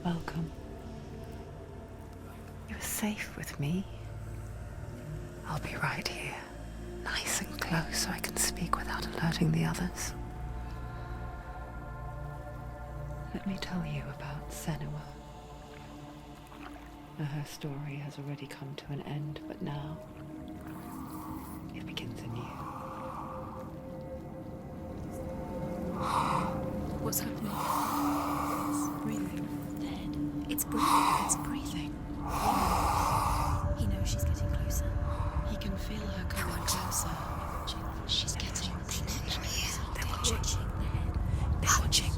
Welcome. You're safe with me. I'll be right here, nice and close so I can speak without alerting the others. Let me tell you about Senua. Her story has already come to an end, but now it begins anew. What's happening? It's breathing. Dead. It's breathing. It's breathing. He knows she's getting closer. He can feel her coming closer. She's getting closer. They're watching. They're watching.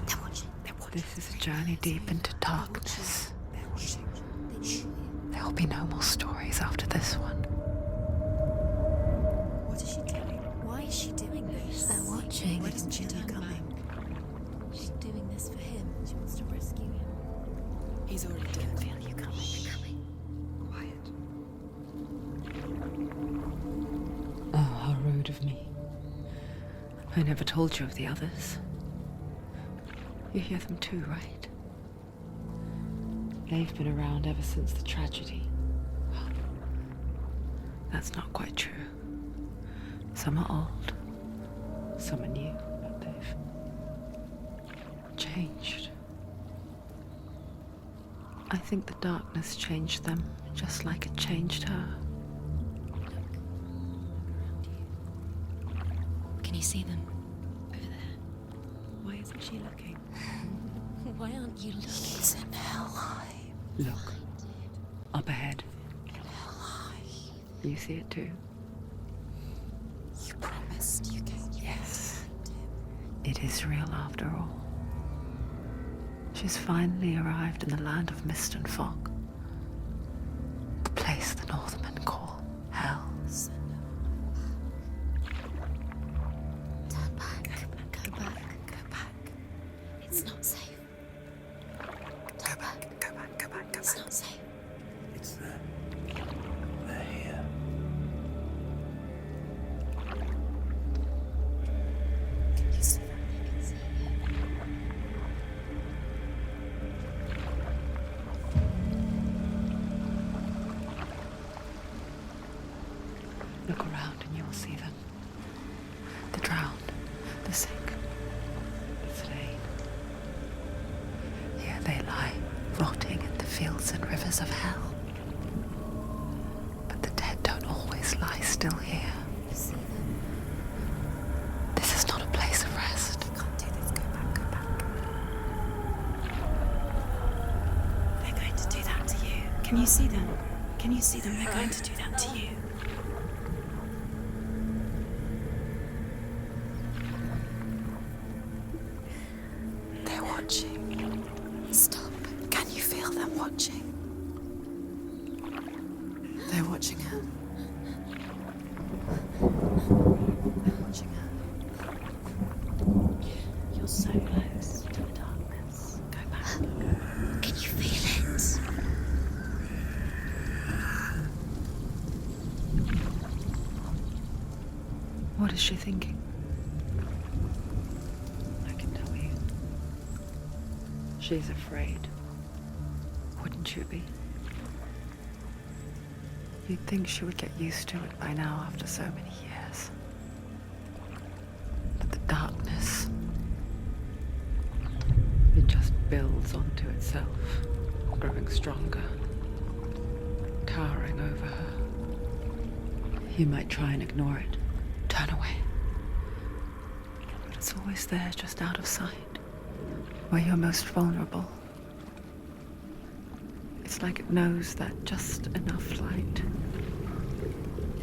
They're watching. This is a journey deep into darkness. They're watching. There will be no more stories after this one. What is she doing? Why is she doing this? They're watching. Why doesn't she turn back? She's doing this for him. She wants to rescue him. He's already dead. I feel you coming. Quiet. Oh, how rude of me. I never told you of the others. You hear them too, right? They've been around ever since the tragedy. Well, that's not quite true. Some are old, some are new, but they've changed. I think the darkness changed them, just like it changed her. Can you see them? Over there. Why isn't she looking? Why aren't you looking? He's in Helheim. Look, up ahead. You see it too? You promised you came. Yes. It is real after all. She's finally arrived in the land of mist and fog. The place the Northmen call Hell. Turn back. Go back. Go back. It's not safe. Turn back. Go back. It's not safe. It's them. They're here. You see them? You can see it. Look around and you'll see them. The drowned, the sick, the slain. Here they lie, rotting in the fields and rivers of hell. But the dead don't always lie still here. You see them? This is not a place of rest. You can't do this. Go back. Go back. They're going to do that to you. Can you see them? Can you see them? They're going to do that to you. They're watching. Stop. Can you feel them watching? They're watching her. They're watching her. You're so close to the darkness. Go back. Can you feel it? What is she thinking? I can tell you. She's afraid. Wouldn't you be? You'd think she would get used to it by now after so many years. But the darkness, it just builds onto itself, growing stronger, towering over her. You might try and ignore it, turn away. But it's always there, just out of sight, where you're most vulnerable. It's like it knows that just enough light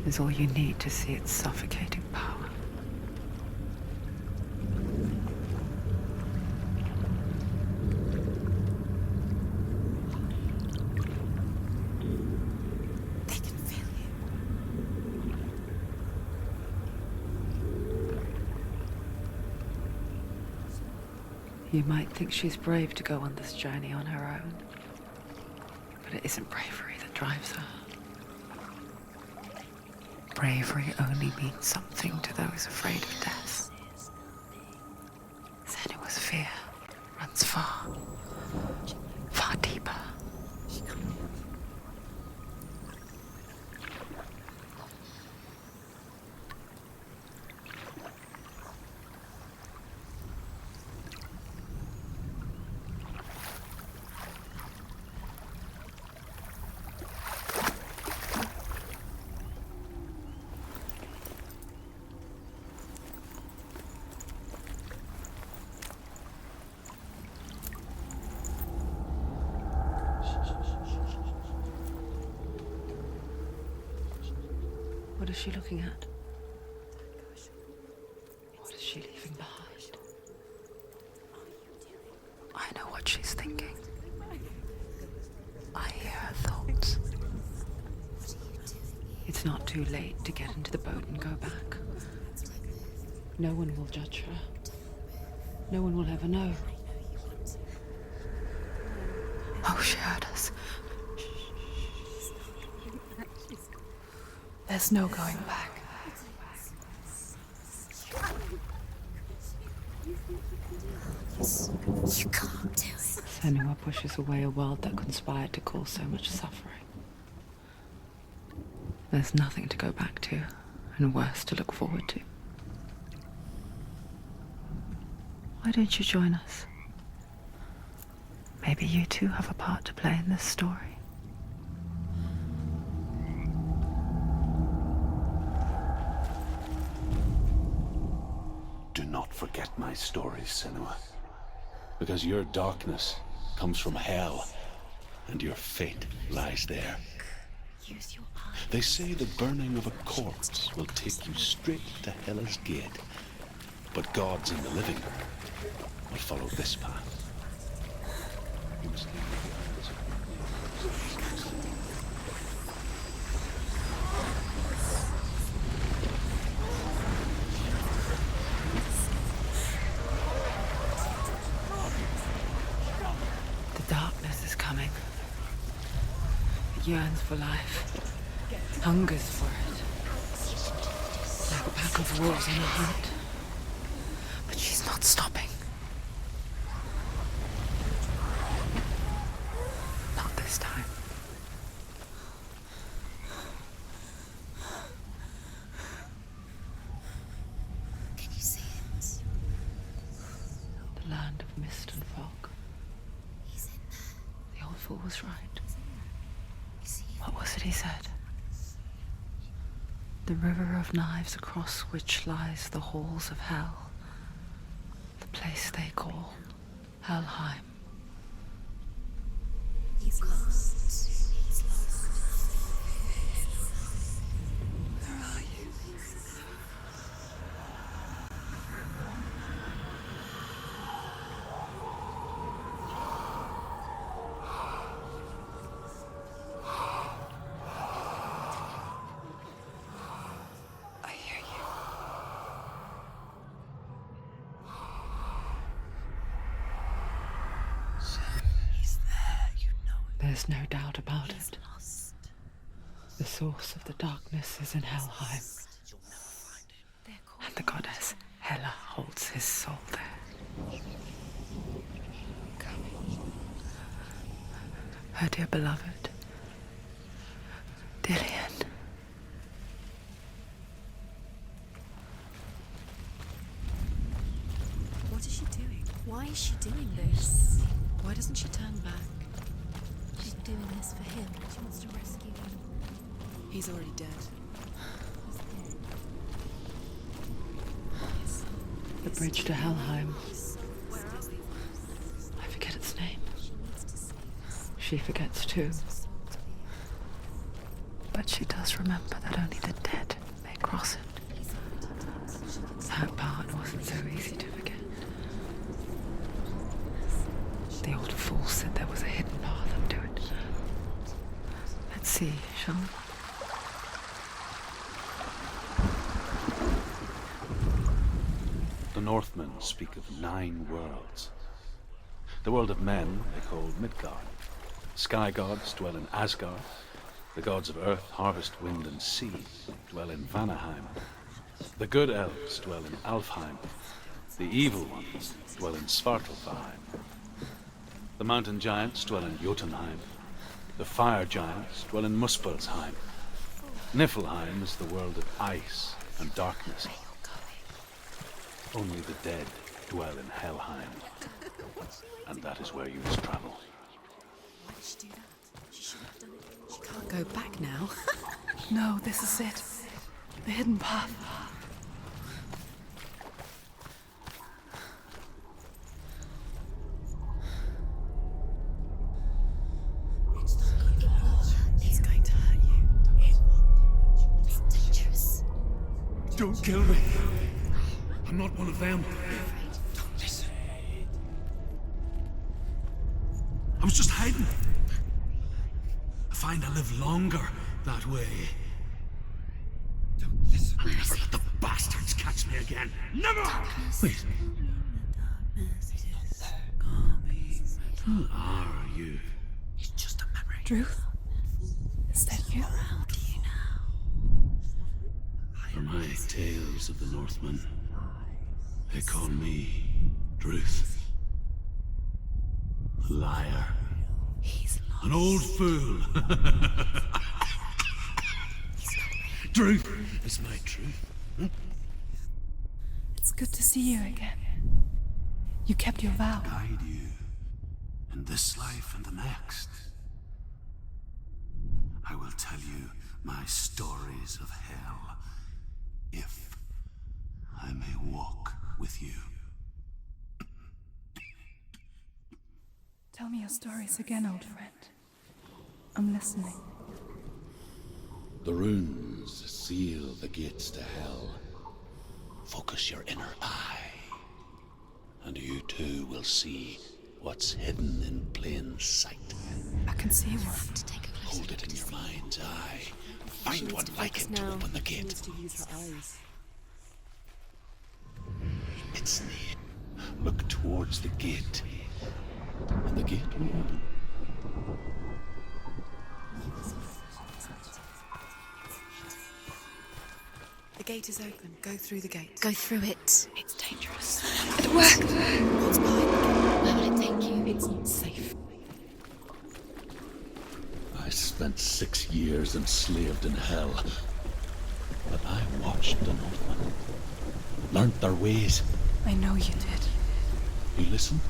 is all you need to see its suffocating power. They can feel you. You might think she's brave to go on this journey on her own, but it isn't bravery that drives her. Bravery only means something to those afraid of death. Senua's fear runs far, far deeper. What is she looking at? What is she leaving behind? I know what she's thinking. I hear her thoughts. It's not too late to get into the boat and go back. No one will judge her. No one will ever know. Oh, she heard us. There's no going back. You can't do it. Senua pushes away a world that conspired to cause so much suffering. There's nothing to go back to, and worse to look forward to. Why don't you join us? Maybe you too have a part to play in this story. Do not forget my stories, Senua. Because your darkness comes from hell, and your fate lies there. Use your eyes. They say the burning of a corpse will take you straight to Hela's gate. But gods and the living will follow this path. You must leave the isles of The darkness is coming. It yearns for life. Hungers for it. Like a pack of wolves on a hunt. But she's not stopping. Not this time. Can you see it? The land of mist and fog. He's in there. The old fool was right. You see him? What was it he said? The river of knives across which lies the halls of hell. The place they call Helheim. He's lost. He's lost. Where are you? I hear you. He's there, you know it. There's no doubt about He's it. lost. The source of the darkness is in Helheim, You'll never find him. They're called and the goddess Hela holds his soul there. Her dear beloved, Dillian. What is she doing? Why is she doing this? Why doesn't she turn back? She's doing this for him. She wants to rescue him. He's already dead. He's dead. The bridge to Helheim. Where are we? I forget its name. She needs to save us. She forgets too. But she does remember that only the dead may cross it. He's already dead. She can That part wasn't so easy to forget. The old fool said there was a hidden path up to it. Let's see, shall we? The Northmen speak of 9 worlds. The world of men they call Midgard. Sky gods dwell in Asgard. The gods of earth, harvest, wind, and sea dwell in Vanaheim. The good elves dwell in Alfheim. The evil ones dwell in Svartalfheim. The mountain giants dwell in Jotunheim. The fire giants dwell in Muspelheim. Niflheim is the world of ice and darkness. Only the dead dwell in Helheim. And that is where you must travel. Why did she do that? She shouldn't have done it. She can't go back now. No, this is it. The hidden path. It's going to hurt you. It won't. It's dangerous. Don't kill me. I'm not one of them. Don't listen. I was just hiding. I find I live longer that way. Don't listen. I'll never let the bastards catch me again. Never! Wait. Who are you? It's just a memory. Druth? Is that you? How do you know? For my tales of the Northmen, they call me Druth. A liar. He's lost. An old fool. Truth is my truth. It's good to see you again. You kept your vow. Guide you in this life and the next. I will tell you my stories of hell, if I may walk with you. Tell me your stories again, old friend. I'm listening. The runes seal the gates to hell. Focus your inner eye, and you too will see what's hidden in plain sight. I can see one. To take a closer Hold it in your mind's eye. Find one like it to open the gate. To use her eyes. It's near. Look towards the gate, and the gate will open. The gate is open. Go through the gate. Go through it. It's dangerous. It worked. What's behind the gate? Where will it take you? It's not safe. I spent 6 years enslaved in hell, but I watched the Northmen, learnt their ways. I know you did. You listened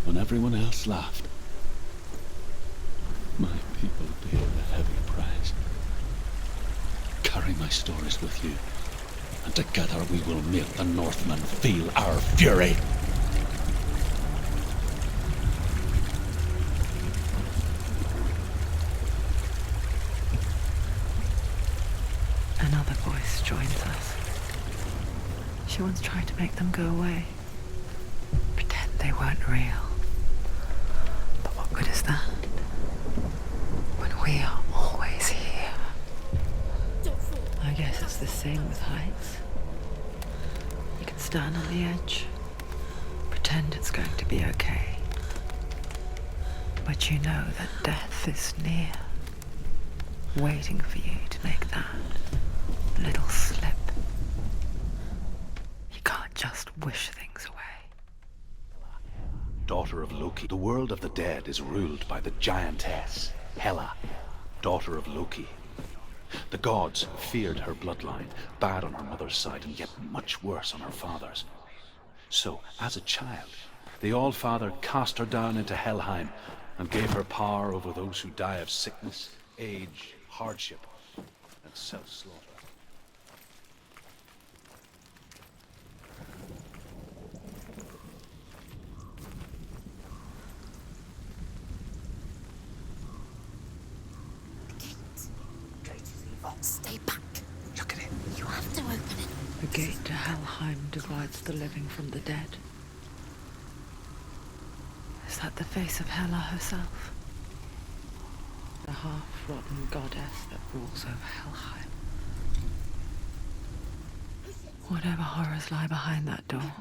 when everyone else laughed. My people paid a heavy price. Carry my stories with you, and together we will make the Northmen feel our fury. Another voice joins us. She once tried to make them go away. Pretend they weren't real. But what good is that? When we are always here. I guess it's the same with heights. You can stand on the edge, pretend it's going to be okay. But you know that death is near, waiting for you to make that little slip. You can't just wish things away. Daughter of Loki, the world of the dead is ruled by the giantess, Hela, daughter of Loki. The gods feared her bloodline, bad on her mother's side and yet much worse on her father's. So, as a child, the All-Father cast her down into Helheim and gave her power over those who die of sickness, age, hardship, and self-slaughter. Stay back. Look at it. You have to open it. The gate to Helheim divides the living from the dead. Is that the face of Hela herself? The half-rotten goddess that rules over Helheim. Whatever horrors lie behind that door,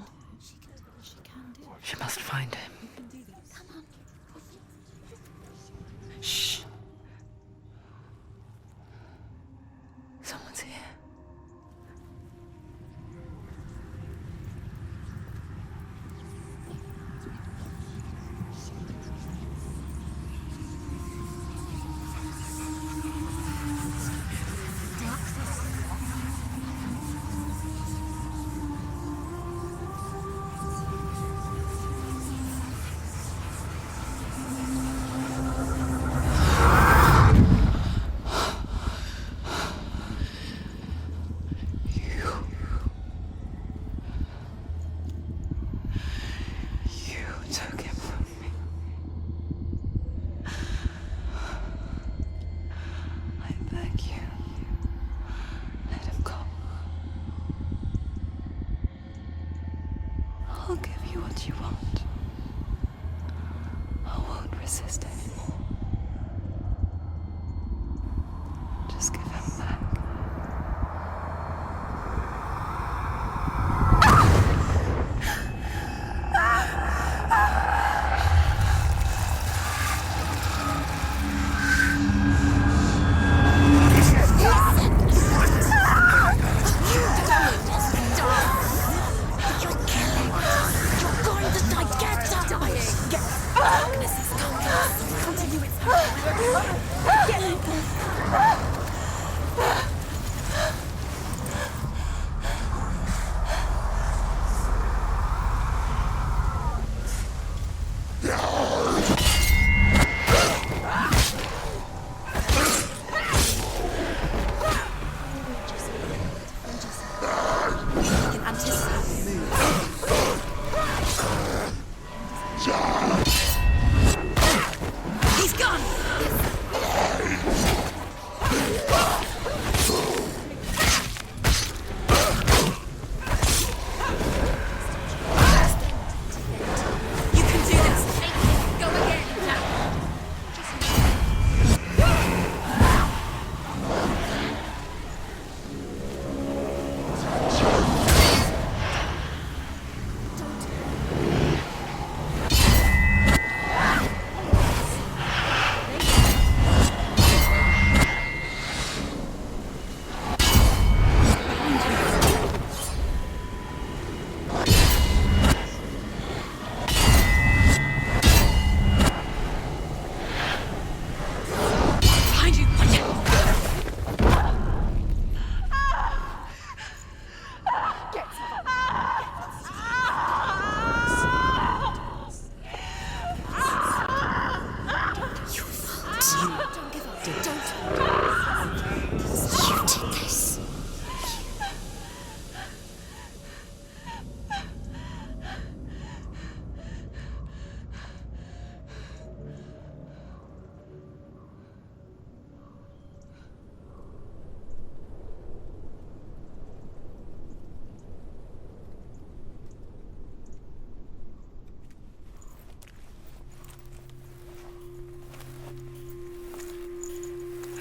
she must find him. Shh. Someone's here. resist anymore. Just give him back.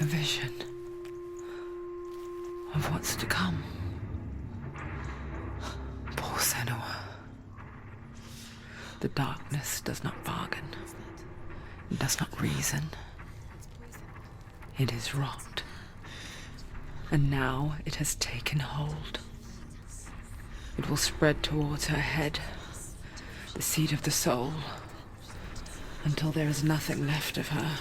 A vision of what's to come. Poor Senua. The darkness does not bargain. It does not reason. It is rot. And now it has taken hold. It will spread towards her head, the seat of the soul, until there is nothing left of her.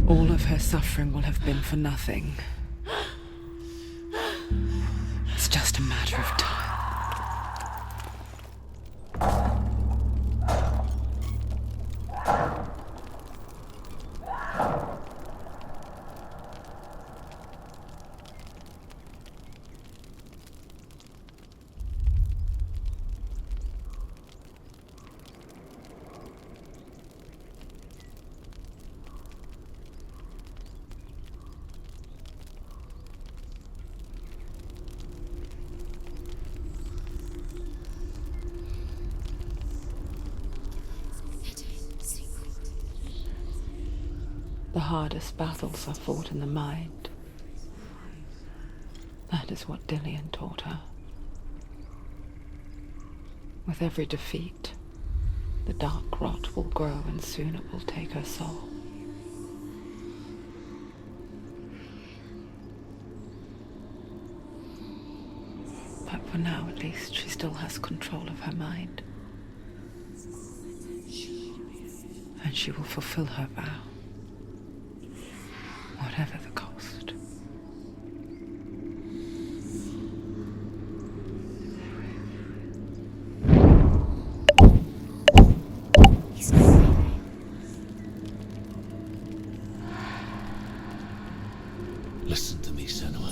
All of her suffering will have been for nothing. It's just a matter of time. The hardest battles are fought in the mind. That is what Dillian taught her. With every defeat, the dark rot will grow and soon it will take her soul. But for now, at least, she still has control of her mind. And she will fulfill her vow. Whatever the cost. Listen to me, Senua.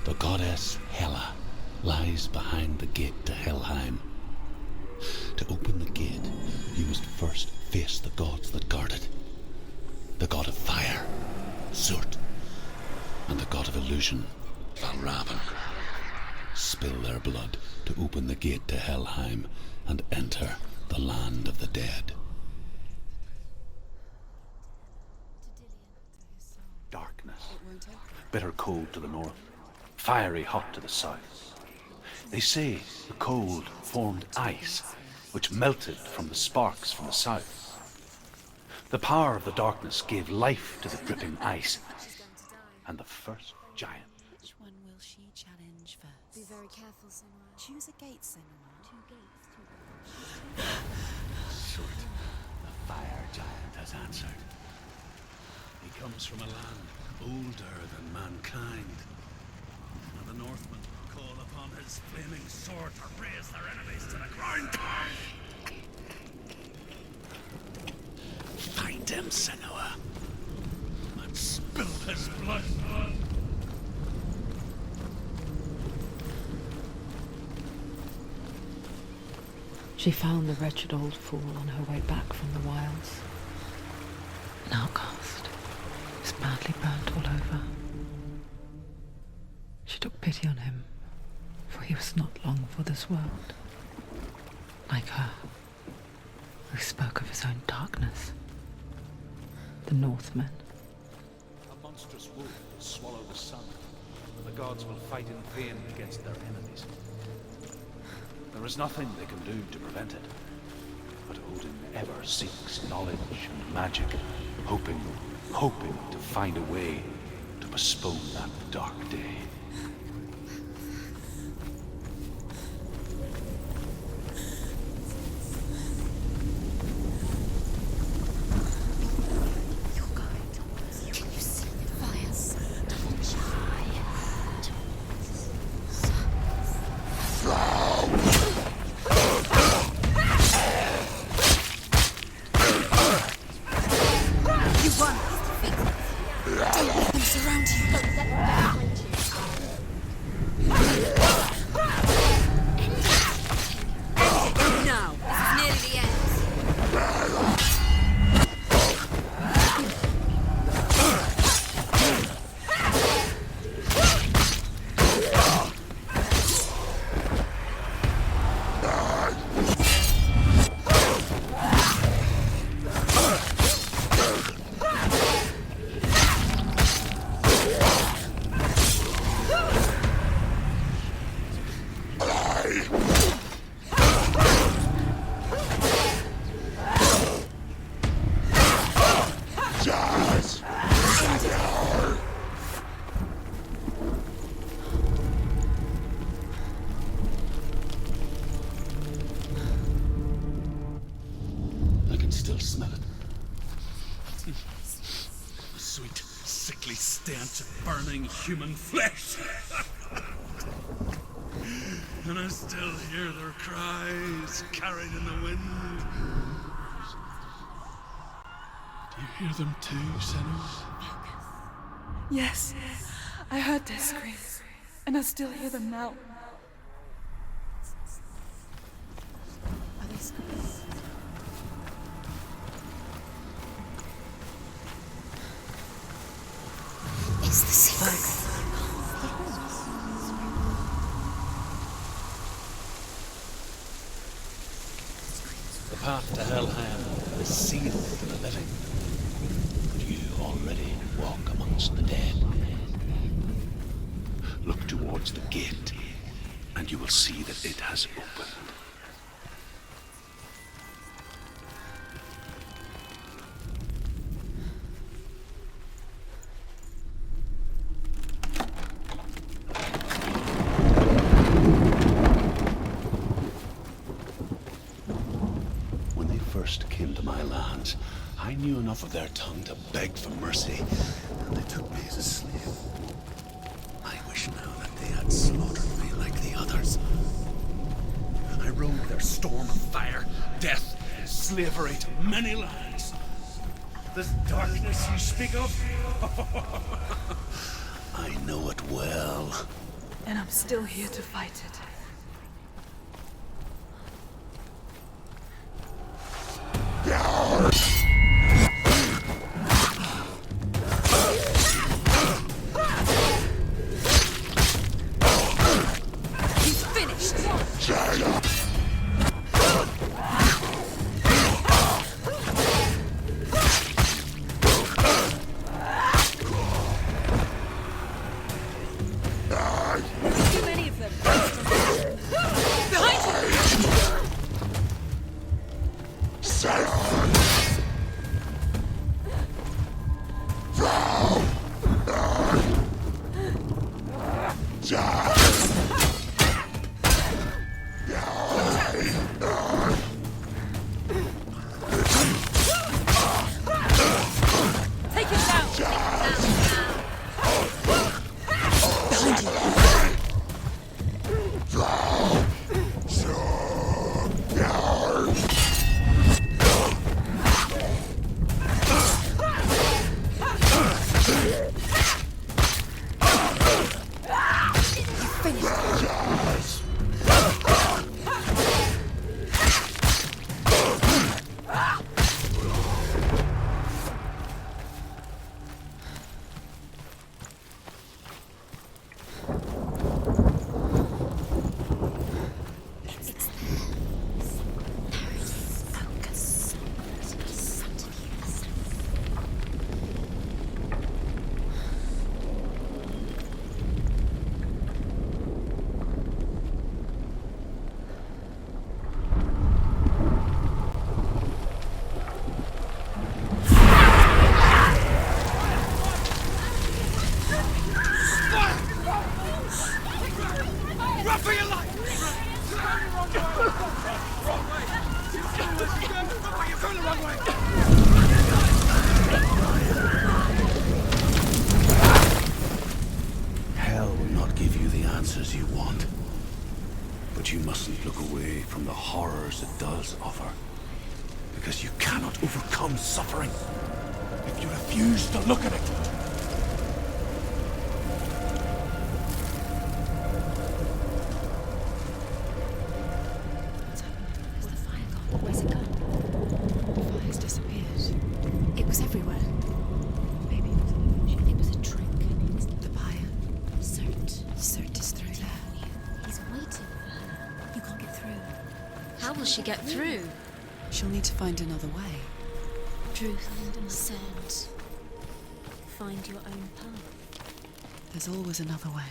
The goddess Hela lies behind the gate to Helheim. To open the gate, you must first face the gods that guard it. The god of fire, Surt, and the god of illusion, Valraven. Spill their blood to open the gate to Helheim and enter the land of the dead. Darkness. Bitter cold to the north. Fiery hot to the south. They say the cold formed ice, which melted from the sparks from the south. The power of the darkness gave life to the dripping ice, and the first giant. Which one will she challenge first? Be very careful, Senua. Choose a gate, Senua. 2 gates. Sort, the fire giant has answered. He comes from a land older than mankind, and the Northmen call upon his flaming sword to raise their enemies to the ground. Find him, Senua, and spill his blood. She found the wretched old fool on her way back from the wilds. An outcast. He was badly burnt all over. She took pity on him, for he was not long for this world. Like her, who spoke of his own darkness. The Northmen. A monstrous wolf will swallow the sun, and the gods will fight in vain against their enemies. There is nothing they can do to prevent it, but Odin ever seeks knowledge and magic, hoping to find a way to postpone that dark day. Still smell it. The sweet, sickly stench of burning human flesh. And I still hear their cries carried in the wind. Do you hear them too, Senua? Yes, I heard their screams, and I still hear them now. Are they screaming? It's the secret. The path to Helheim is sealed to the living, but you already walk amongst the dead. Look towards the gate, and you will see that it has opened. First came to my lands, I knew enough of their tongue to beg for mercy, and they took me as a slave. I wish now that they had slaughtered me like the others. I rode their storm of fire, death, and slavery to many lands. This darkness you speak of? I know it well. And I'm still here to fight it. Take it down! Behind you! Hell will not give you the answers you want. But you mustn't look away from the horrors it does offer. Because you cannot overcome suffering if you refuse to look at it. What's happened? Where's the fire gone? Where's it gone? The fire's disappeared. It was everywhere. Maybe it was an illusion. It was a trick. The pyre. Cert is through there. He's waiting for her. You can't get through. How will she get through? She'll need to find another way. Truth said, find your own path. There's always another way.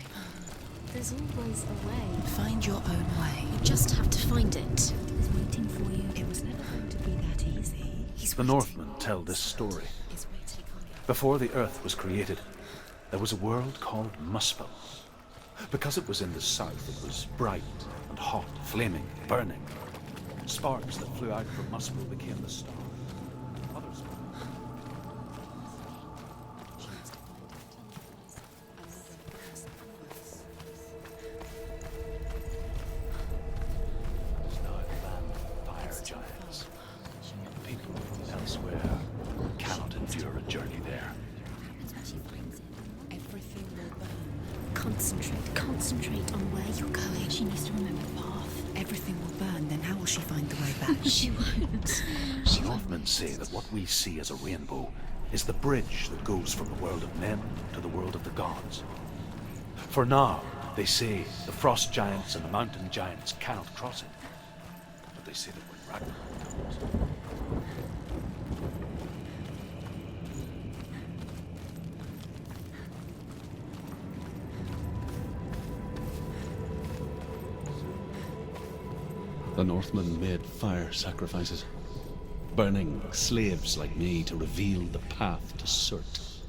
There's always a way. Find your own way. You just have to find it. He's waiting for you. It was never going to be that easy. He's The Northmen tell this story. He's waiting. Before the earth was created, there was a world called Muspel. Because it was in the south, it was bright and hot, flaming, burning. Sparks that flew out from Muspel became the stars. Others It's now a land of fire giants. People from elsewhere cannot endure a journey there. Everything will burn. Concentrate on where you're going. She needs to remember the path. Everything will burn, then how will she find the way back? She won't. The Northmen say that what we see as a rainbow is the bridge that goes from the world of men to the world of the gods. For now, they say the frost giants and the mountain giants cannot cross it. But they say that when Ragnarok comes, The Northmen made fire sacrifices, burning slaves like me to reveal the path to Surt.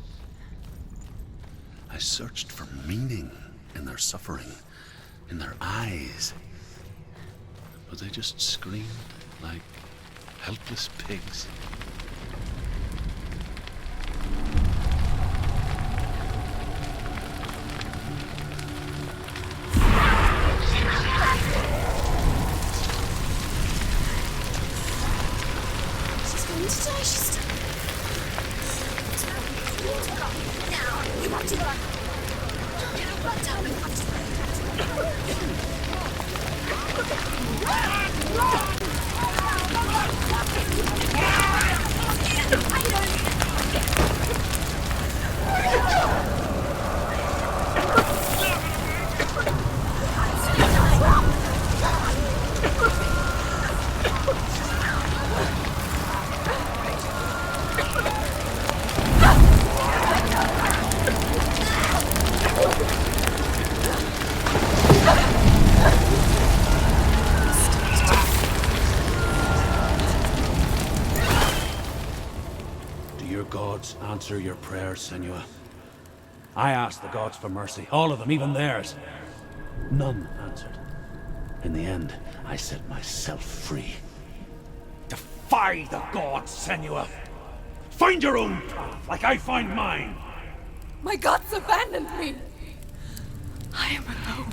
I searched for meaning in their suffering, in their eyes, but they just screamed like helpless pigs. She's going to die. She's now. You want to run. Run down and Do your gods answer your prayers, Senua? I asked the gods for mercy, all of them, even theirs. None answered. In the end, I set myself free. Defy the gods, Senua! Find your own path, like I find mine! My gods abandoned me! I am alone.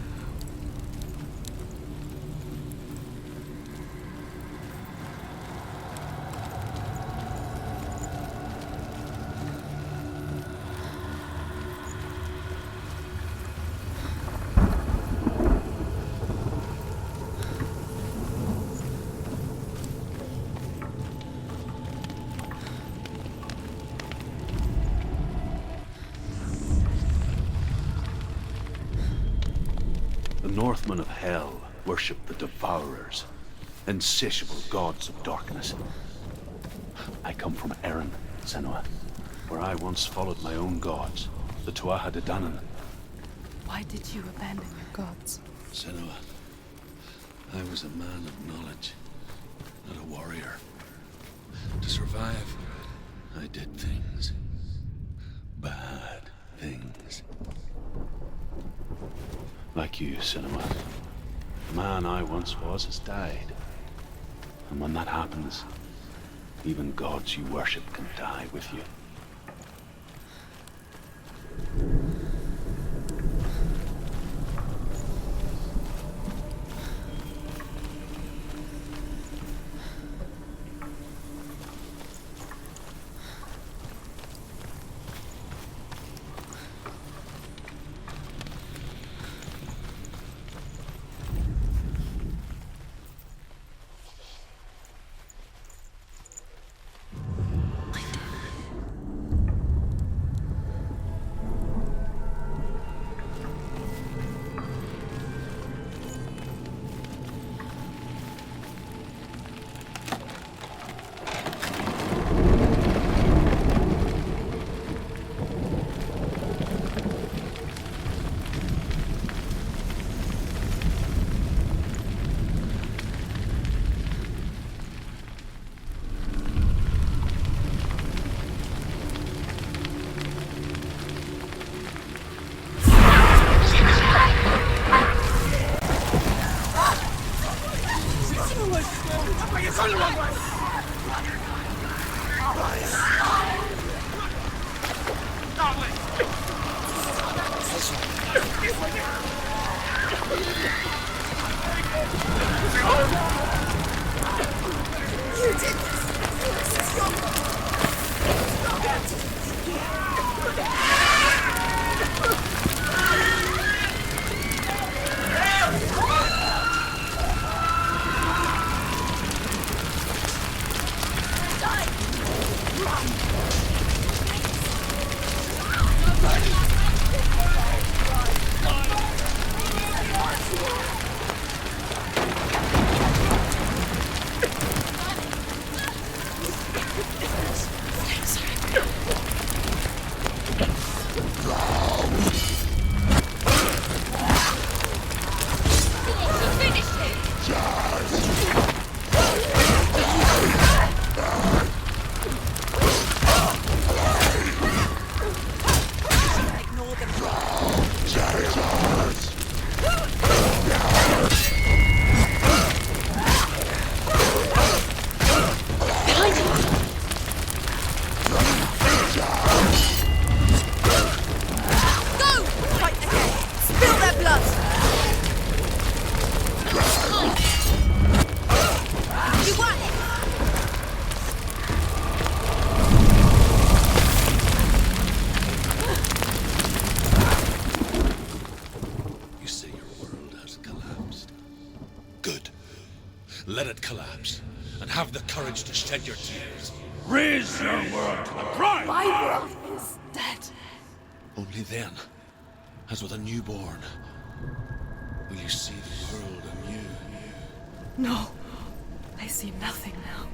The Northmen of Hell worship the Devourers, insatiable gods of darkness. I come from Erin, Senua, where I once followed my own gods, the Tuatha De Danann. Why did you abandon your gods? Senua, I was a man of knowledge, not a warrior. To survive, I did things. Bad things. Like you, Senua. The man I once was has died. And when that happens, even gods you worship can die with you. Let it collapse, and have the courage to shed your tears. Raise your world to the prime! My world is dead. Only then, as with a newborn, will you see the world anew. No, I see nothing now.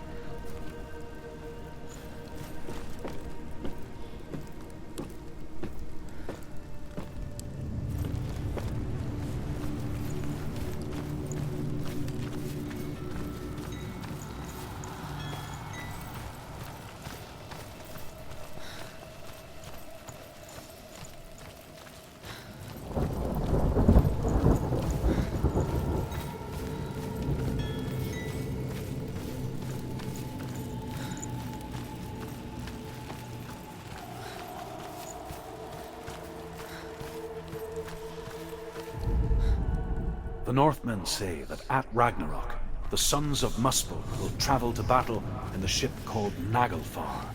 The Northmen say that at Ragnarok, the sons of Muspel will travel to battle in the ship called Naglfar,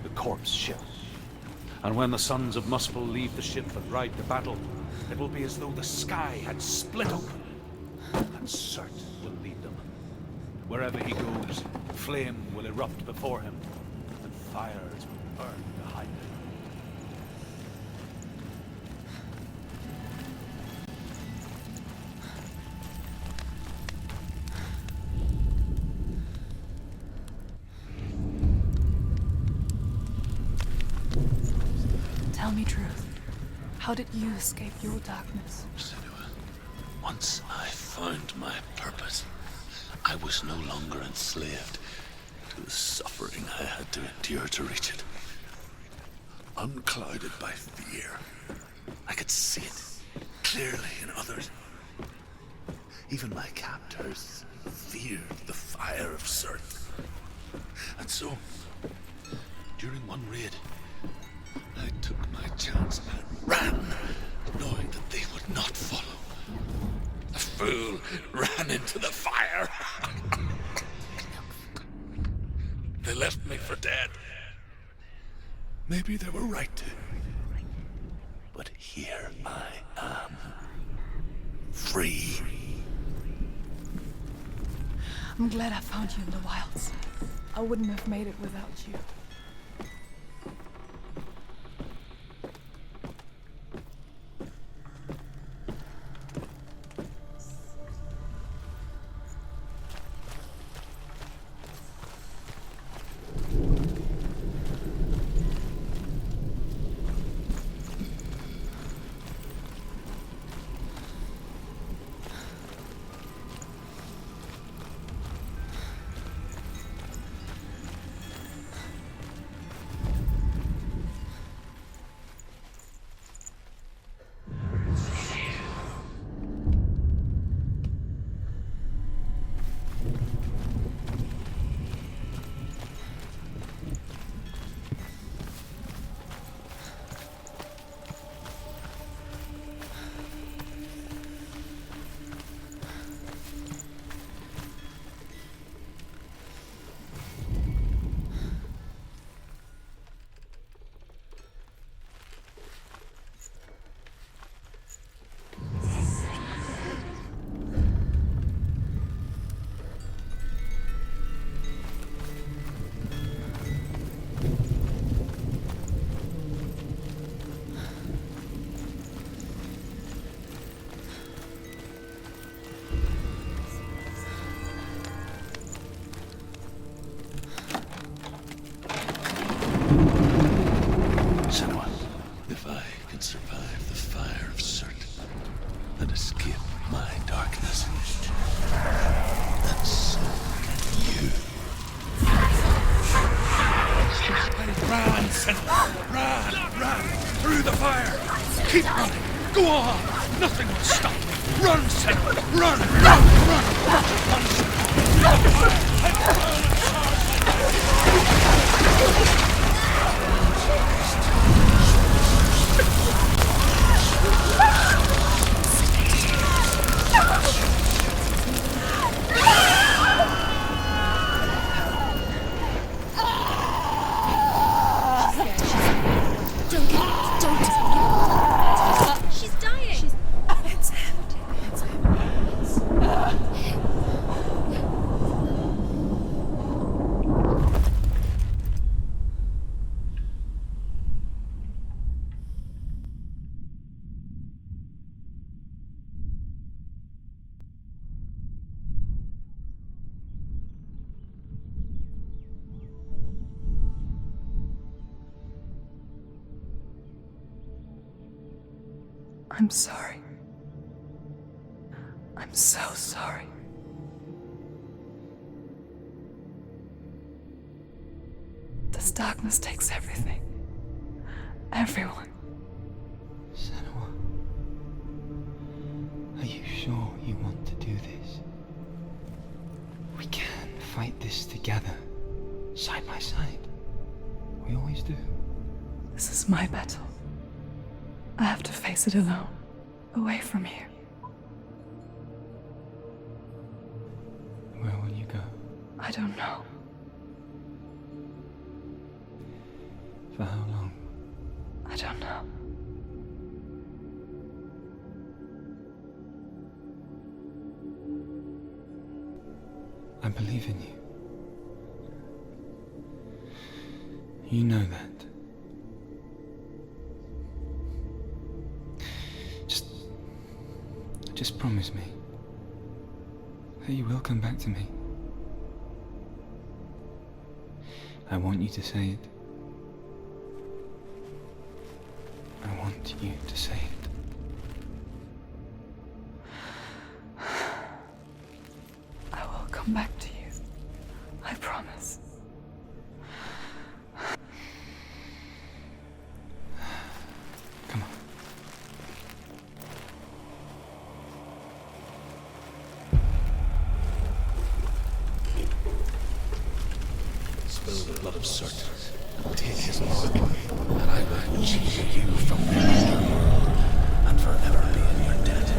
the corpse ship. And when the sons of Muspel leave the ship and ride to battle, it will be as though the sky had split open, and Surt will lead them. Wherever he goes, flame will erupt before him, and fires will burn behind him. Tell me truth. How did you escape your darkness? Senua, once I found my purpose, I was no longer enslaved to the suffering I had to endure to reach it. Unclouded by fear, I could see it clearly in others. Even my captors feared the fire of Surt. And so, during one raid, I took my chance and ran, knowing that they would not follow. The fool ran into the fire. They left me for dead. Maybe they were right to. But here I am. Free. I'm glad I found you in the wilds. I wouldn't have made it without you. Senua, if I can survive the fire of Surt and escape my darkness, then so can you. Run, Senua! Run! Through the fire! Keep running! Go on! Nothing will stop me! Run, Senua! Run! Run, Senua! She's dying! It's him. It's him. I'm sorry. I'm so sorry. This darkness takes everything. Everyone. Senua, are you sure you want to do this? We can fight this together, side by side. We always do. This is my battle. I have to face it alone, away from here. don't know. For how long? I don't know. I believe in you. You know that. Just promise me that you will come back to me. I want you to say it. I want you to say it. I will come back to you. I promise. Come on. Spill the blood of Certes and take his mark, and I will cheat you from the underworld and forever be in your debt.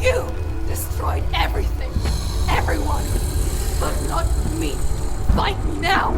You destroyed everything, everyone, but not me. Fight me now!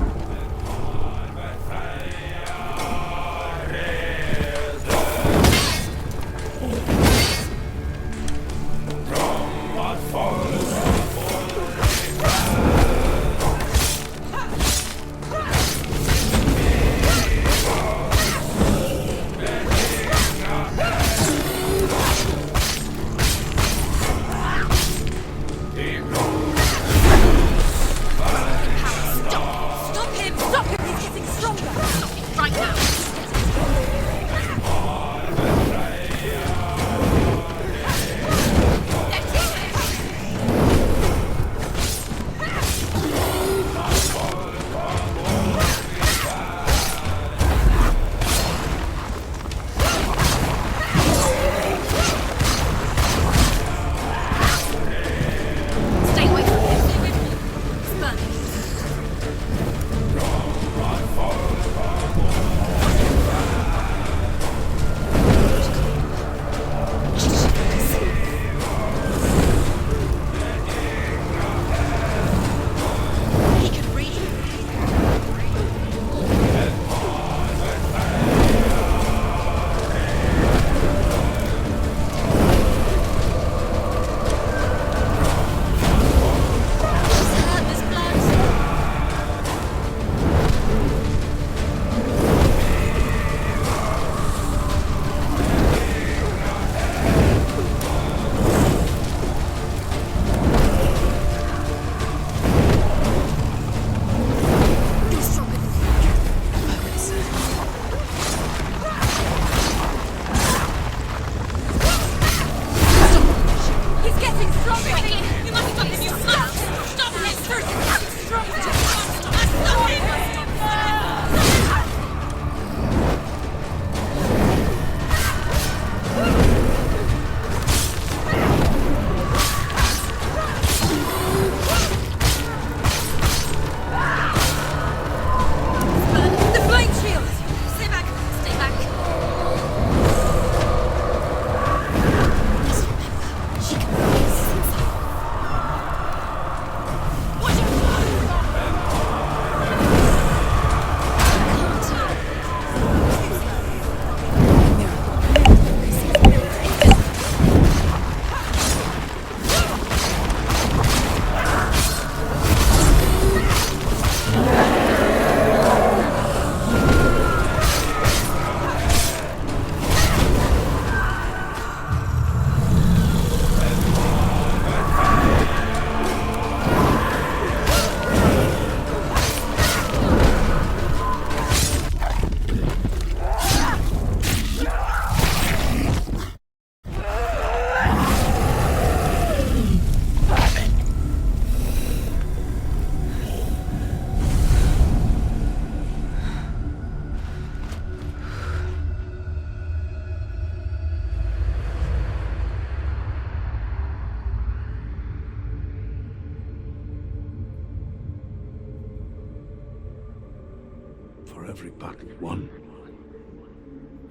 For every battle won,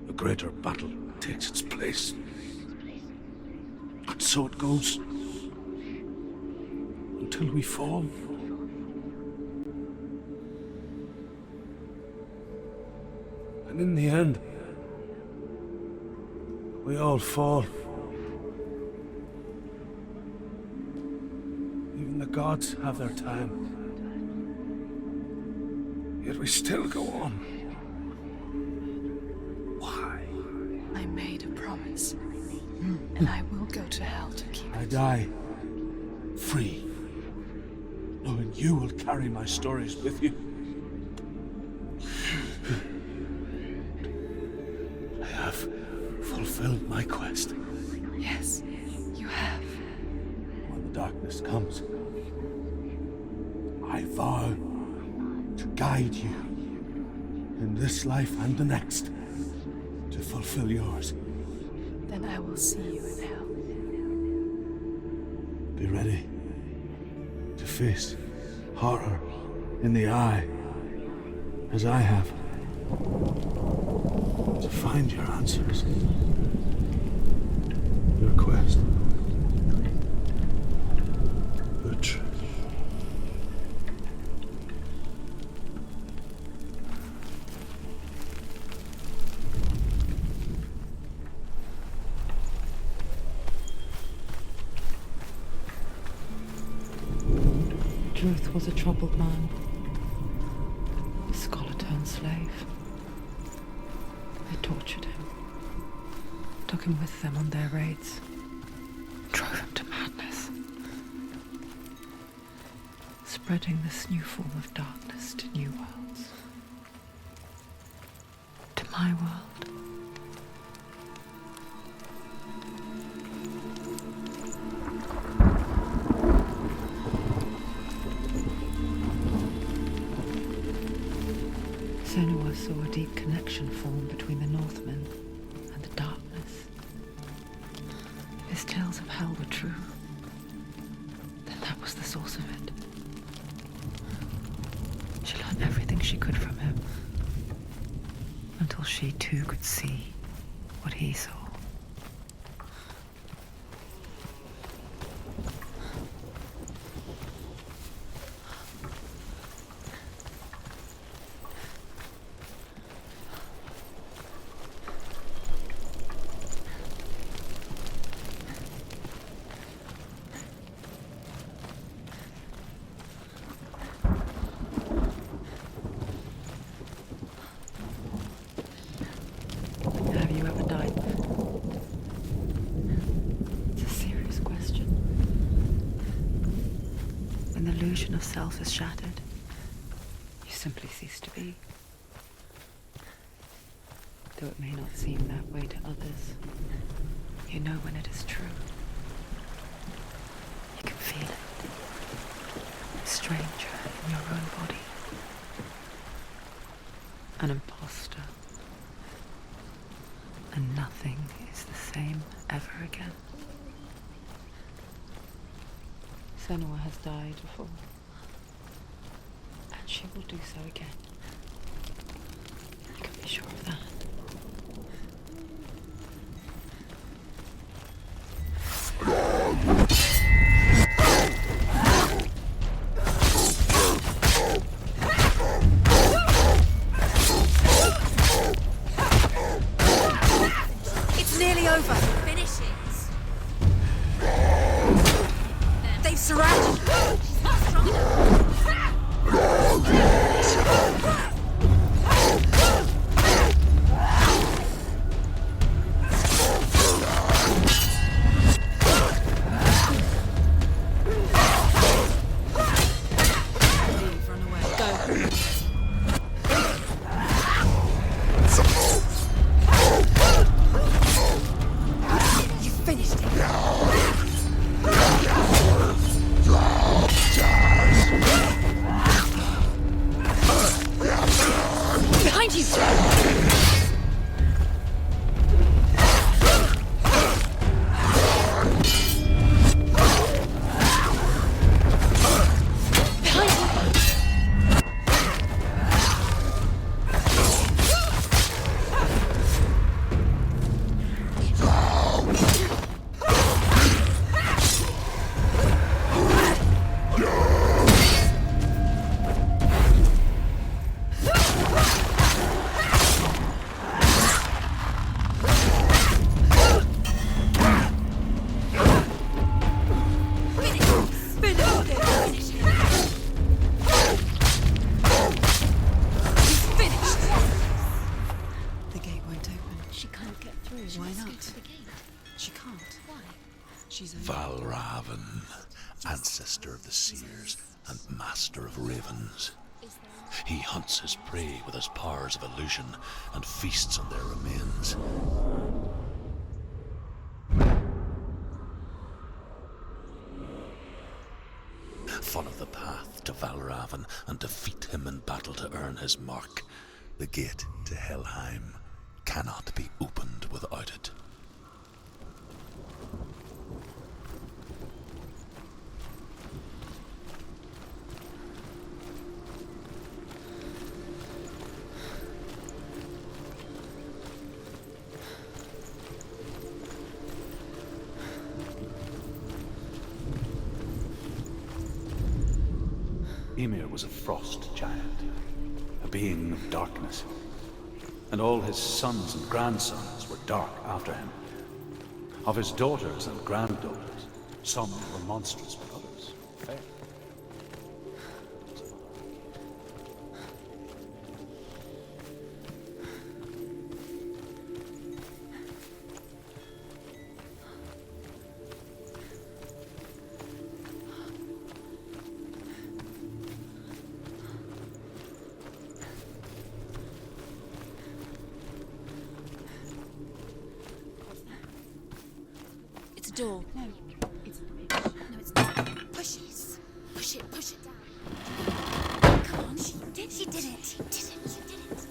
a greater battle takes its place. And so it goes. until we fall. And in the end, we all fall. Even the gods have their time. Yet we still go on. Why? I made a promise, and I will go to hell to keep I it. die free, knowing you will carry my stories with you. I have fulfilled my quest. Yes, you have. When the darkness comes, I vow to guide you in this life and the next to fulfill yours. Then I will see you in hell. Be ready to face horror in the eye, as I have. To find your answers. Your quest. The truth. Truth was a troubled man, a scholar turned slave. They tortured him, took him with them on their raids, drove him to madness, spreading this new form of darkness to new worlds, to my world. Senua saw a deep connection form between the Northmen and the darkness. His tales of hell were true. Then that was the source of it. She learned everything she could from him, until she too could see what he saw. Have you ever died? It's a serious question. When the illusion of self is shattered, you simply cease to be. Though it may not seem that way to others, you know when it is true. You can feel it. A stranger in your own body. An imposter. And nothing is the same ever again. Senua has died before, and she will do so again. You can be sure of that. It's nearly over. Finish it. They've surrounded you. She's not strong enough. Leave, run away. Go. You finished it. it. She can't. Why? She's a... Valravan, ancestor of the seers and master of ravens. He hunts his prey with his powers of illusion and feasts on their remains. Follow the path to Valravan and defeat him in battle to earn his mark. The gate to Helheim cannot be opened without it. Ymir was a frost giant, a being of darkness, and all his sons and grandsons were dark after him. Of his daughters and granddaughters, some were monstrous, but others fair. Door. No, it's not. Push it. Push it. Push it down. Come on, she did it. She did it. She did it.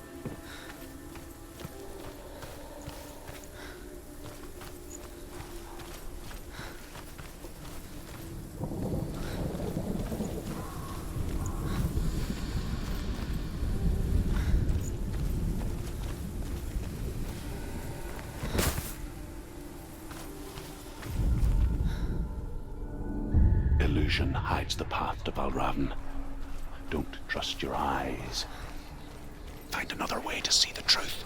Illusion hides the path to Valravan. Don't trust your eyes. Find another way to see the truth.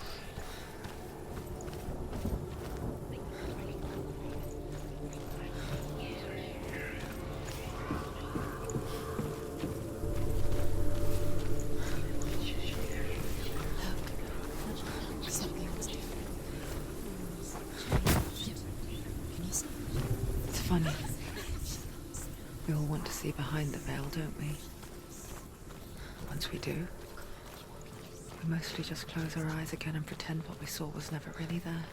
It's funny. We all want to see behind the veil, don't we? Once we do, we mostly just close our eyes again and pretend what we saw was never really there.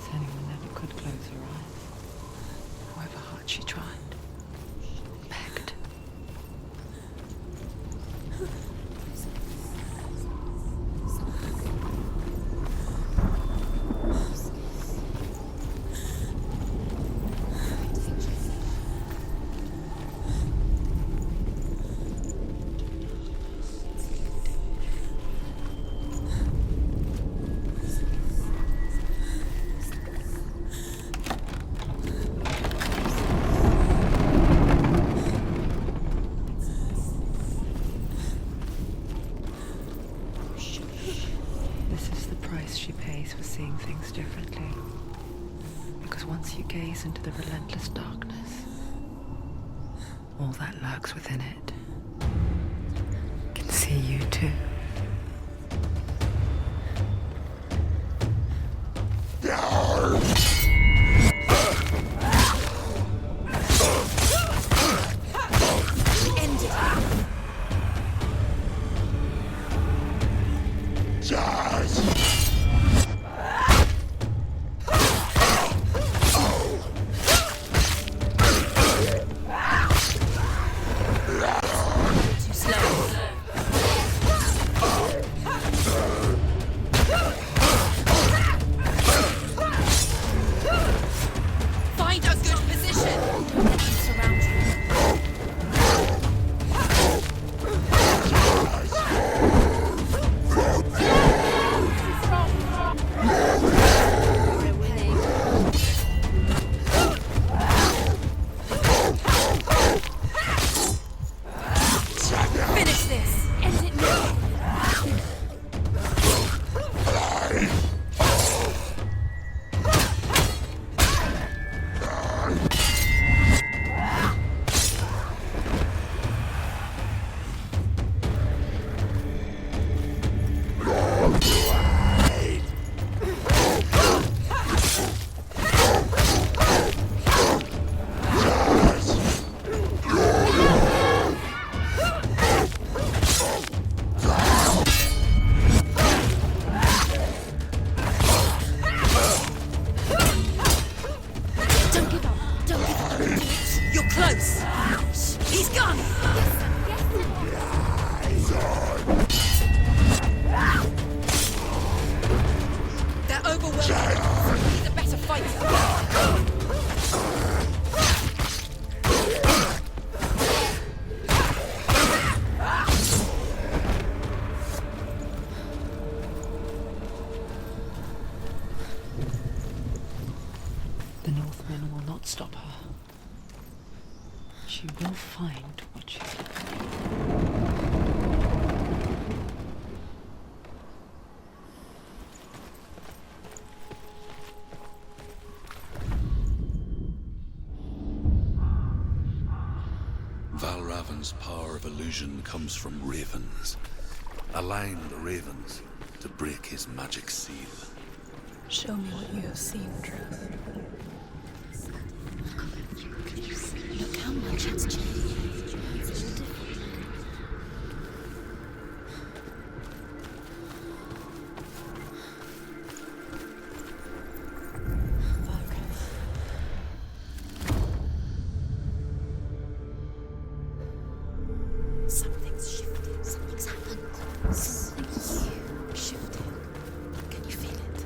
Senua never could close her eyes, however hard she tried. Begged. She pays for seeing things differently. Because once you gaze into the relentless darkness, all that lurks within it can see you too. He's gone! They're overwhelmed. He's a better fighter. The Northmen will not stop her. She will find what she's looking for. Valravan's power of illusion comes from ravens. Align the ravens to break his magic seal. Show me what you have seen, Truth. Look how much it's changed. It's all different. Something's shifted. Something's happened. Something's shifted. Can you feel it?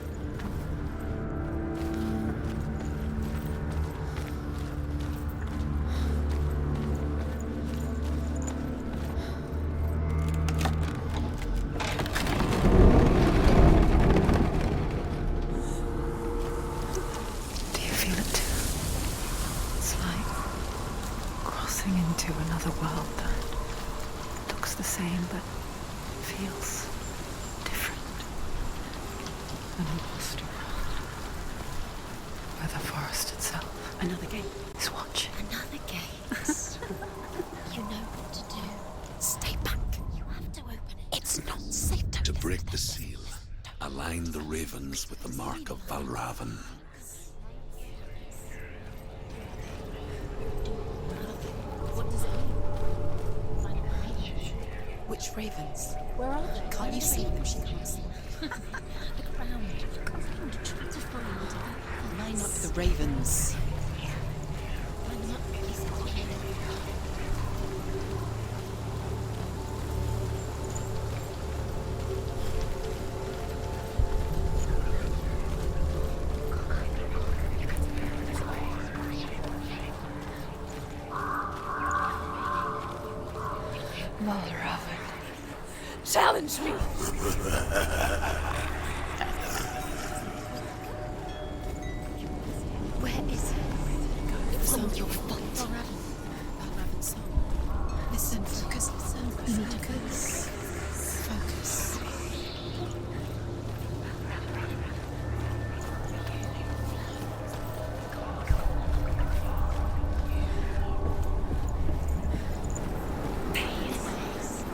Do you feel it too? It's like crossing into another world that looks the same but feels different. An imposter world where the forest itself, Another gate. is watching. Another gate. You know what to do. Stay back. You have to open it. It's not safe. To break the seal, align the ravens with the mark of Valravan. What does it mean? Which ravens? Where are they? Can't you see them? She can't see them. Look around. Look around. Try to find. Line up the ravens. Line them up. Valravan. Challenge me! Where is it? It's on your fault. Valravan's song. Listen, focus, listen. You need to focus. Focus.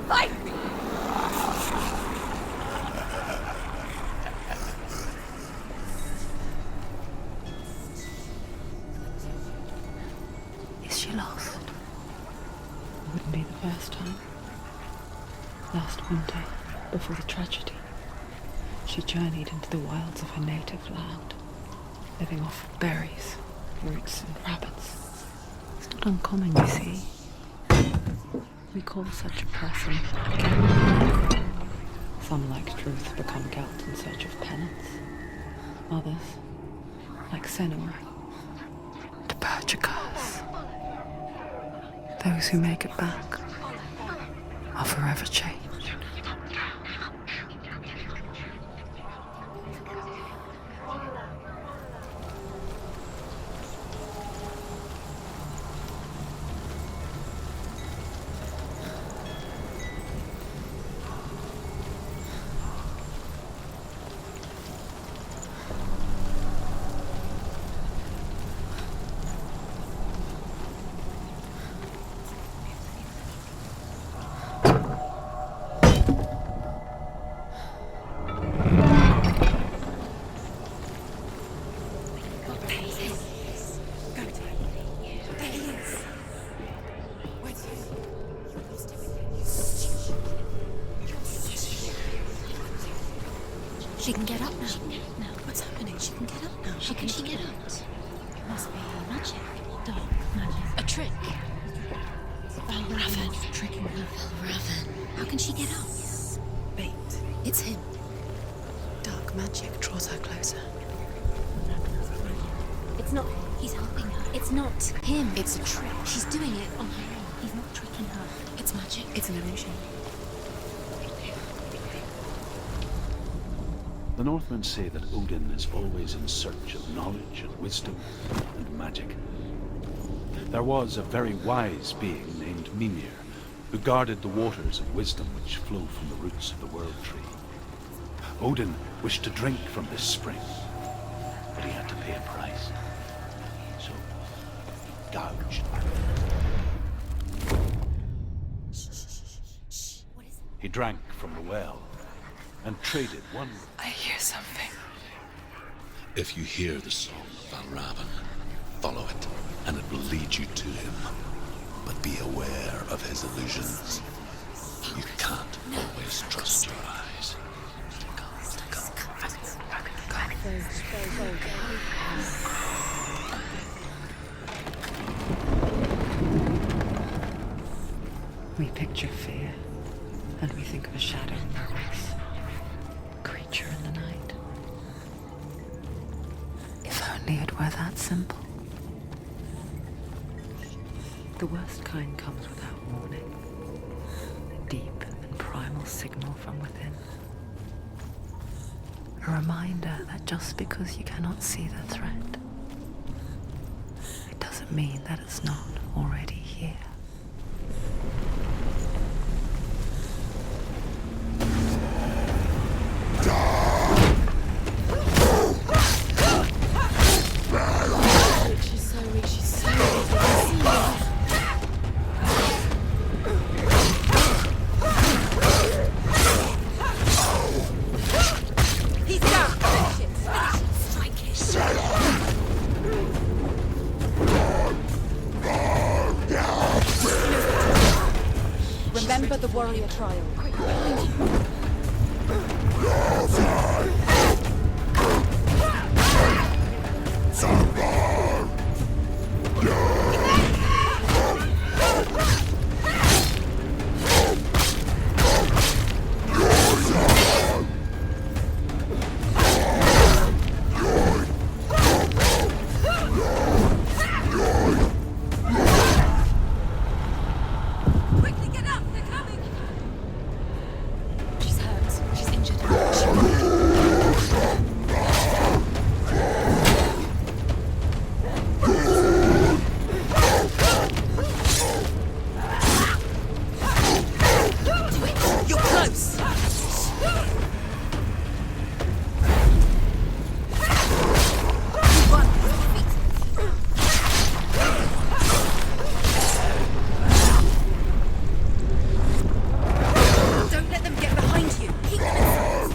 Fight me! Is she lost? It wouldn't be the first time. Last winter, before the tragedy, she journeyed into the wilds of her native land, living off berries, roots, and rabbits. It's not uncommon, you see. We call such a person Gelt. Some, like Truth, become Gelt in search of penance. Others, like Senua, to purge a curse. Those who make it back are forever changed. She can get up now. No. What's happening? She can get up now. How can she get out? It must be magic. Dark magic. A trick. tricking her. Raven, how can she get out? Bait. It's him. Dark magic draws her closer. It's not him. He's helping her. It's not him. It's a trick. She's doing it on her own. He's not tricking her. It's magic. It's an illusion. The Northmen say that Odin is always in search of knowledge and wisdom and magic. There was a very wise being named Mimir, who guarded the waters of wisdom which flow from the roots of the World Tree. Odin wished to drink from this spring, but he had to pay a price. So, he gouged. He drank from the well and traded one. I hear something. If you hear the song of Valravan, follow it, and it will lead you to him. But be aware of his illusions. You can't always trust your eyes. We picture fear, and we think of a shadow in the woods, a creature in the night. If only it were that simple. The worst kind comes without warning. A deep and primal signal from within. A reminder that just because you cannot see the threat, it doesn't mean that it's not already here. She's so weak. She's so weak. He's down. Finish it. Strike it. Remember the warrior trial. Quick, behind you. Quickly get up! They're coming! She's hurt. She's injured. Do it! You're close! Run! Don't let them get behind you. Keep them in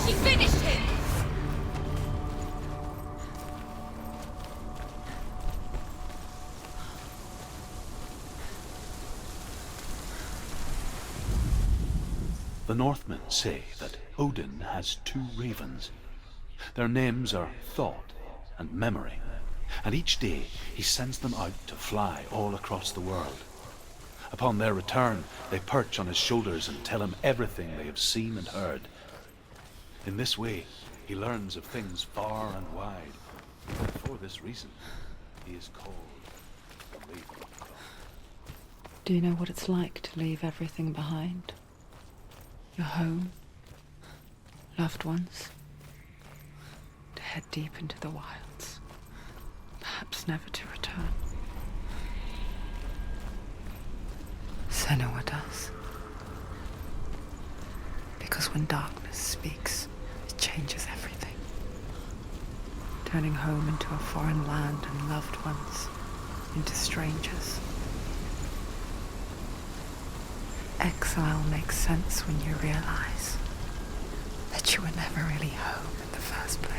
She finished him! The Northmen say that Odin has two ravens. Their names are Thought and Memory, and each day he sends them out to fly all across the world. Upon their return, they perch on his shoulders and tell him everything they have seen and heard. In this way, he learns of things far and wide. For this reason, he is called the Raven God. Do you know what it's like to leave everything behind? Your home, loved ones, to head deep into the wilds, perhaps never to return. Senua does. Because when darkness speaks, it changes everything. Turning home into a foreign land and loved ones into strangers. Exile makes sense when you realize that you were never really home in the first place.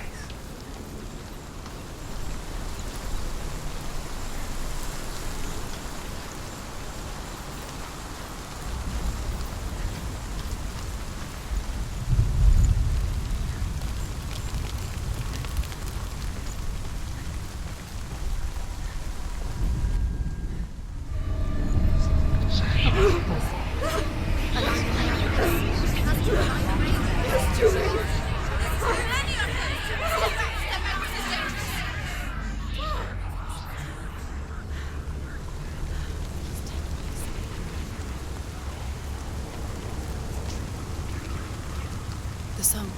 The song.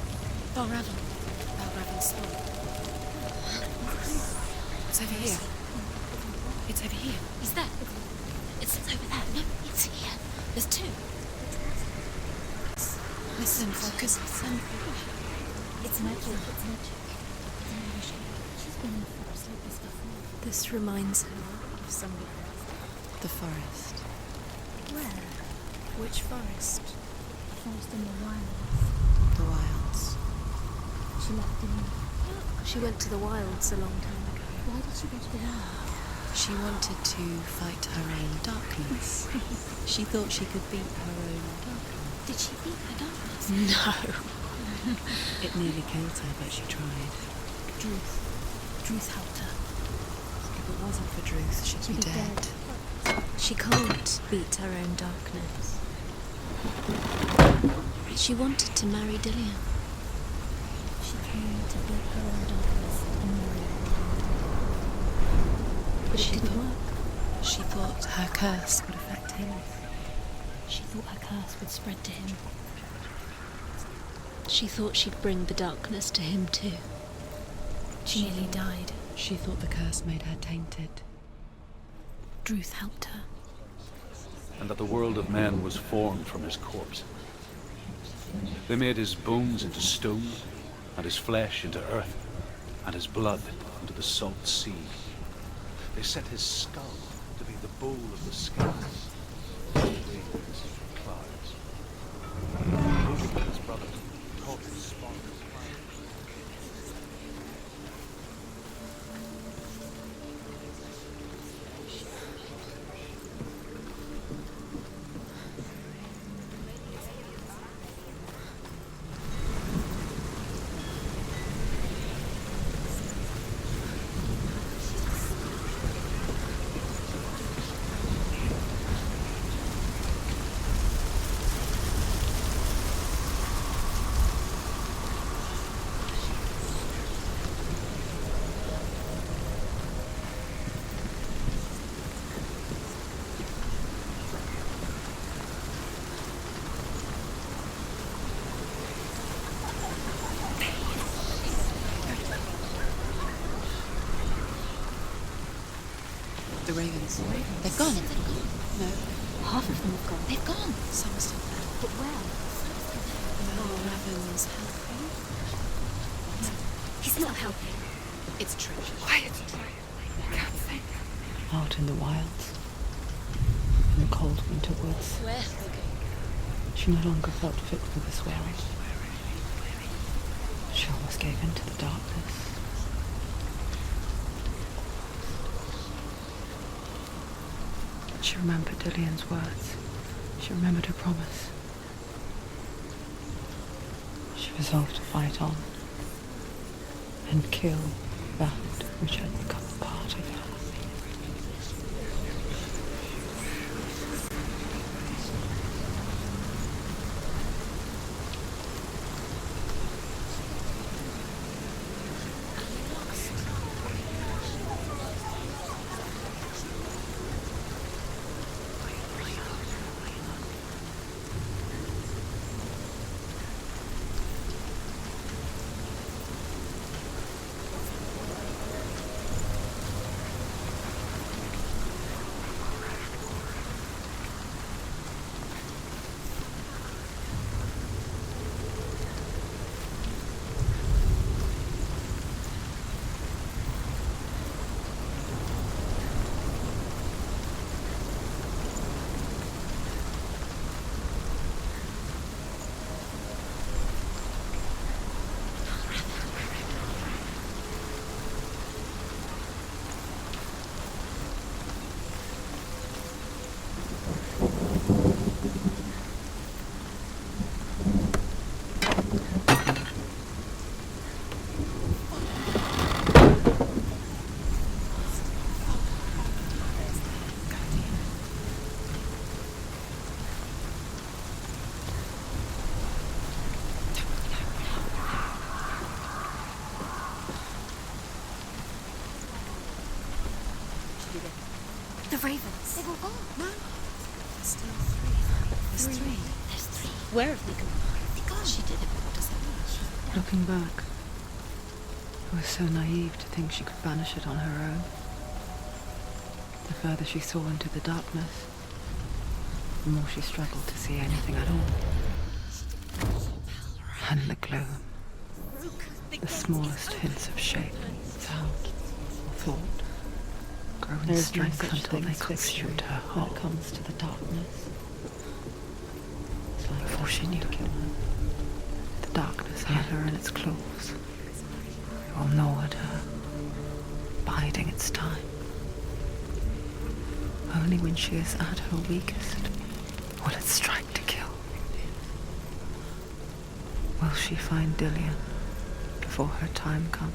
Balravan. Balravan's song. It's over here. It's over here. Is that? It's over there. No, it's here. There's two. Listen, focus. Listen. It's magic. It's magic. She's been in the forest like this before. This reminds her of somewhere. The forest. Where? Which forest? The forest in the wilds. The wilds. She left in. She went to the wilds a long time ago. Why did she go to the wilds? She wanted to fight her own darkness. She thought she could beat her own darkness. Did she beat her darkness? No. It nearly killed her, but she tried. Druth helped her. If it wasn't for Druth, she'd be dead. She can't beat her own darkness. She wanted to marry Dillian. She came to beat her own darkness and marry her. But it didn't work. She thought her curse would affect him. She thought her curse would spread to him. She thought she'd bring the darkness to him too. She nearly died. She thought the curse made her tainted. Druth helped her. And that the world of men was formed from his corpse. They made his bones into stone, and his flesh into earth, and his blood into the salt sea. They set his skull to be the bowl of the skies, his wings clouds. Odin and his brothers taught his spawn. The ravens. They've gone. No. Half of them have gone. They've gone. Some are still there. But where? Raven's helping. He's not helping. It's true. Quiet. I can't think. Out in the wilds, in the cold winter woods, Where? she no longer felt fit for the swearing. She almost gave in to the darkness. She remembered Dillian's words. She remembered her promise. She resolved to fight on and kill that which had become a part of her. ravens. They've all gone. No. There's still three. There's three. There's three. Where have they gone? Where have they gone? She did it, but what does that mean? Looking back, I was so naive to think she could banish it on her own. The further she saw into the darkness, the more she struggled to see anything at all. And the gloom, the smallest hints of shape, sound, or thought, grow in strength until they consumed her whole. When it comes to the darkness, it's like before she knew it, the darkness had her in its claws. It will gnaw at her, biding its time. Only when she is at her weakest will it strike to kill. Will she find Dillian before her time comes?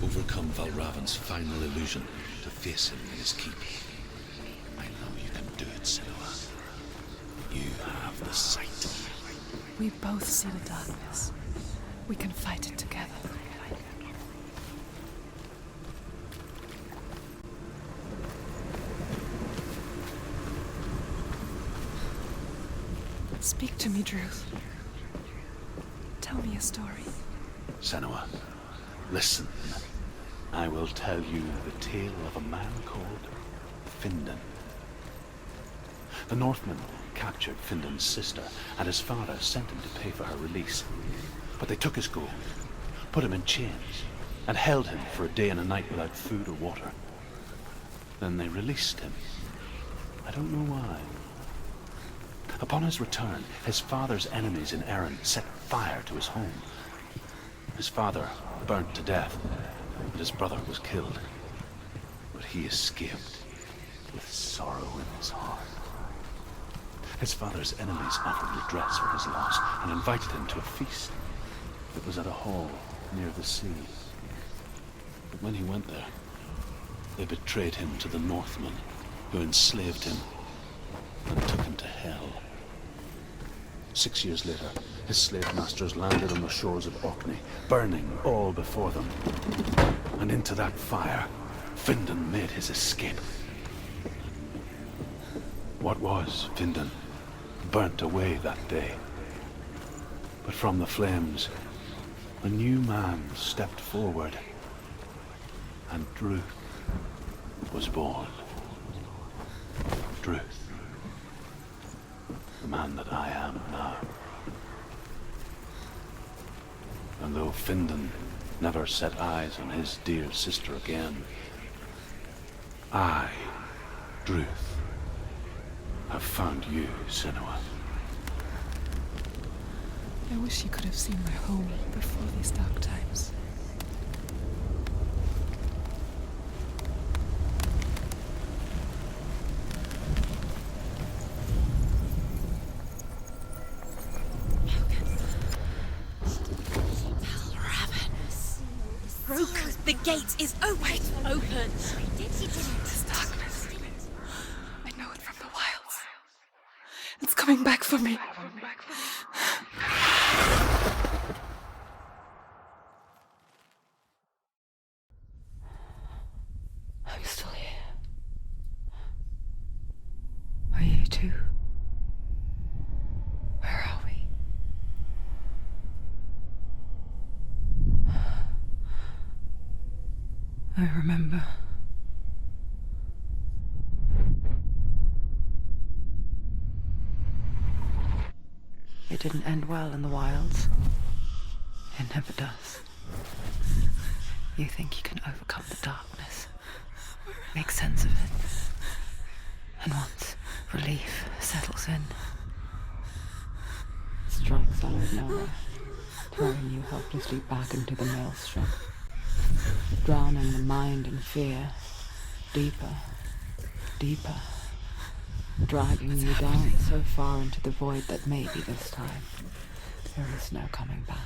Overcome Valravan's final illusion to face him in his keep. I know you can do it, Senua. You have the sight. We both see the darkness. We can fight it together. Speak to me, Druth. Tell me a story. Senua, listen. I will tell you the tale of a man called Findan. The Northmen captured Findan's sister, and his father sent him to pay for her release. But they took his gold, put him in chains, and held him for a day and a night without food or water. Then they released him. I don't know why. Upon his return, his father's enemies in Erin set fire to his home. His father burnt to death, and his brother was killed. But he escaped with sorrow in his heart. His father's enemies offered redress for his loss and invited him to a feast. It was at a hall near the sea. But when he went there, they betrayed him to the Northmen, who enslaved him and took him to hell. 6 years later, his slave masters landed on the shores of Orkney, burning all before them. And into that fire, Findan made his escape. What was Findan burnt away that day. But from the flames, a new man stepped forward, and Druth was born. Druth. The man that I am now. And though Findan never set eyes on his dear sister again, I, Druth, have found you, Senua. I wish you could have seen my home before these dark times. The gate is open. Open. This darkness. I know it from the wilds. It's coming back for me. I'm still here. Are you too? Where are we? I remember. It didn't end well in the wilds. It never does. You think you can overcome the darkness, make sense of it, and once relief settles in, it strikes out of nowhere, throwing you helplessly back into the maelstrom, drowning the mind in fear, deeper deeper, dragging you down so far into the void that maybe this time there is no coming back.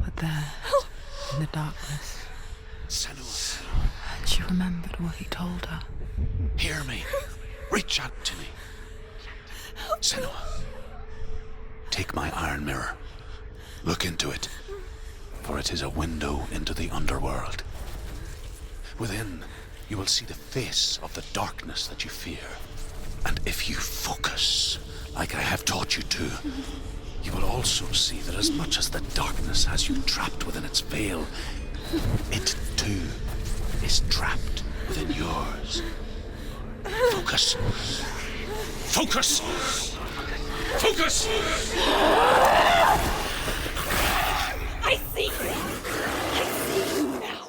But there, in the darkness, Senua, and she remembered what he told her. hear me. Reach out to me. Senua, take my iron mirror. Look into it, for it is a window into the underworld. Within, you will see the face of the darkness that you fear. And if you focus, like I have taught you to, you will also see that as much as the darkness has you trapped within its veil, it too is trapped within yours. Focus. Focus! Focus! I see you! I see you now!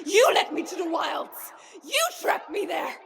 You led me to the wilds! You trapped me there!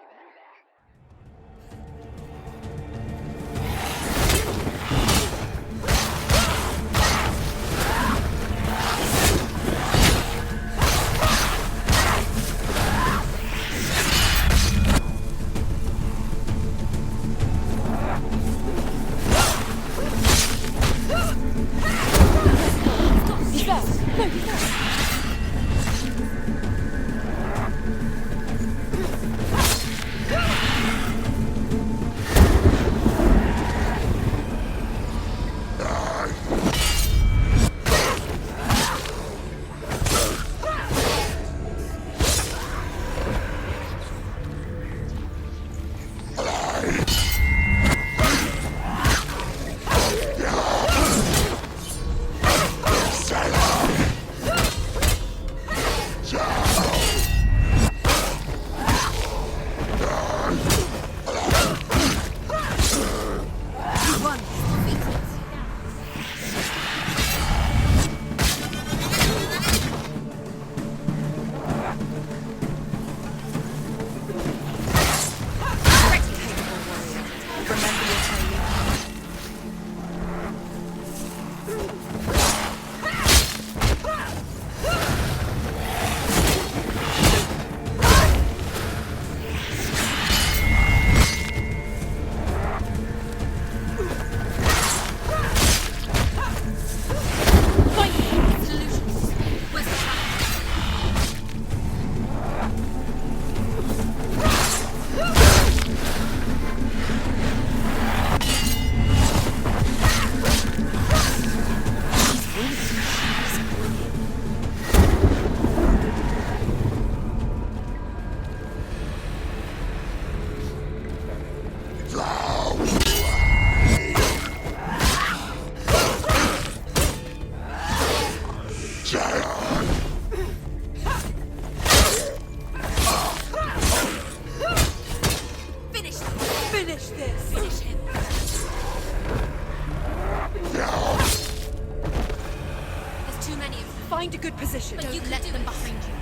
Find a good position. But you let them behind you.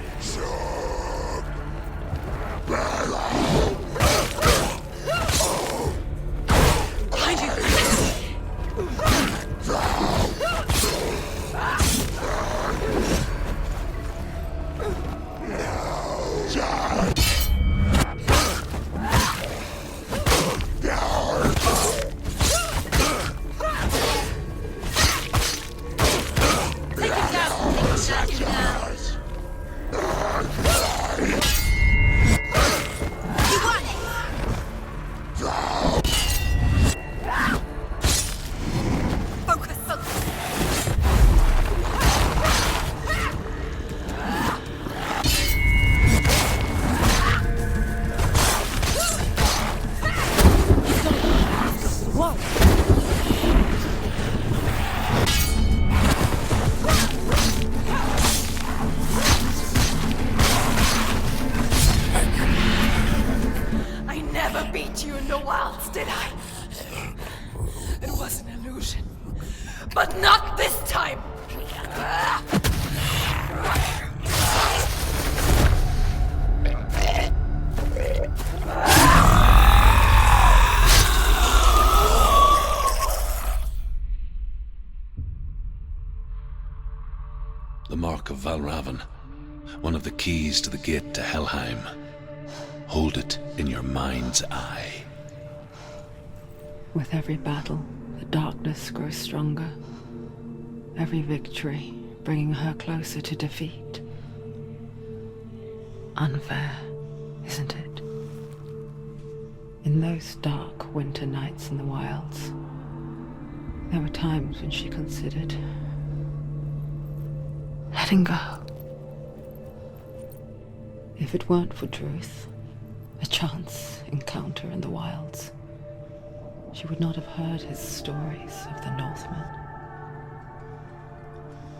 Behind you. But not this time! The mark of Valravan. one of the keys to the gate to Helheim. Hold it in your mind's eye. With every battle, the darkness grows stronger. Every victory bringing her closer to defeat. Unfair, isn't it? In those dark winter nights in the wilds, there were times when she considered letting go. If it weren't for Druth, a chance encounter in the wilds, she would not have heard his stories of the Northmen.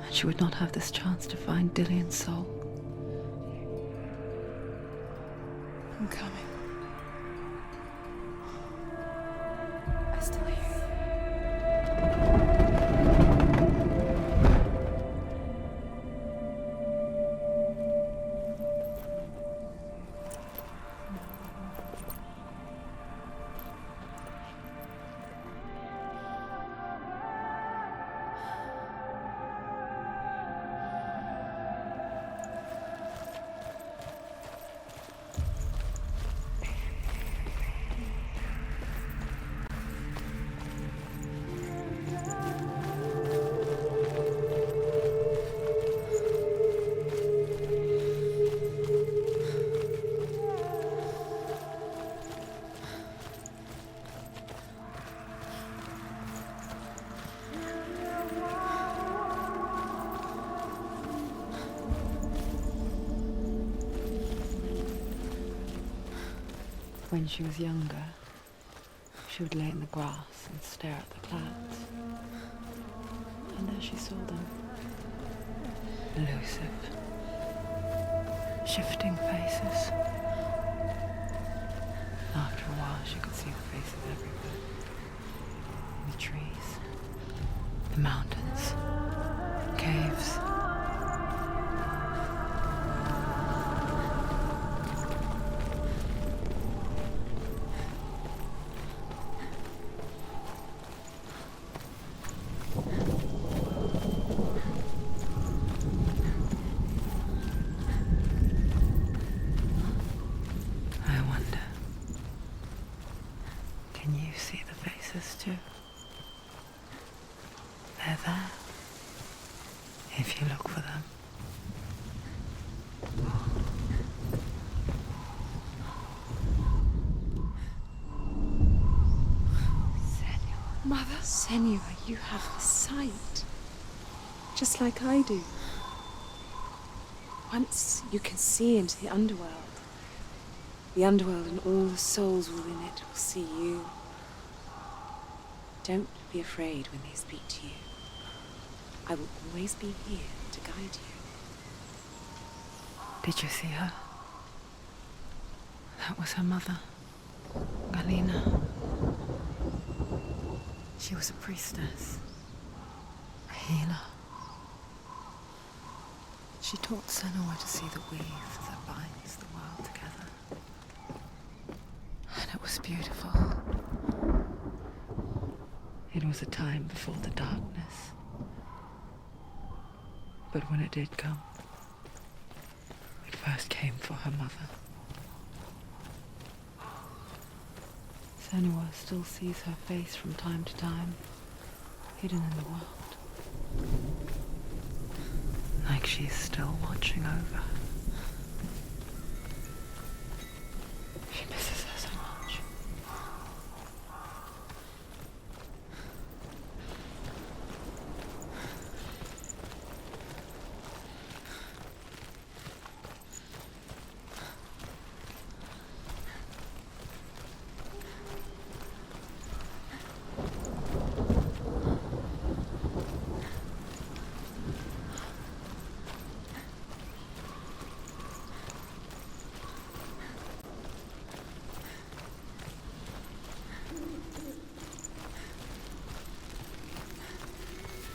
And she would not have this chance to find Dillion's soul. I'm coming. I still hear you. When she was younger, she would lay in the grass and stare at the clouds. And there she saw them. Elusive. Shifting faces. After a while, she could see the faces everywhere. In the trees, the mountains, caves. Can you see the faces too? They're there, if you look for them. Senua. Mother? Senua, you have the sight. Just like I do. Once you can see into the underworld. The underworld and all the souls within it will see you. Don't be afraid when they speak to you. I will always be here to guide you. Did you see her? That was her mother, Galina. She was a priestess, a healer. She taught Senua to see the weave that binds the world together. And it was beautiful. It was a time before the darkness. But when it did come, it first came for her mother. Senua still sees her face from time to time, hidden in the world. Like she's still watching over her. She misses her so much.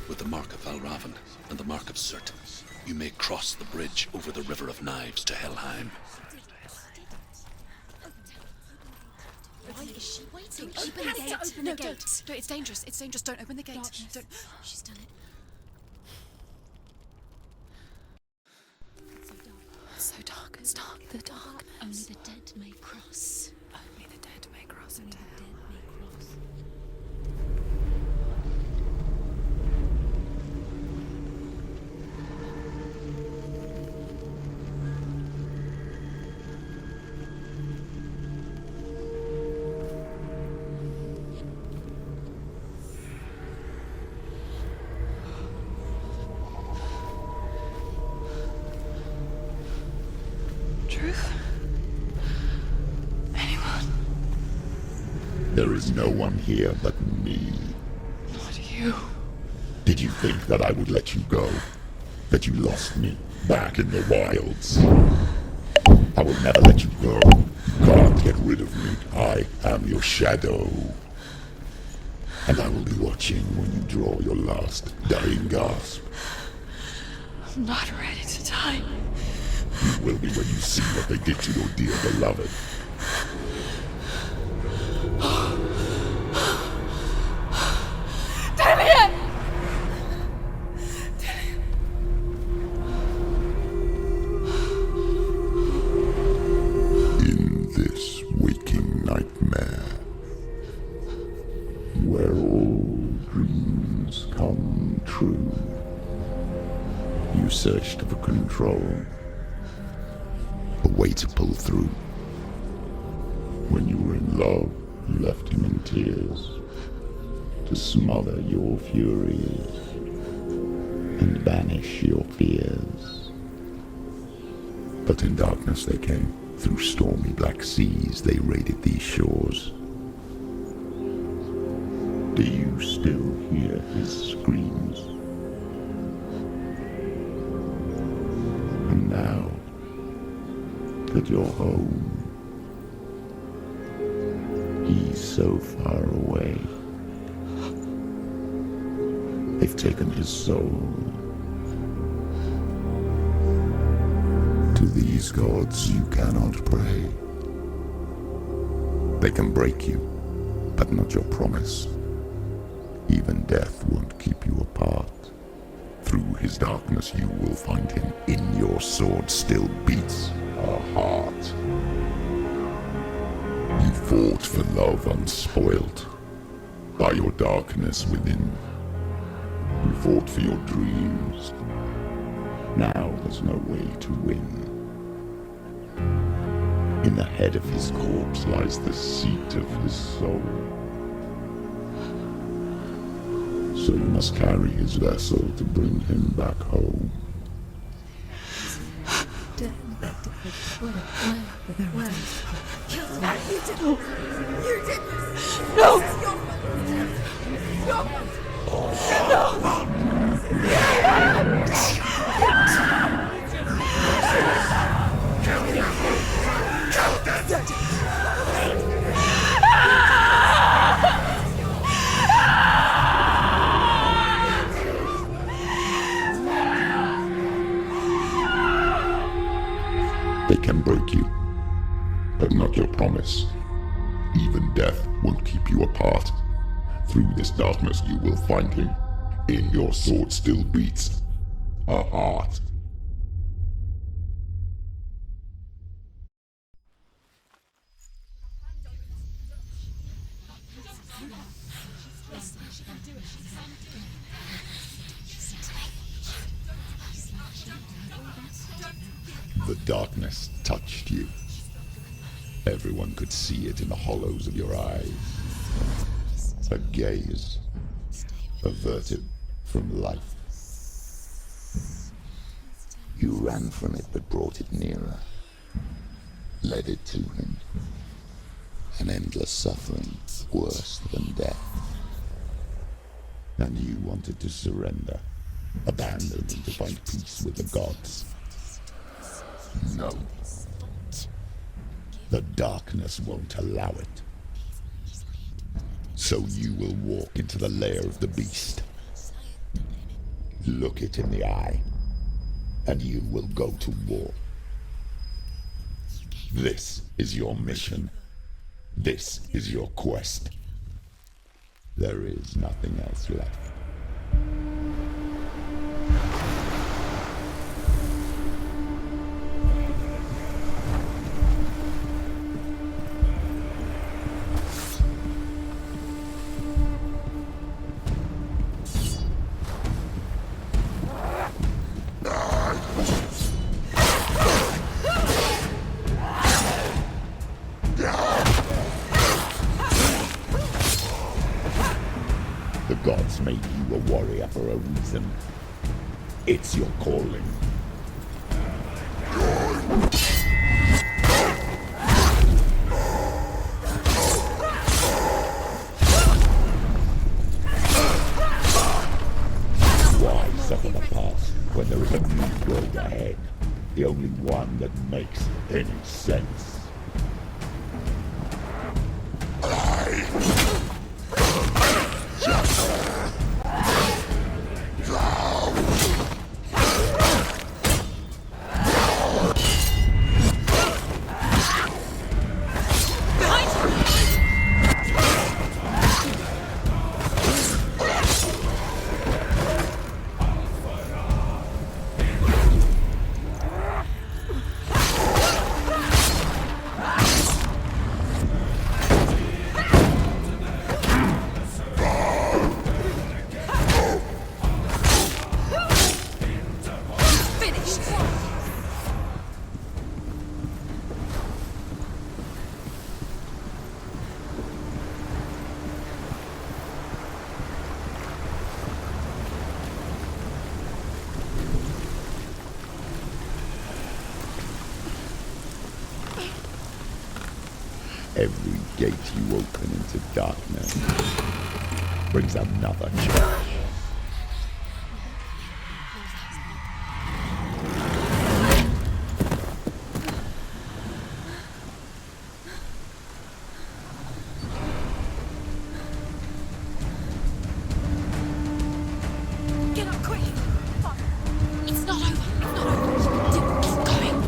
With the mark of Valravan and the mark of Surt, you may cross the bridge over the River of Knives to Helheim. Why is she waiting? Open the gate. Open the gate. No, it's dangerous. It's dangerous. Don't open the gate. Darkness. Don't. She's done it. Stop the darkness. Only the dead may cross. Only the dead may cross into Only the hell. dead may cross. Truth? Anyone? There is no one here but me. Not you. Did you think that I would let you go? That you lost me back in the wilds? I will never let you go. You can't get rid of me. I am your shadow. And I will be watching when you draw your last dying gasp. I'm not ready to die. You will be when you see what they did to your dear beloved. In this waking nightmare, where all dreams come true, you searched for control, a way to pull through. When you were in love, you left him in tears, to smother your furies and banish your fears. But in darkness they came, through stormy black seas they raided these shores. Do you still hear his screams? And now that you're home, he's so far away. They've taken his soul. To these gods you cannot pray. They can break you, but not your promise. Even death won't keep you apart. Through his darkness you will find him. In your sword still beats a heart. You fought for love unspoilt by your darkness within. You fought for your dreams. Now there's no way to win. In the head of his corpse lies the seat of his soul. So you must carry his vessel to bring him back home. They can break you, but not your promise. Even death won't keep you apart. Through this darkness you will find him. In your sword still beats a heart. The darkness touched you. Everyone could see it in the hollows of your eyes. A gaze averted from life. You ran from it but brought it nearer. Led it to him. An endless suffering, worse than death. And you wanted to surrender, abandon and to find peace with the gods. No. The darkness won't allow it. So you will walk into the lair of the beast. Look it in the eye, and you will go to war. This is your mission. This is your quest. There is nothing else left. The gods made you a warrior for a reason. It's your calling. Why suffer the past when there is a new world ahead? The only one that makes any sense. Every gate you open into darkness brings another church. Get up quick! It's not over. It's not over. Keep going.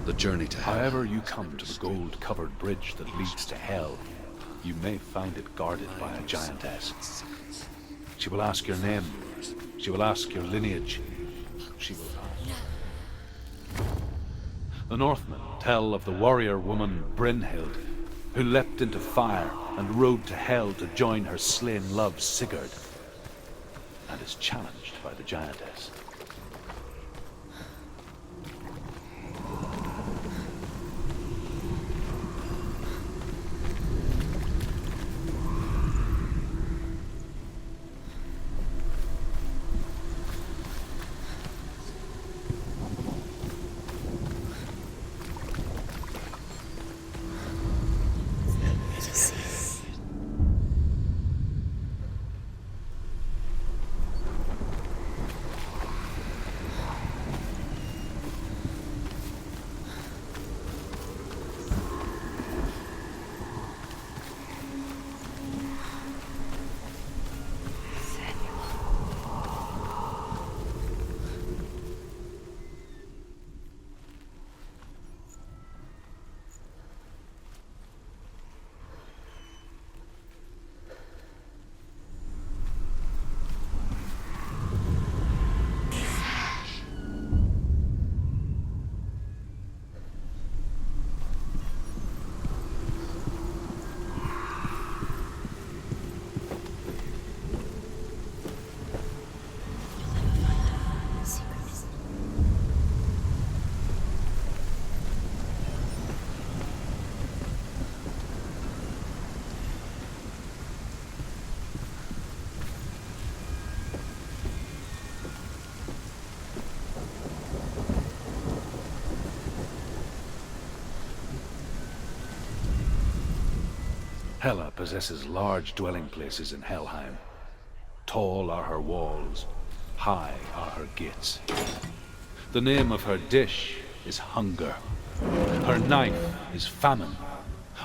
The journey to hell. However you come to the gold-covered bridge that leads to hell, you may find it guarded by a giantess. She will ask your name. She will ask your lineage. She will ask. The Northmen tell of the warrior woman Brynhild, who leapt into fire and rode to hell to join her slain love Sigurd, and is challenged by the giantess. Hela possesses large dwelling places in Helheim. Tall are her walls, high are her gates. The name of her dish is hunger. Her knife is famine.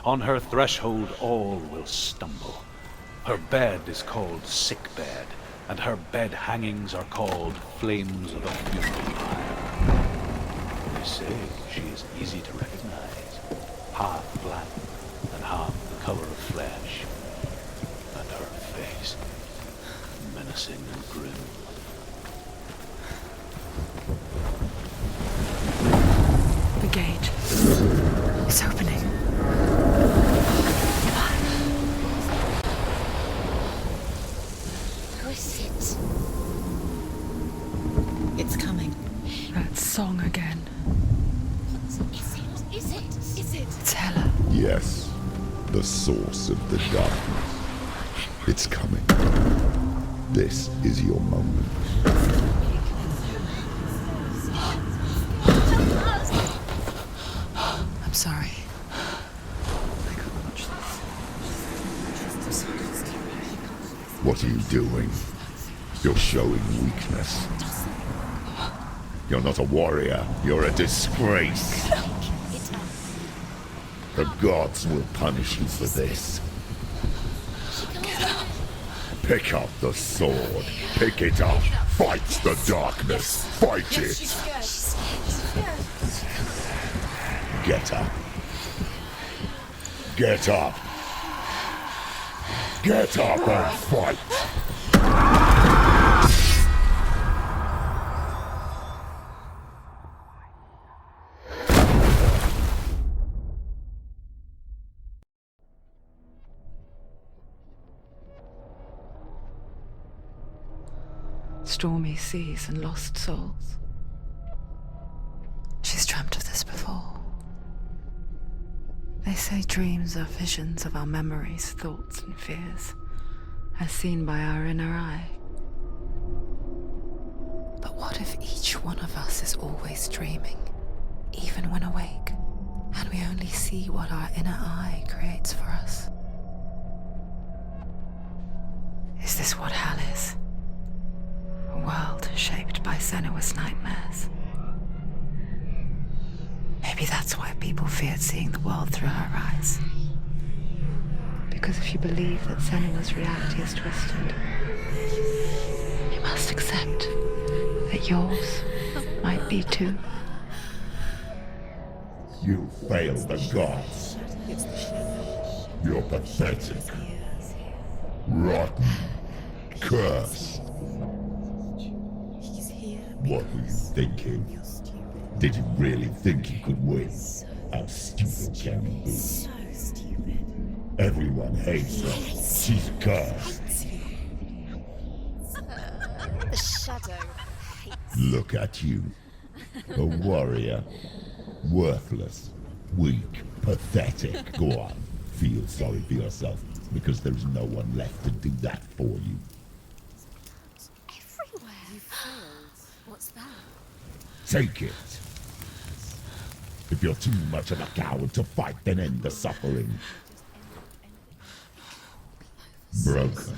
On her threshold all will stumble. Her bed is called sick bed, and her bed hangings are called flames of a funeral pyre. They say she is easy to recognize, half black and half the color of flesh, and her face menacing and grim. The gate is opening. Who is it? It's coming. That song again. Is it? It's Hela. Yes, the source of the darkness. It's coming. This is your moment. I'm sorry. I can't watch this. What are you doing? You're showing weakness. You're not a warrior. You're a disgrace. The gods will punish you for this. Pick up the sword. Pick it up. Fight the darkness. Fight it. Get up. Get up. Get up and fight. Stormy seas and lost souls. She's dreamt of this before. They say dreams are visions of our memories, thoughts, and fears, as seen by our inner eye. But what if each one of us is always dreaming, even when awake, and we only see what our inner eye creates for us? Is this what hell is? A world shaped by Senua's nightmares. Maybe that's why people feared seeing the world through her eyes. Because if you believe that Senua's reality is twisted, you must accept that yours might be too. You failed the gods. You're pathetic. Rotten. Cursed. What were you thinking? Did you really think you could win? How stupid can you be? So stupid. Everyone hates her. She's cursed. The shadow hates. Look at you. A warrior. Worthless. Weak. Pathetic. Go on. Feel sorry for yourself, because there is no one left to do that for you. Everywhere. You failed. What's that? Take it. If you're too much of a coward to fight, then end the suffering. Broken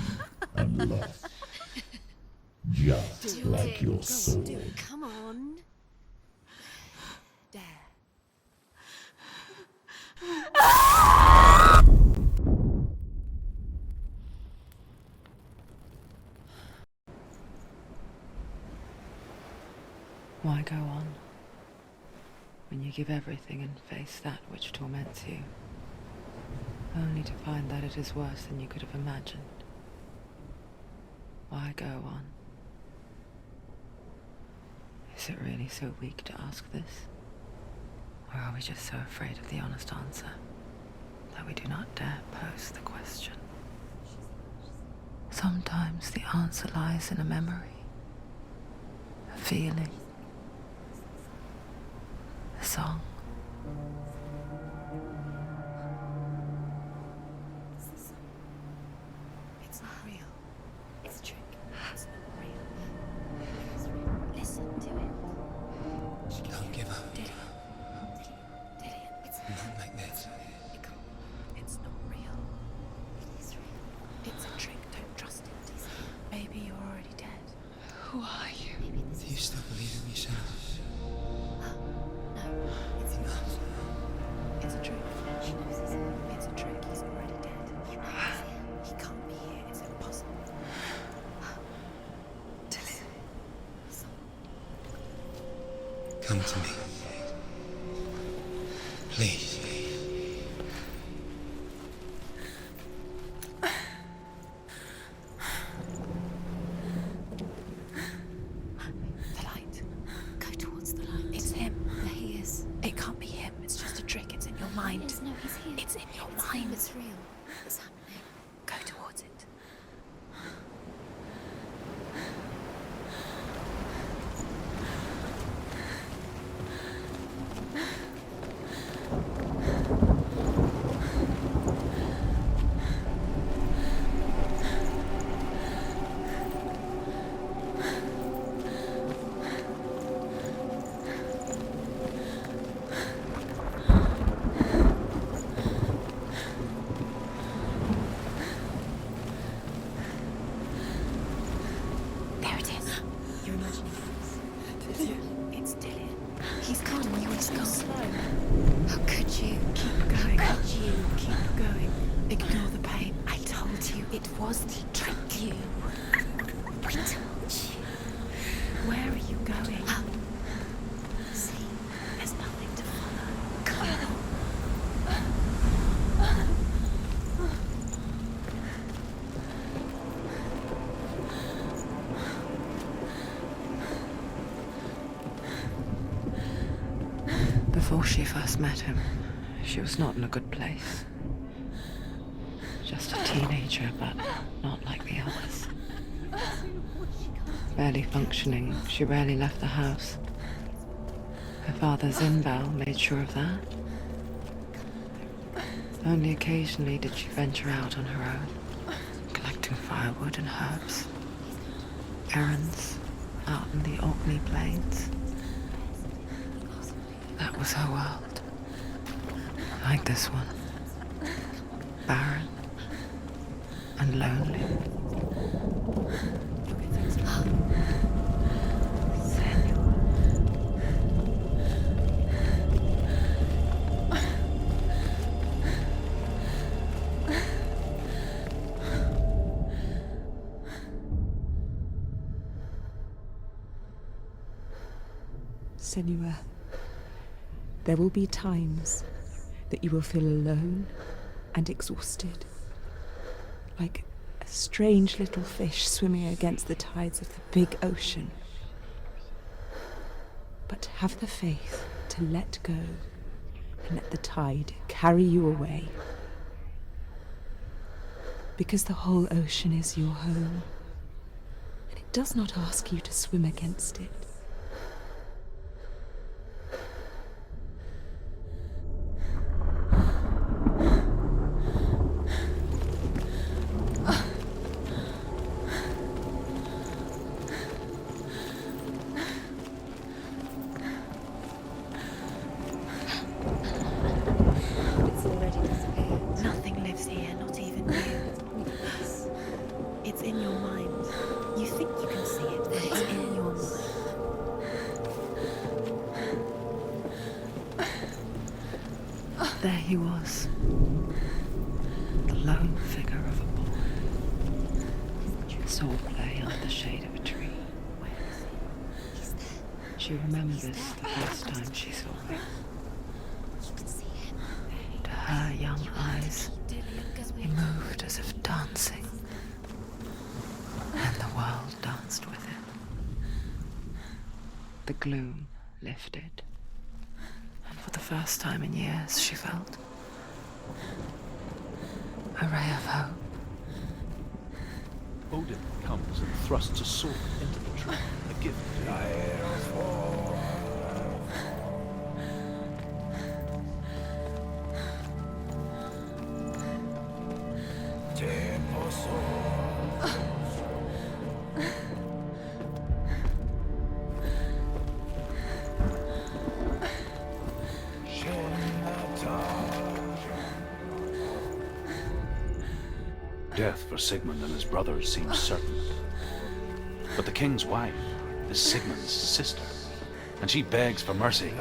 and lost. Just like your sword. Come on. Dare. Why go on when you give everything and face that which torments you, only to find that it is worse than you could have imagined? Why go on? Is it really so weak to ask this? Or are we just so afraid of the honest answer that we do not dare pose the question? Sometimes the answer lies in a memory, a feeling, a song. It's not real. It's a trick. It's not real. It's real. Listen to it. She can Don't give up. Did it? It's Not like this. It's not real. Who are you? Do you still believe in me, Senua? It's a trick. She knows he's here. It's a trick. He's already dead. He knows he's here. He can't be here. It's impossible. Come to me. Please. The light. Go towards the light. It's him. There he is. It can't be him. It's just a trick. It's in your mind. No, he's here. It's in your mind. It's real. It's happening. Go towards it. There it is. You're imagining it. It's Dillian. He's gone. You were so slow. How could you? Keep going. How could you? Keep going. Ignore the pain. I told you it was to trick you. I told you. Where are you going? See, there's nothing to follow. Come on. Before she first met him, she was not in a good place. Just a teenager, but not like the others. Barely functioning, she rarely left the house. Her father Zinbal made sure of that. Only occasionally did she venture out on her own, collecting firewood and herbs. Errands out in the Orkney Plains. That was her world. Like this one. Barren and lonely. Senua. Senua, there will be times that you will feel alone and exhausted, like a strange little fish swimming against the tides of the big ocean. But have the faith to let go and let the tide carry you away. Because the whole ocean is your home, and it does not ask you to swim against it. There he was, the lone figure of a boy. Sword play under the shade of a tree. She remembers the first time she saw him. To her young eyes, he moved as if dancing, and the world danced with him. The gloom lifted. For the first time in years, she felt a ray of hope. Odin comes and thrusts a sword into the tree, a gift. Death for Sigmund and his brothers seems certain. But the king's wife is Sigmund's sister, and she begs for mercy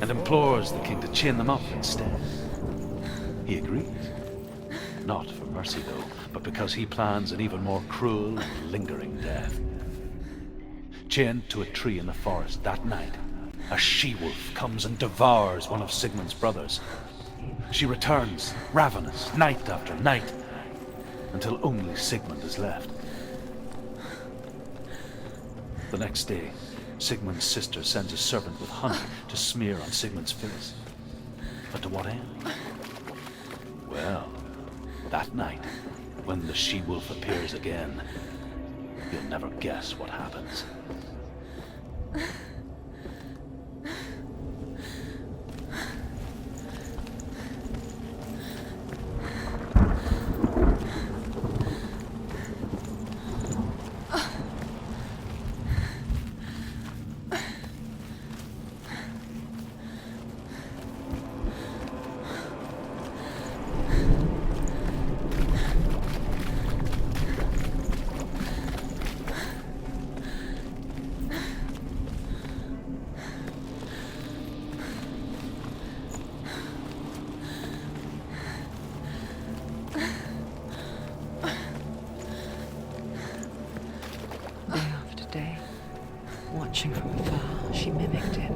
and implores the king to chain them up instead. He agrees. Not for mercy, though, but because he plans an even more cruel and lingering death. Chained to a tree in the forest that night, a she-wolf comes and devours one of Sigmund's brothers. She returns, ravenous, night after night, until only Sigmund is left. The next day, Sigmund's sister sends a servant with honey to smear on Sigmund's face. But to what end? Well, that night, when the she-wolf appears again, you'll never guess what happens. Watching from afar, she mimicked him,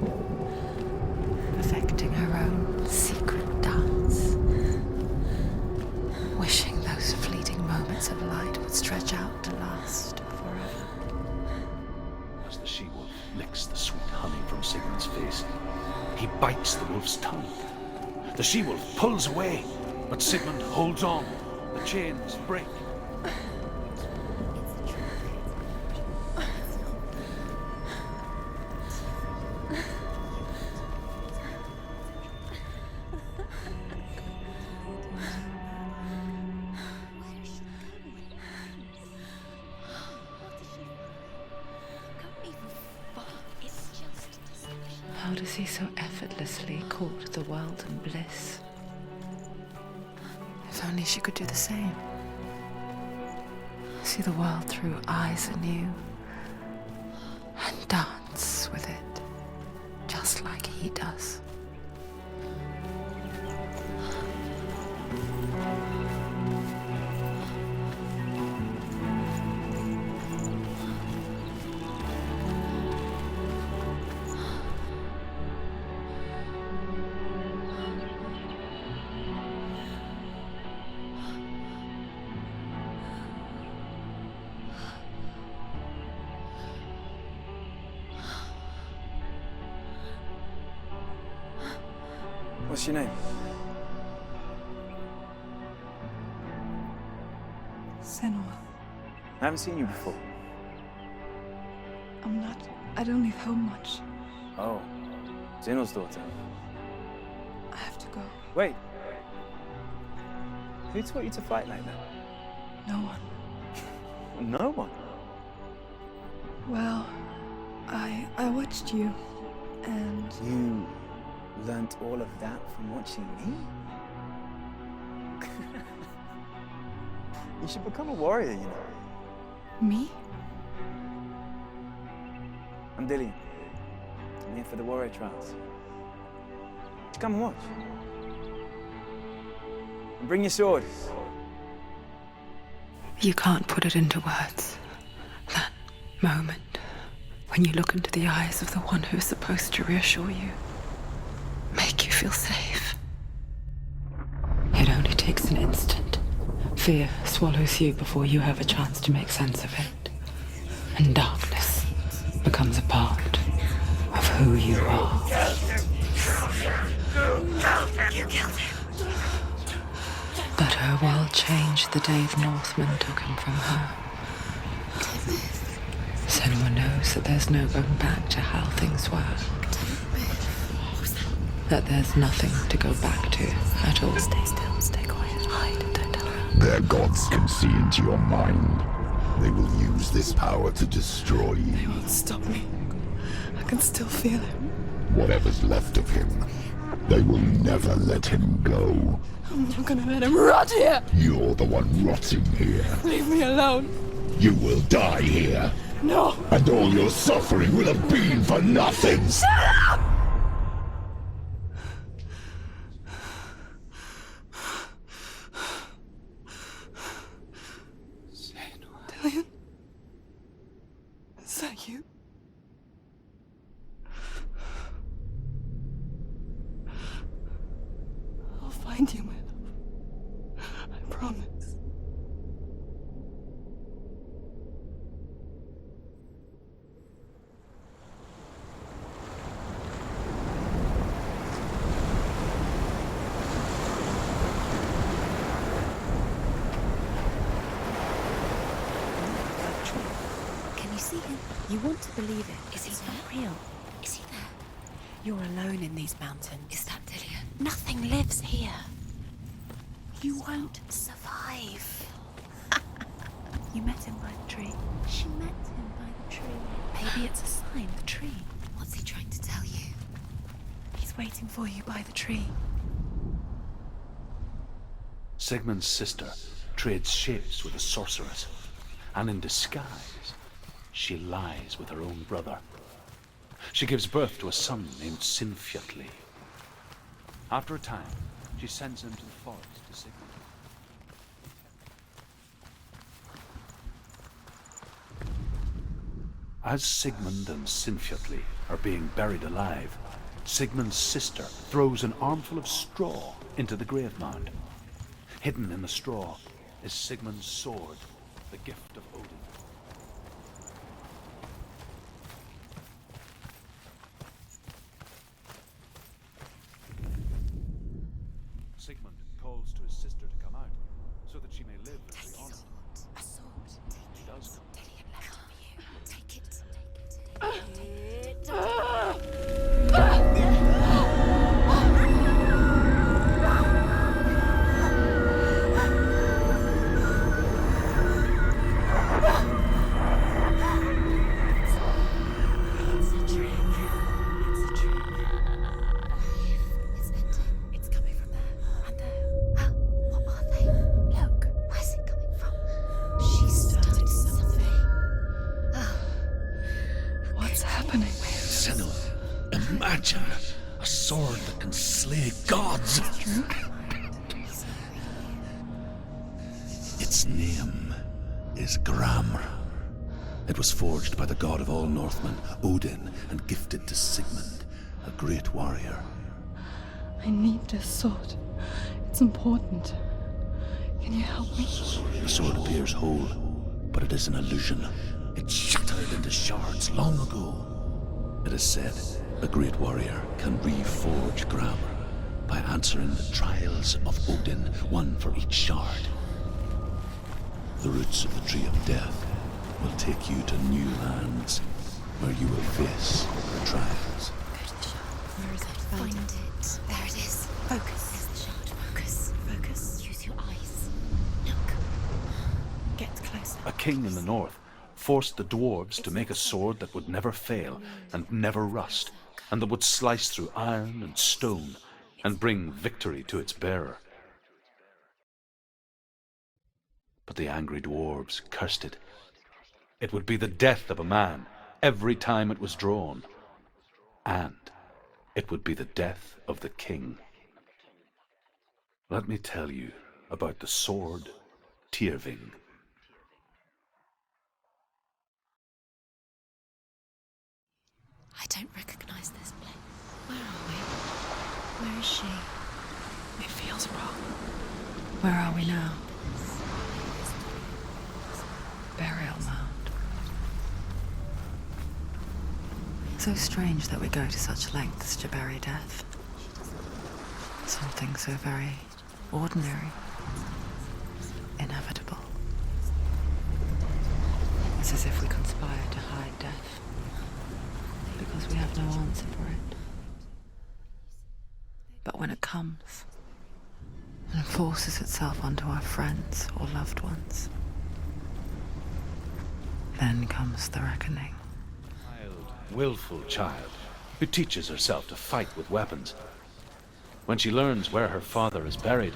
perfecting her own secret dance, wishing those fleeting moments of light would stretch out to last forever. As the she-wolf licks the sweet honey from Sigmund's face, he bites the wolf's tongue. The she-wolf pulls away, but Sigmund holds on. The chains break. How does he so effortlessly court the world and bliss? If only she could do the same. See the world through eyes anew and dance with it, just like he does. What's your name? Senua. I haven't seen you before. I don't leave home much. Oh, Zenua's daughter. I have to go. Wait. Who taught you to fight like that? No one. No one? Well, I watched you, and... You learnt all of that from watching me? You should become a warrior, you know. Me? I'm Dillian. I'm here for the warrior trials. Come and watch. And bring your sword. You can't put it into words. That moment when you look into the eyes of the one who's supposed to reassure you, make you feel safe. It only takes an instant. Fear swallows you before you have a chance to make sense of it. And darkness becomes a part of who you are. You killed him. But her world changed the day the Northmen took him from her. Senua knows that there's no going back to how things were. That there's nothing to go back to at all. Stay still, stay quiet, hide, don't tell her. Their gods can see into your mind. They will use this power to destroy you. They won't stop me. I can still feel him. Whatever's left of him, they will never let him go. I'm not gonna let him rot here. You're the one rotting here. Leave me alone. You will die here. No! And all your suffering would have been for nothing! Shut up! Dillion? Is that you? I'll find you, my love. I promise. Can you see him? You want to believe it. Is he not real? Is he there? You're alone in these mountains. Is that Dillion? Nothing lives here. You won't survive. You met him by the tree. She met him by the tree. Maybe it's a sign, the tree. What's he trying to tell you? He's waiting for you by the tree. Sigmund's sister trades shapes with a sorceress, and in disguise, she lies with her own brother. She gives birth to a son named Sinfjotli. After a time, she sends him to the forest to Sigmund. As Sigmund and Sinfjotli are being buried alive, Sigmund's sister throws an armful of straw into the grave mound. Hidden in the straw is Sigmund's sword, the gift of Odin. Sigmund calls to his sister to come out, so that she may live and be honored. A sword. She does come. Dillion left it for you. Take it. Take it. It's a trick. It's a trick. It's ending. It's coming from there. And there. Oh, what are they? Look. Where's it coming from? She started something. Oh. What's happening? Senua, imagine a sword that can slay gods. Its name is Gramr. It was forged by the god of all Northmen, Odin, and gifted to Sigmund, a great warrior. I need this sword. It's important. Can you help me? The sword appears whole, but it is an illusion. It shattered into shards long ago. It is said a great warrior can reforge Gramr by answering the trials of Odin, one for each shard. The roots of the Tree of Death will take you to new lands where you will face the trials. Go to the shard. Where is it? Find it. There it is. Focus. There's the shard. Focus. Focus. Use your eyes. Look. Get closer. A king in the north forced the dwarves to make a sword that would never fail and never rust, and that would slice through iron and stone and bring victory to its bearer. But the angry dwarves cursed it. It would be the death of a man every time it was drawn, and it would be the death of the king. Let me tell you about the sword Tyrving. I don't recognize this place. Where are we? Where is she? It feels wrong. Where are we now? Burial mound. So strange that we go to such lengths to bury death. Something so very ordinary, inevitable. It's as if we conspire to hide death, because we have no answer for it. But when it comes, and forces itself onto our friends or loved ones, then comes the reckoning. Willful child who teaches herself to fight with weapons. When she learns where her father is buried,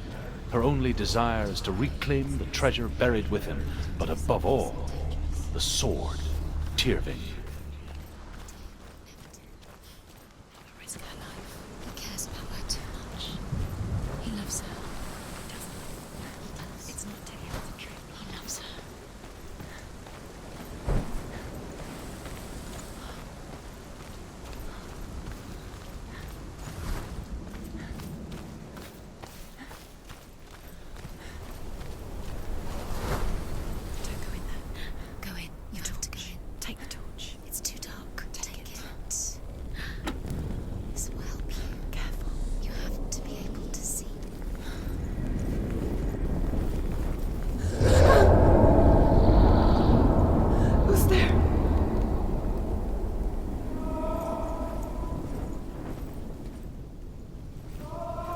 her only desire is to reclaim the treasure buried with him, but above all, the sword Tyrving. Risk her life. He cares about her too much. He loves her. He does. It's not telling her the truth. He loves her. Don't go in there. Go in. You have to go in. Take the torch. It's too dark. Take it. This will help you. Careful. You have to be able to see. Who's there?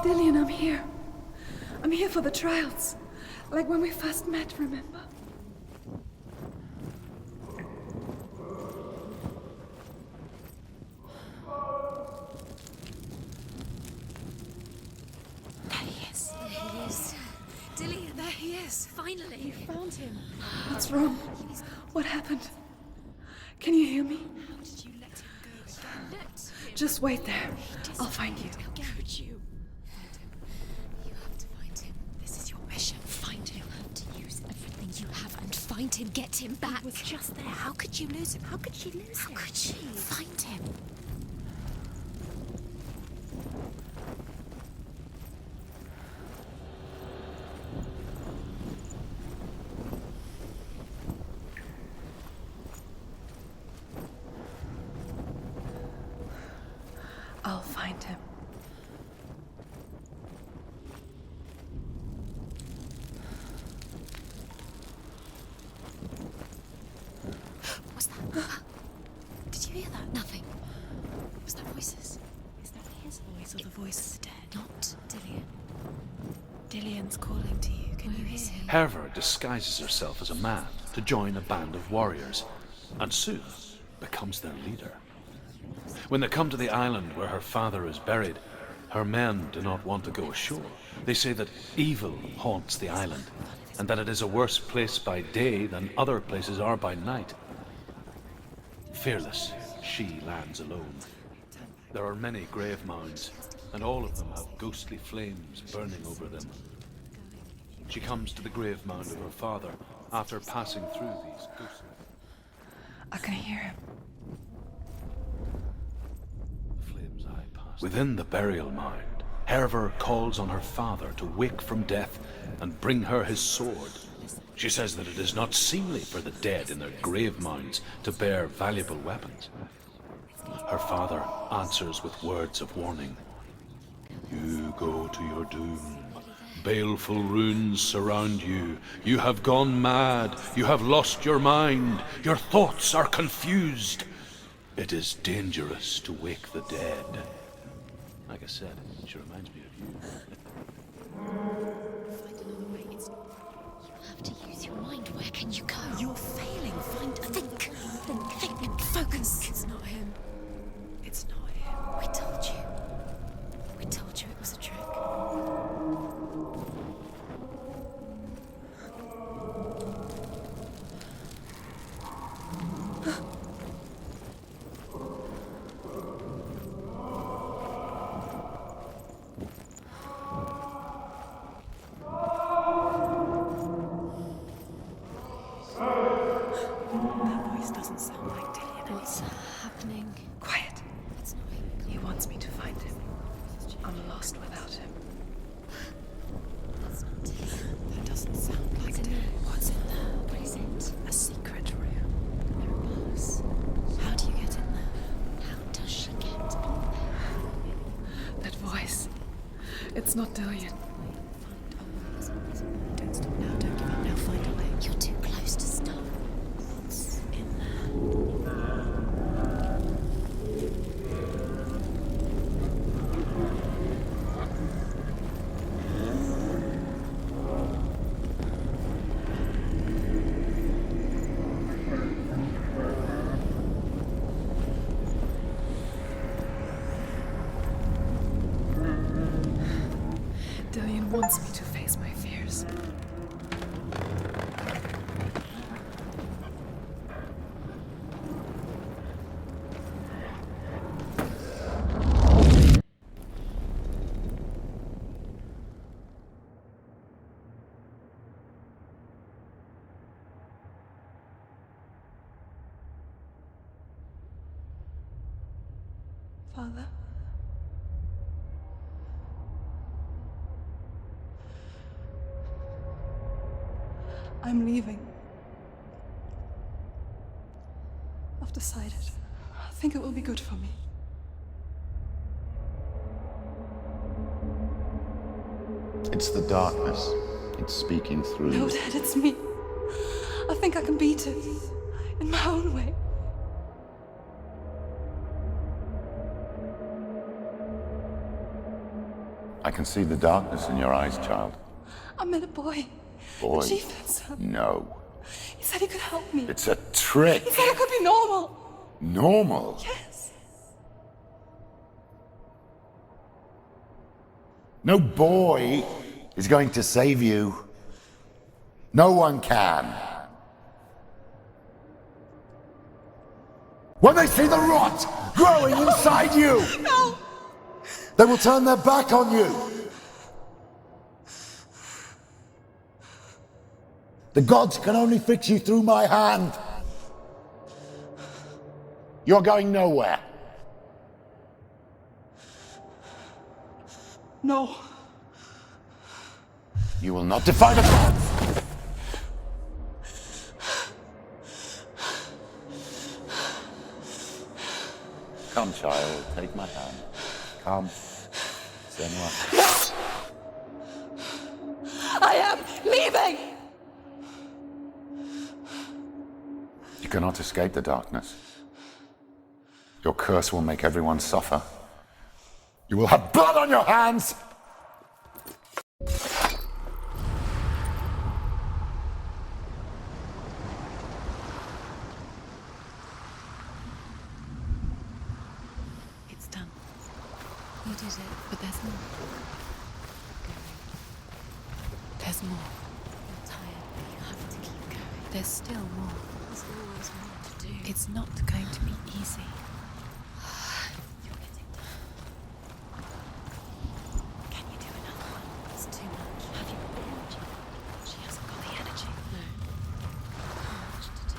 Dillian, I'm here. I'm here for the trials. Like when we first met, remember? There he is. There he is. Dillian, there he is. Finally. You found him. What's wrong? What happened? Can you hear me? How did you let him go again? Let him. Just wait there. I'll find you. How could you? Find him. You have to find him. This is your mission. Find him. You have to use everything you have and find him. Get him back. He was just there. How could you lose him? How could she lose him? How could she? Find him. I'll find him. What's that? Did you hear that? Nothing. Was that voices? Is that his voice or the voice of the dead? Not Dillian. Dillian's calling to you. Can you hear him? Herver disguises herself as a man to join a band of warriors, and soon becomes their leader. When they come to the island where her father is buried, her men do not want to go ashore. They say that evil haunts the island, and that it is a worse place by day than other places are by night. Fearless, she lands alone. There are many grave mounds, and all of them have ghostly flames burning over them. She comes to the grave mound of her father after passing through these ghostly... I can hear him. Within the burial mound, Herver calls on her father to wake from death and bring her his sword. She says that it is not seemly for the dead in their grave mounds to bear valuable weapons. Her father answers with words of warning. You go to your doom. Baleful runes surround you. You have gone mad. You have lost your mind. Your thoughts are confused. It is dangerous to wake the dead. Like I said, she reminds me of you. Find another way. You have to use your mind. Where can you go? You're failing. Find a think. Think. Focus. It's not him. It's not him. We told you. We told you it was a trick. That voice doesn't sound like Dillian. What's happening? Quiet. It's not him. He wants me to find him. I'm lost without him. That's not Dillian. That doesn't sound like Dillian. What's in there? What is it? A secret room. Embarks. How do you get in there? How does she get in there? That voice. It's not Dillian. Don't stop now. Don't give up now. Find a way. You're too close to stop. What's in there? Dillian wants me to face my fears. Father? I'm leaving. I've decided. I think it will be good for me. It's the darkness. It's speaking through No, you. Dad, it's me. I think I can beat it. In my own way. I can see the darkness in your eyes, child. I met a boy. Boy. The chief answered. No. He said he could help me. It's a trick. He said I could be normal. Normal? Yes. No boy is going to save you. No one can. When they see the rot growing inside you, No! they will turn their back on you. The gods can only fix you through my hand. You're going nowhere. No. You will not defy the gods. Come, child, take my hand. Come. Senua. I am leaving! You cannot escape the darkness. Your curse will make everyone suffer. You will have blood on your hands! It's done. You did it. But there's more. There's more. You're tired, but you have to keep going. There's still more. There's always more to do. It's not going to be easy. You're getting tired. Can you do another one? It's too much. Have you got the energy? She hasn't got the energy. No. Too much to do.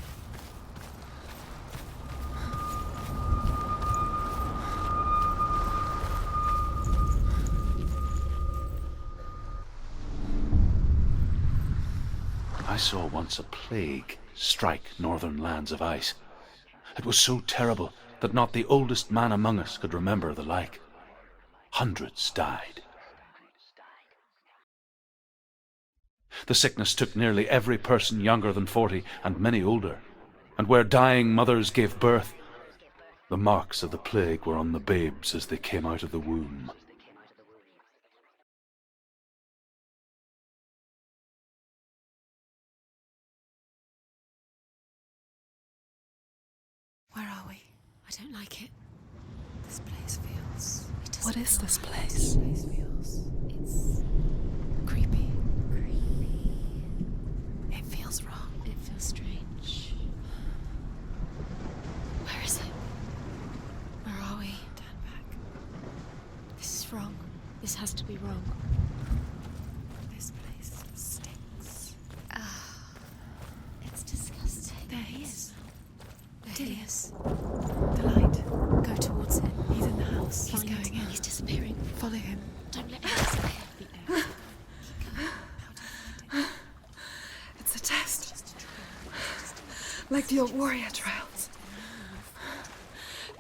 I saw once a plague strike northern lands of ice. It was so terrible that not the oldest man among us could remember the like. Hundreds died. The sickness took nearly every person younger than 40 and many older, and where dying mothers gave birth, the marks of the plague were on the babes as they came out of the womb. Where are we? I don't like it. This place feels... It doesn't What is feel this right. place? This place feels... It's... Creepy. creepy. It feels wrong. It feels strange. Where is it? Where are we? Turn back. This is wrong. This has to be wrong. This place stinks. It's disgusting. There he is. There he is. The light. Go towards it. He's in the house. He's Find going it. in. He's disappearing. Follow him. Don't let him disappear. Keep going. Keep going. How do you find it? It's a test. Like the old warrior trials.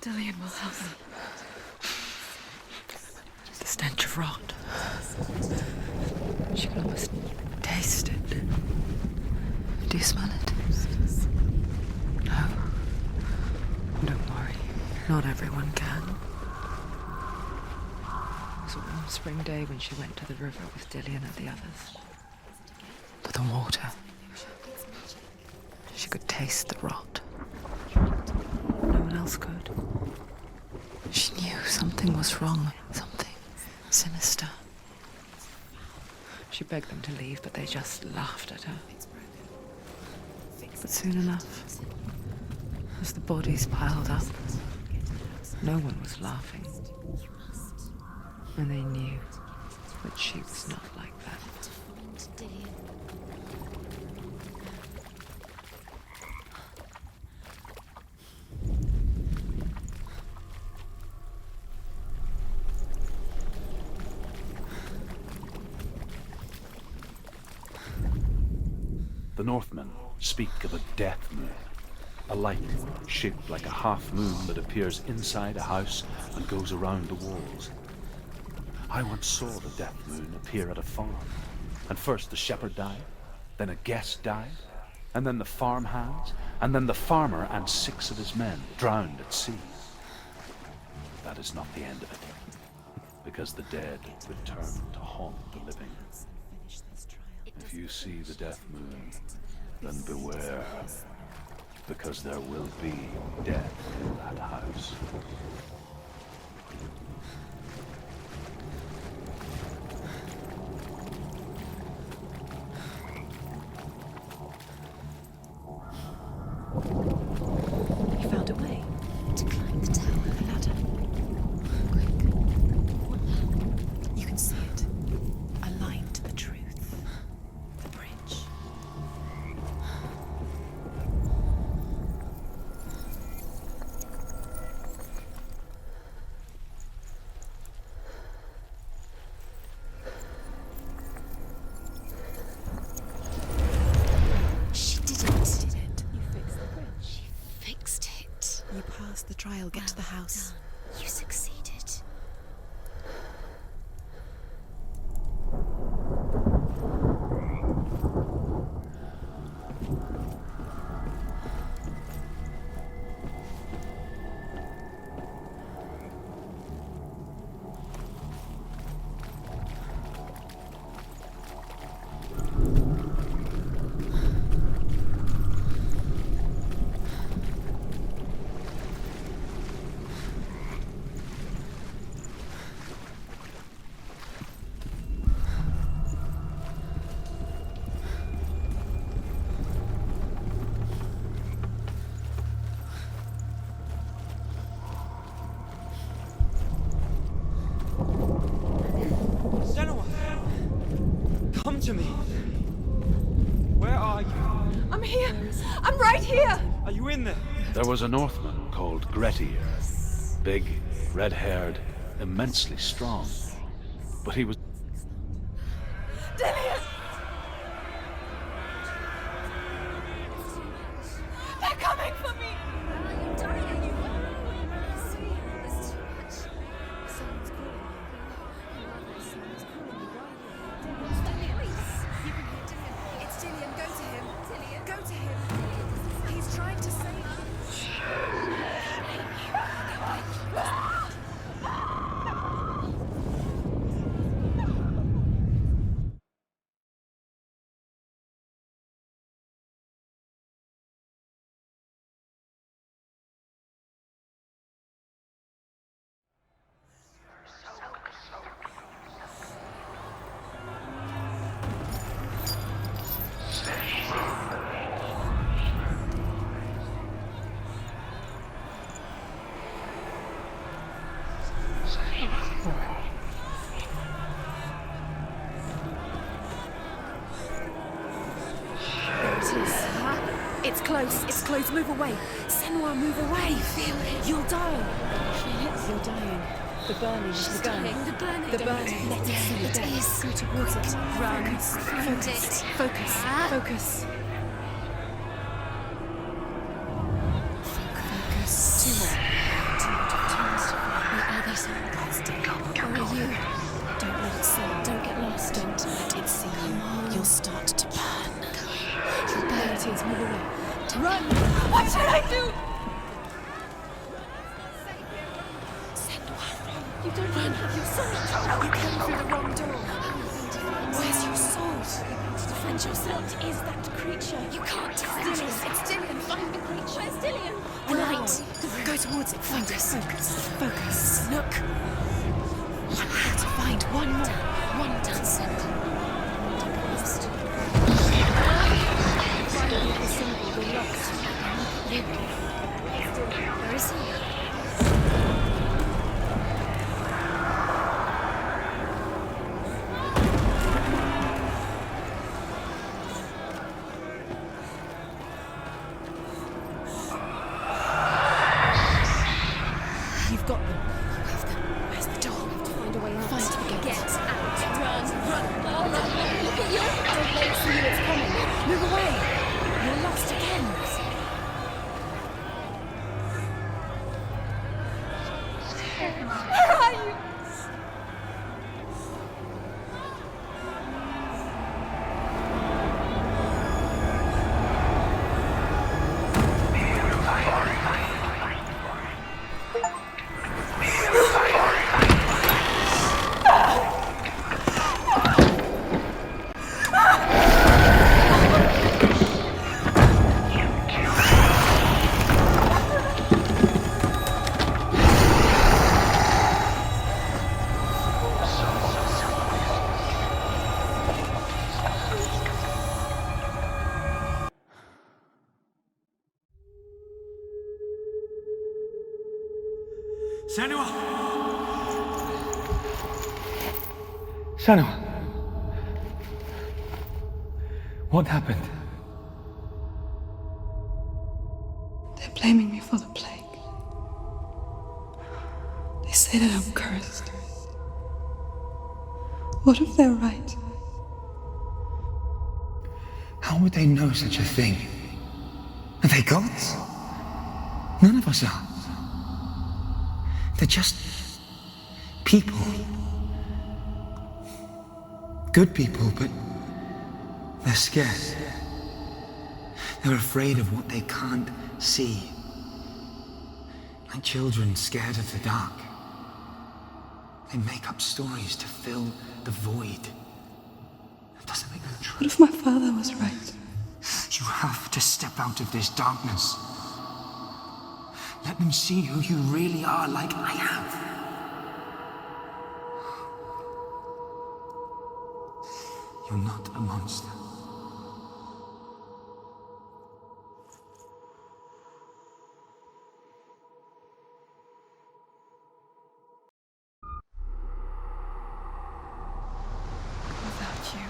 Dillian will help me. The stench of rot. She can almost taste it. Do you smell it? No. Don't worry. Not everyone can. It was a warm spring day when she went to the river with Dillian and the others. To the water. She could taste the rot. No one else could. She knew something was wrong. Something sinister. She begged them to leave, but they just laughed at her. But soon enough, as the bodies piled up, no one was laughing. And they knew that she was not like that. The Northmen speak of a death moon, a light shaped like a half moon that appears inside a house and goes around the walls. I once saw the death moon appear at a farm, and first the shepherd died, then a guest died, and then the farmhands, and then the farmer and 6 of his men drowned at sea. That is not the end of it, because the dead return to haunt the living. If you see the death moon, then beware, because there will be death in that house. You found a way to climb the tower, the ladder. Quick. What now? You can see it. A line to the truth. The bridge. She did it. Fixed it. You passed the trial, get to the house. You succeeded. Senua! Come to me! Where are you? I'm here! I'm right here! Are you in there? There was a Northman called Grettir, big, red-haired, immensely strong, but he was... Dillian! They're coming for me! It's Dillian, go to him. Dillian, go to him. He's trying to save you. It's close. It's close. Move away. Senua, move away. Feel it. You'll die. Feel it. You're dying. The burning is the gun. The burning. The burning. Let it see the death. Go towards it. Run. Focus. Focus. Focus. Focus. 2 more. 2 more. Where are they, Senua? Where are you? Don't let it see. Don't get lost. Don't let it see you. You'll start to burn. You'll burn. It is. Move away. Run! What should I do? You don't run. Your sword. You came through the wrong door. Where's your sword? To defend yourself. What is that creature? You can't defend yourself. It's Dillian. Find the creature. Where's Dillian? The light. Go towards it. Focus. Focus. Focus. Look. You have to find one more. One dancing. Lost. Finally, the symbol. We're lost. Where is he? You've got them. You have them. Where's the door? We have to find a way out. Find the gate. Get out. Run. Run. Look at you. Don't let it see you. It's coming. Move away. Where are you? Senua! Senua! What happened? They're blaming me for the plague. They say that I'm cursed. What if they're right? How would they know such a thing? Are they gods? None of us are. They're just people. Good people, but they're scared. They're afraid of what they can't see. Like children scared of the dark. They make up stories to fill the void. That doesn't make them true. What if my father was right? You have to step out of this darkness. Let them see who you really are, like I have. You're not a monster. Without you,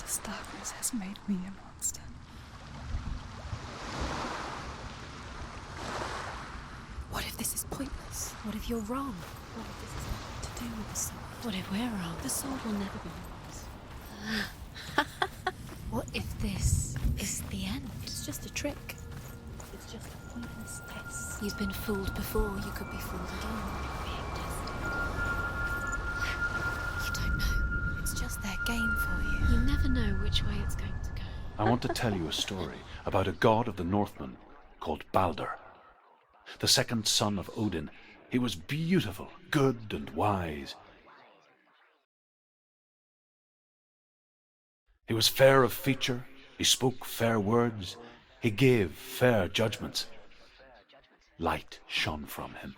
this darkness has made me a monster. What if this is pointless? What if you're wrong? What if this has nothing to do with the sword? What if we're wrong? The sword will never be yours. What if this is the end? It's just a trick. It's just a pointless test. You've been fooled before. You could be fooled again. Being tested. You don't know. It's just their game for you. You never know which way it's going to go. I want to tell you a story about a god of the Northmen called Balder. The second son of Odin. He was beautiful, good and wise. He was fair of feature, he spoke fair words, he gave fair judgments. Light shone from him.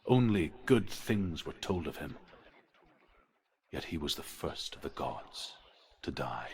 Only good things were told of him. Yet he was the first of the gods to die.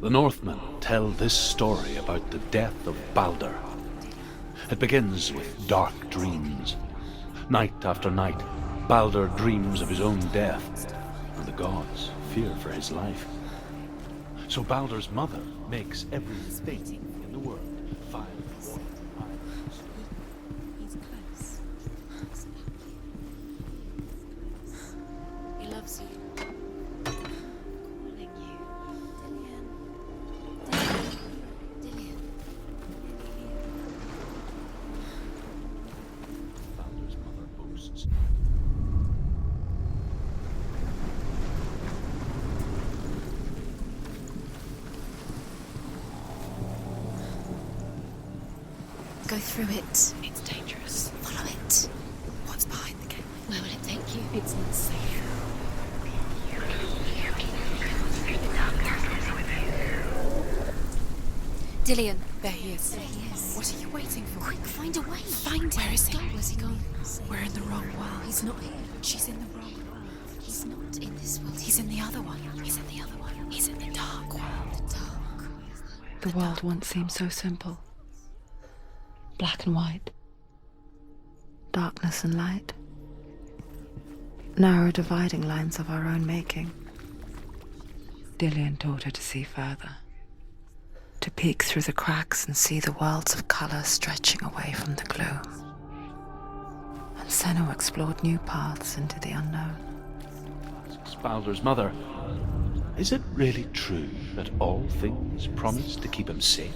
The Northmen tell this story about the death of Balder. It begins with dark dreams. Night after night, Balder dreams of his own death, and the the gods fear for his life. So Baldur's mother makes everything in the world fire, water, iron. He's close. He loves you. Calling you. Dillian. Baldur's mother boasts. Go through it. It's dangerous. Follow it. What's behind the gateway? Where will it take you? It's not safe. Dillian. There he is. There he is. What are you waiting for? Quick, find a way. Find him. Where is he? Where's he gone? We're in the wrong world. He's not here. She's in the wrong world. He's not in this world. He's in the other one. He's in the other one. He's in the dark world. The dark. The world once seemed so simple. Black and white. Darkness and light. Narrow dividing lines of our own making. Dillian taught her to see further. To peek through the cracks and see the worlds of colour stretching away from the gloom. And Senua explored new paths into the unknown. Asks Baldur's mother, is it really true that all things promise to keep him safe?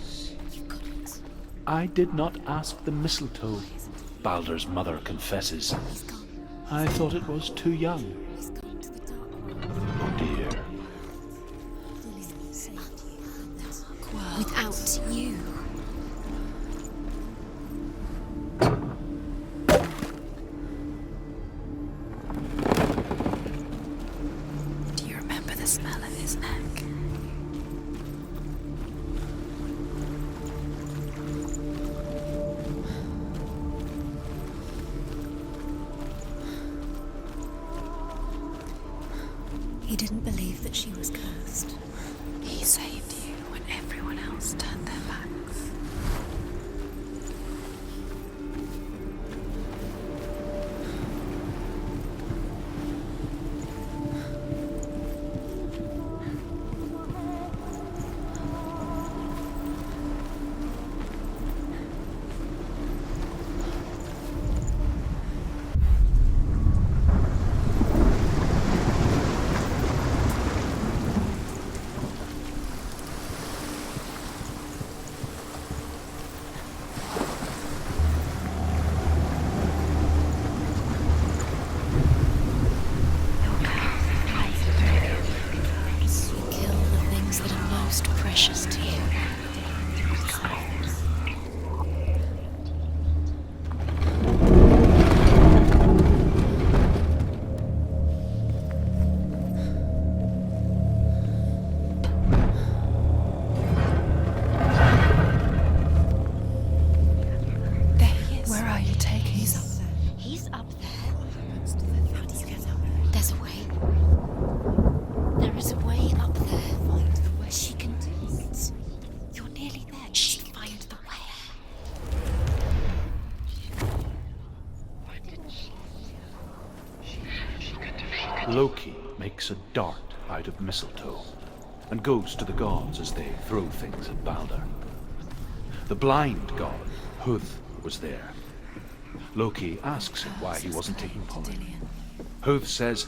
I did not ask the mistletoe, Baldur's mother confesses. I thought it was too young. Oh dear. Without you. Do you remember the smell of his neck? He didn't believe that she was cursed. He saved you when everyone else turned their backs. Precious to you. There he is. Where are you taking? He's up there. He's up there. How do you get up? There's a way. There is a way up there. Find the way. She can do it. You're nearly there. She can find the way. Loki makes a dart out of mistletoe and goes to the gods as they throw things at Baldur. The blind god, Huth, was there. Loki asks him why he wasn't taking pollen. Huth says,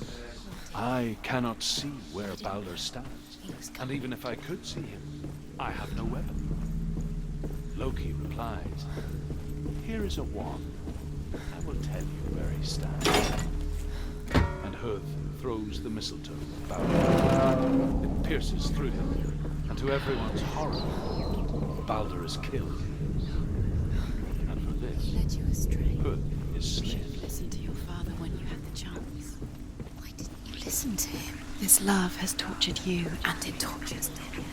I cannot see where Baldur stands, and even if I could see him, I have no weapon. Loki replies, here is a wand. I will tell you where he stands. And Huth throws the mistletoe at Baldur. It pierces through him, and to everyone's horror, Baldur is killed. And for this, He led you astray. Huth is slain. Listen to your father when you had the chance. Why didn't you listen to him? This love has tortured you, and it tortures Dillian.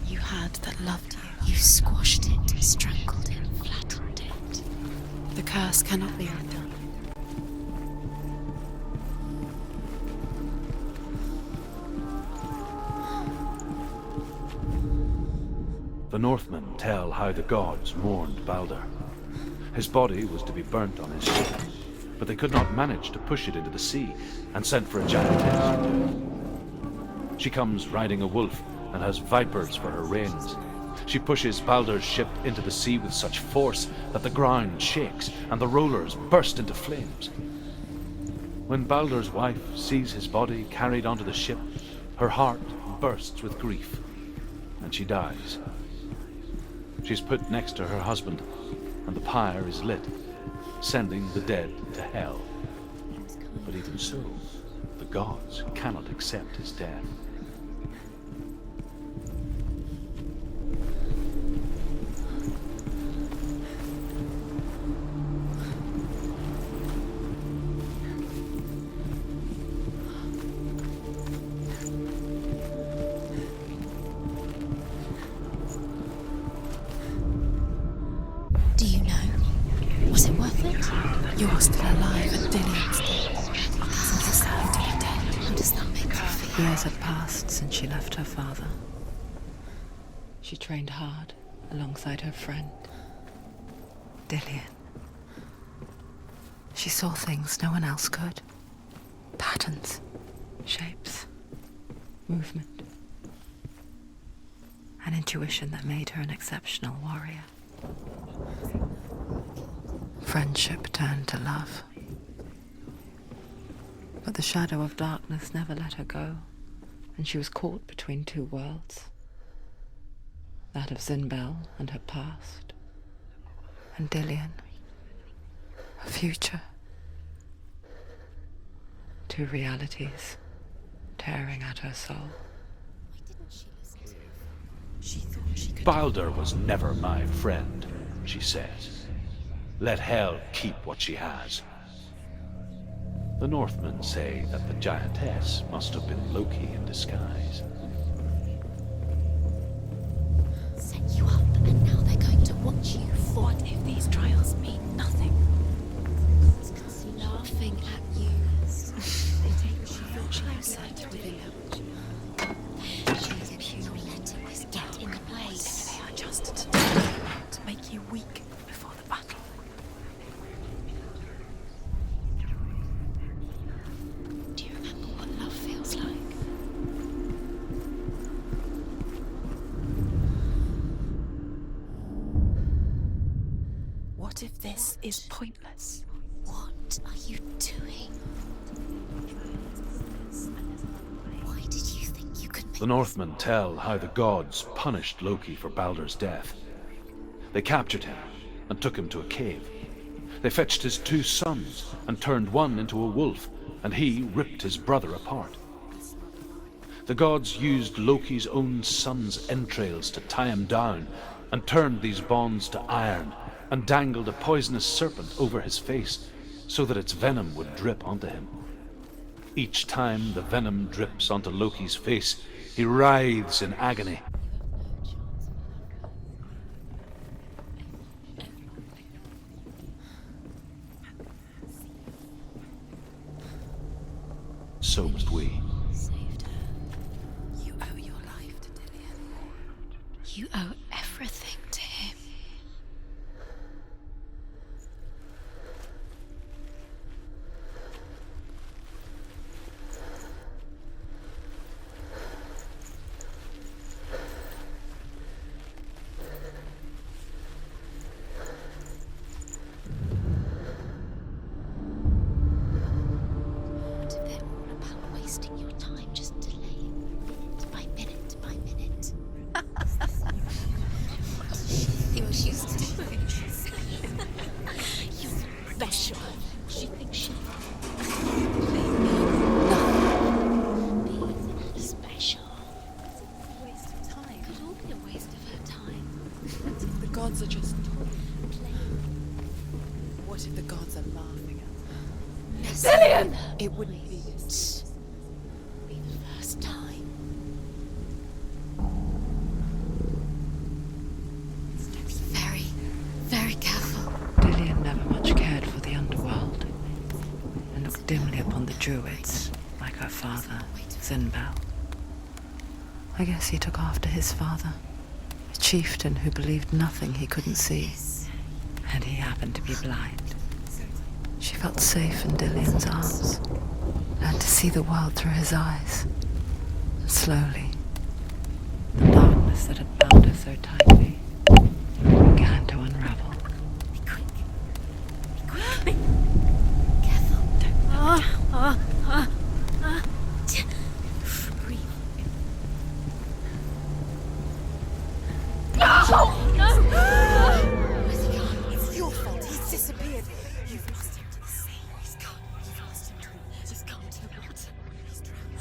You had that loved you. You squashed it, strangled it, flattened it. The curse cannot be undone. The Northmen tell how the gods mourned Balder. His body was to be burnt on his ship, but they could not manage to push it into the sea, and sent for a giantess to do it. She comes riding a wolf and has vipers for her reins. She pushes Balder's ship into the sea with such force that the ground shakes and the rollers burst into flames. When Balder's wife sees his body carried onto the ship, her heart bursts with grief, and she dies. She's put next to her husband, and the pyre is lit, sending the dead to hell. But even so, the gods cannot accept his death. Do you know? Was it worth it? You're still alive and Dillian's dead. Our cousin gets out to be dead. How does that make her feel? Years had passed since she left her father. She trained hard alongside her friend, Dillian. She saw things no one else could. Patterns, shapes, movement. An intuition that made her an exceptional warrior. Friendship turned to love. But the shadow of darkness never let her go, and she was caught between two worlds. That of Zinbel and her past, and Dillian, her future. Two realities tearing at her soul. Why didn't she listen to him? She thought she could. Balder was never my friend, she says. Let Hel keep what she has. The Northmen say that the giantess must have been Loki in disguise. Set you up, and now they're going to watch you. What if these trials mean nothing? Laughing at you. They take you closer to within them. She's not letting this get in the way. They are just to make you weak before the battle. Do you remember what love feels like? What if this is pointless? What are you doing? Why did you think you could make The Northmen tell how the gods punished Loki for Balder's death. They captured him and took him to a cave. They fetched his two sons and turned one into a wolf, and he ripped his brother apart. The gods used Loki's own son's entrails to tie him down, and turned these bonds to iron, and dangled a poisonous serpent over his face, so that its venom would drip onto him. Each time the venom drips onto Loki's face, he writhes in agony. So must we. saved her? You owe your life to Dillian. You owe everything to him. What if they're all about wasting your time, just delaying minute by minute by minute? See what she's doing. You're special. She thinks she being special. It's a waste of time. Could all be a waste of her time. What if the gods are just Playing. What if the gods are laughing at her? Dillian! It wouldn't be this. Be the first time. Be very, very careful. Dillian never much cared for the underworld, and looked dimly upon the druids, like her father, Zinbel. I guess he took after his father. It chieftain who believed nothing he couldn't see. And he happened to be blind. She felt safe in Dillion's arms, learned to see the world through his eyes. And slowly, the darkness that had bound her so tightly began to unravel. Be quick. Be quick. Be careful. Don't breathe. No! Where's he gone? It's your fault. He's disappeared. You've lost him to the sea. He's gone. You've lost him to the... He's gone to the water. He's drowned.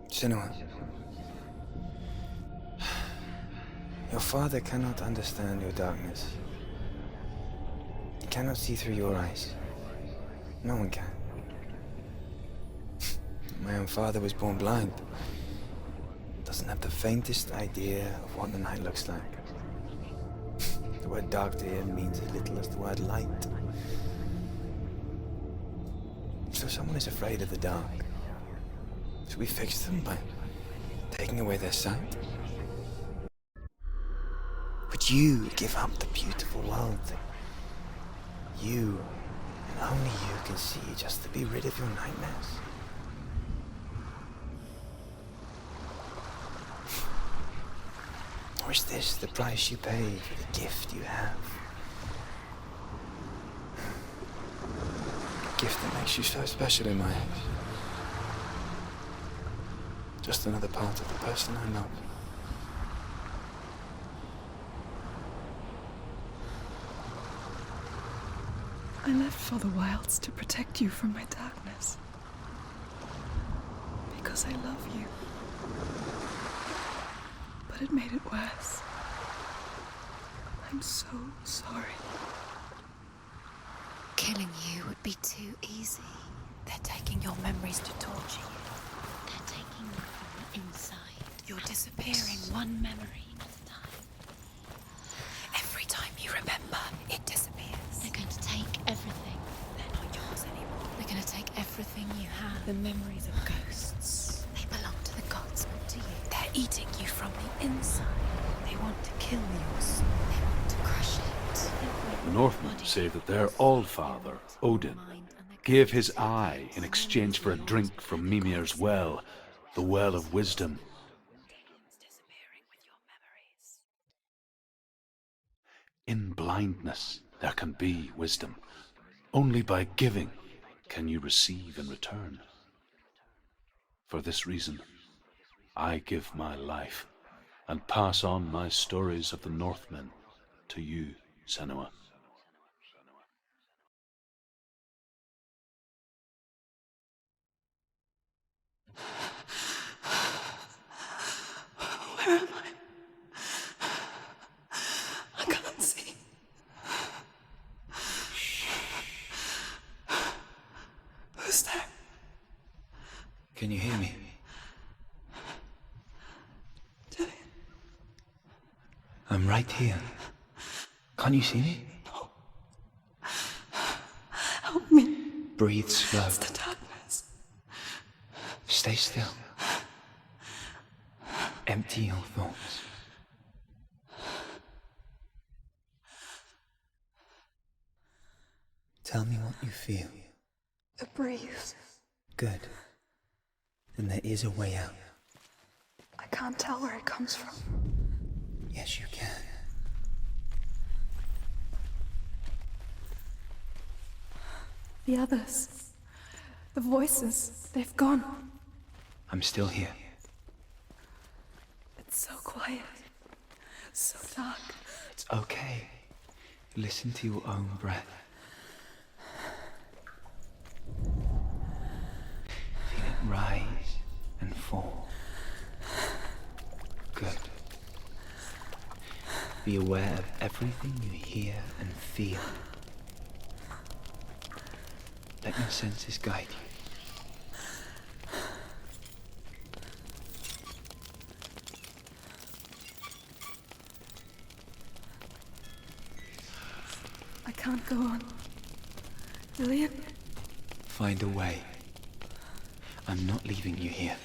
Senua, your father cannot understand your darkness. He cannot see through your eyes. No one can. My own father was born blind. Doesn't have the faintest idea of what the night looks like. The word dark to him means as little as the word light. So someone is afraid of the dark. Should we fix them by taking away their sight? Would you give up the beautiful world that you, and only you, can see just to be rid of your nightmares? Or is this the price you pay for the gift you have? A gift that makes you so special in my eyes. Just another part of the person I love. I left for the wilds to protect you from my darkness. Because I love you. But it made it worse. I'm so sorry. Killing you would be too easy. They're taking your memories to torture you. They're taking you from the inside. You're disappearing one memory at a time. Every time you remember, it disappears. They're going to take everything. They're not yours anymore. They're going to take everything you have. The memories of ghosts. They belong to the gods, not to you. They're eating you from the inside. They want to kill your soul. They want to crush it. The Northmen say that their Allfather, Odin, gave his eye in exchange for a drink from Mimir's well, the well of wisdom. In blindness there can be wisdom. Only by giving can you receive in return. For this reason, I give my life and pass on my stories of the Northmen to you, Senua. Where am I? I can't see. Who's there? Can you hear me? Dillion. I'm right here. Can't you see me? No. Help me. Breathe slow. It's the darkness. Stay still. Empty your thoughts. Tell me what you feel. The breeze. Good. Then there is a way out. I can't tell where it comes from. Yes, you can. The others. The voices. They've gone. I'm still here. It's so quiet. So dark. It's okay. Listen to your own breath. Feel it rise and fall. Good. Be aware of everything you hear and feel. Let your senses guide you. I can't go on. Dillion? Find a way. I'm not leaving you here.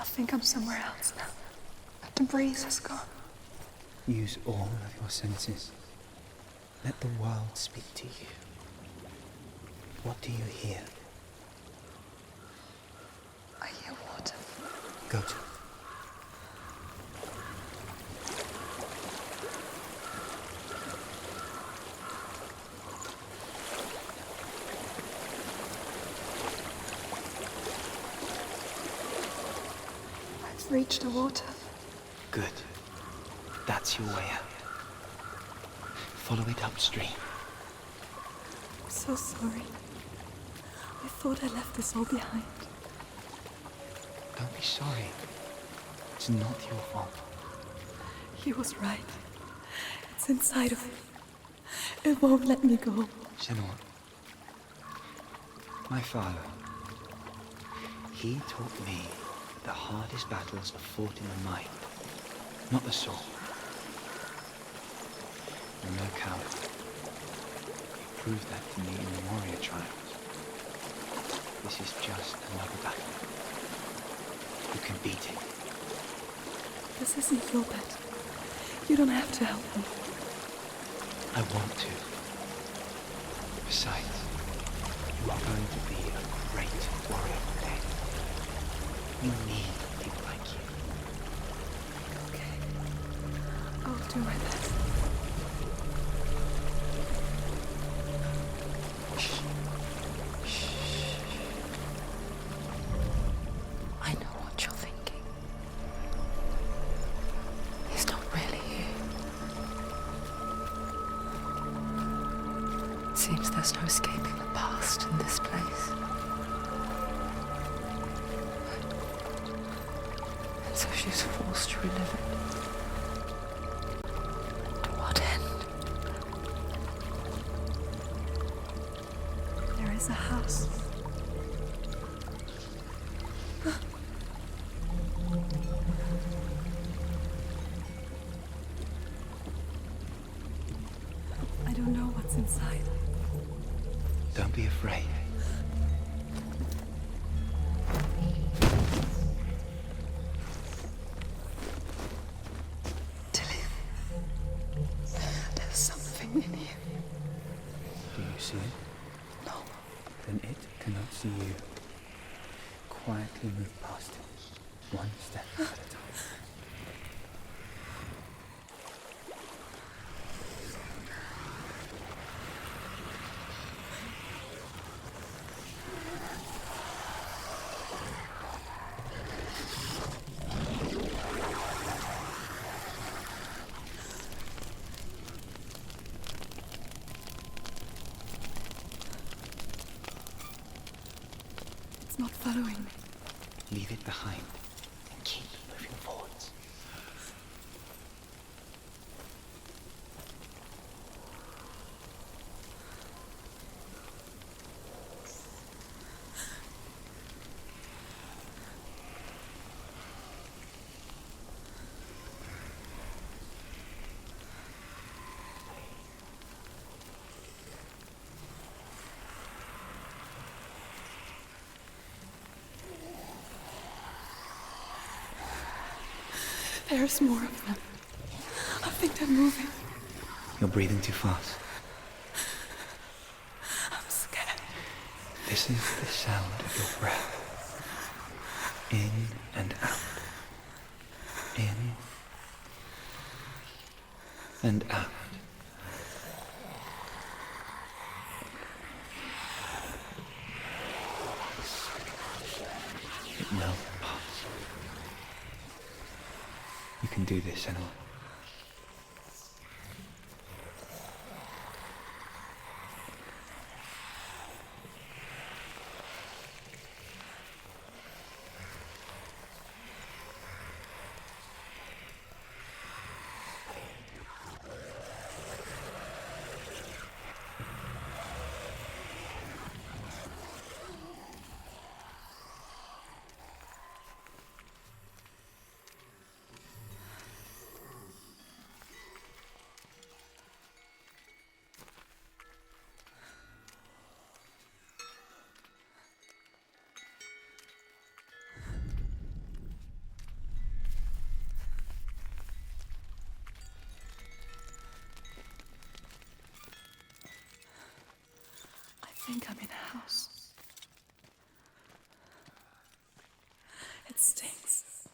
I think I'm somewhere else now. The breeze has gone. Use all of your senses. Let the world speak to you. What do you hear? I hear water. Go to it. I've reached the water. Good. That's your way out. Follow it upstream. I'm so sorry. I thought I left this all behind. Don't be sorry. It's not your fault. He was right. It's inside of me. It won't let me go. Senua. My father. He taught me that the hardest battles are fought in the mind, not the soul. You're no coward. You proved that to me in the warrior trials. This is just another battle. You can beat it. This isn't your battle. You don't have to help me. I want to. Besides, you are going to be a great warrior one day. You need people like you. Okay. I'll do my best. I know what you're thinking. He's not really here. It seems there's no escaping the past in this place. And so she's forced to relive it. To what end? There is a house. I don't know what's inside. Don't be afraid. Tilly, there's something in here. Do you see it? No. Then it cannot see you. Quietly move past it, one step at a time. It's not following me. Leave it behind and keep moving forwards. There's more of them. I think they're moving. You're breathing too fast. I'm scared. This is the sound of your breath. In and out. In and out. It will pass. You can do this, Senua. think I'm in a house. It stinks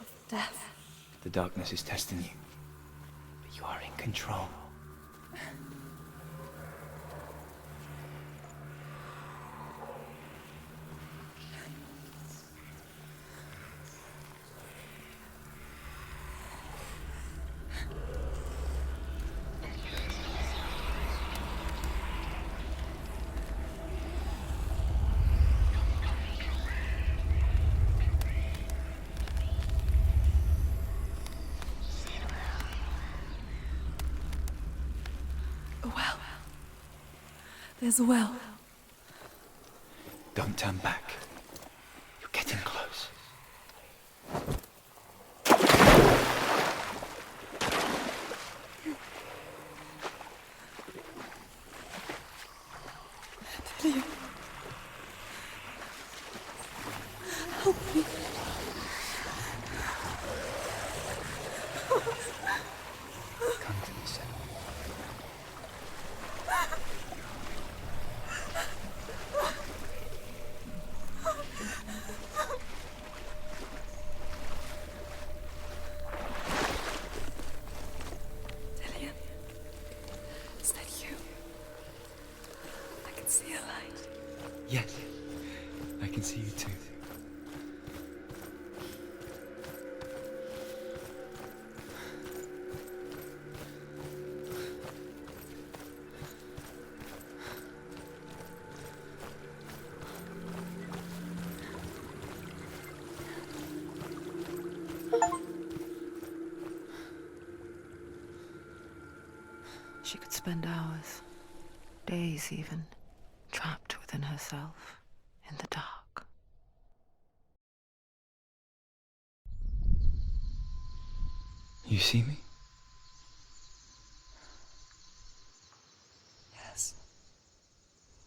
of death. The darkness is testing you, but you are in control. A well. There's a well. Don't turn back. You're getting close. Dillian. Help me. Come to me, Senua. Dillian. Is that you? I can see a light. Yes, I can see you too. She could spend hours, days even, trapped within herself, in the dark. You see me? Yes.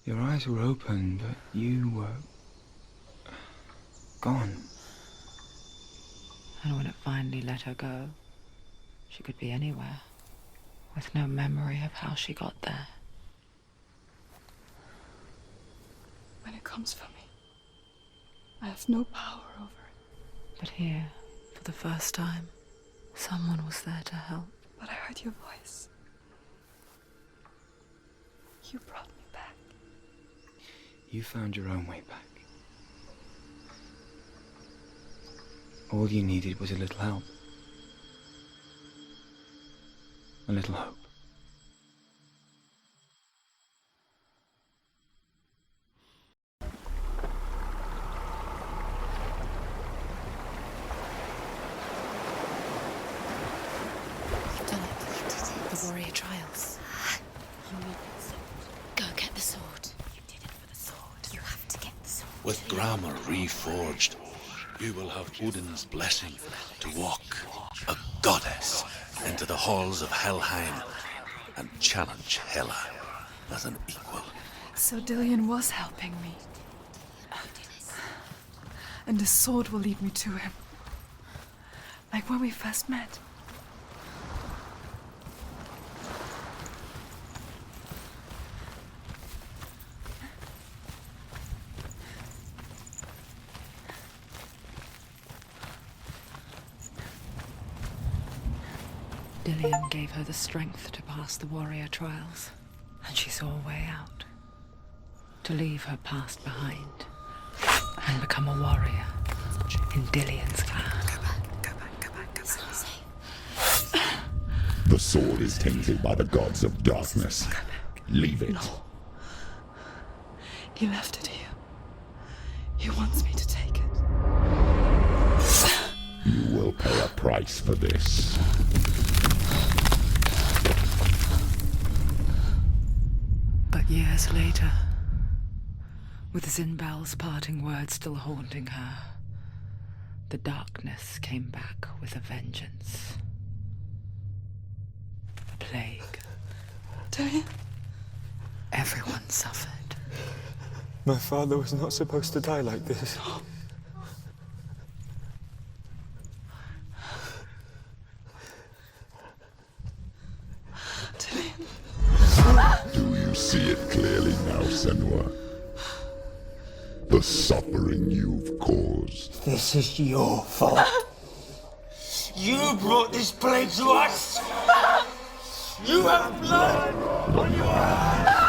Your eyes were open, but you were gone. And when it finally let her go, she could be anywhere, with no memory of how she got there. When it comes for me, I have no power over it. But here, for the first time, someone was there to help. But I heard your voice. You brought me back. You found your own way back. All you needed was a little help. A little hope. You've done it. You did it. The warrior trials. You need the sword. Go get the sword. You did it for the sword. You have to get the sword. With grammar reforged, you will have Odin's blessing to walk, a goddess, into the halls of Helheim and challenge Hela as an equal. So Dillian was helping me. And the sword will lead me to him. Like when we first met. Dillian gave her the strength to pass the warrior trials, and she saw a way out. To leave her past behind and become a warrior in Dillian's clan. Go back. It's not safe. The sword is tainted by the gods of darkness. Leave it. No. He left it here. He wants me to take it. You will pay a price for this. But years later, with Zinbal's parting words still haunting her, the darkness came back with a vengeance. A plague. Dillian? Everyone suffered. My father was not supposed to die like this. Dillian. Do you see it clearly now, Senua. The suffering you've caused. This is your fault. You brought this plague to us. You have blood on your hands.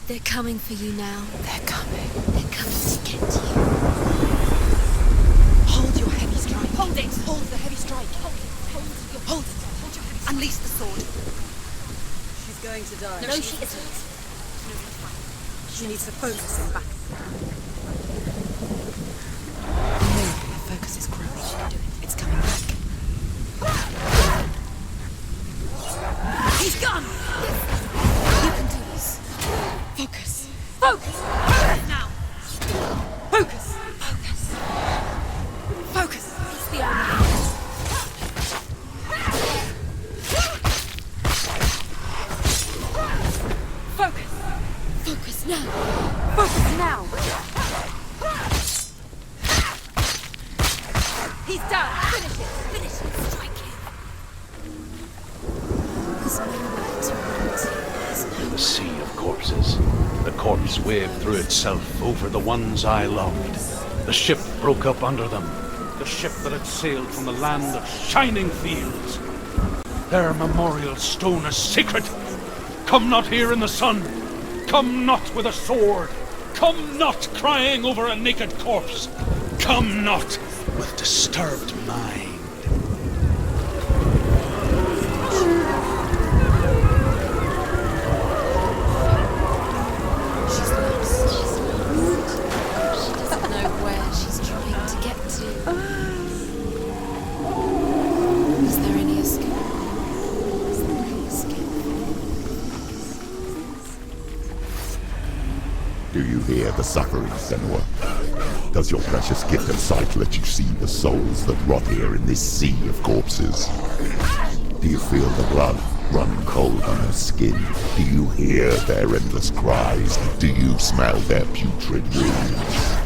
They're coming for you now. They're coming. They're coming to get you. Hold your heavy strike. Hold it. Hold the heavy strike. Hold it. Hold it. Hold your heavy strike. Unleash the sword. She's going to die. No, she isn't. She needs to focus him back. Her focus is growing. It's coming back. He's gone! You can do this. Focus. Focus! Now! Focus! Focus! Focus! It's the only Focus! Focus now. Focus now! He's done! Finish it! Finish it. Strike him. There's nowhere to run to. There's no The sea of corpses. The corpse waved through itself over the ones I loved. The ship broke up under them. The ship that had sailed from the land of shining fields. Their memorial stone is sacred. Come not here in the sun. Come not with a sword. Come not crying over a naked corpse. Come not with disturbed mind. She's lost. She doesn't know where she's trying to get to. Is there any escape? Is there any escape? Do you hear the suffering, Senua? Does your precious gift of sight let you see the souls that rot here in this sea of corpses? Do you feel the blood run cold on her skin? Do you hear their endless cries? Do you smell their putrid wounds?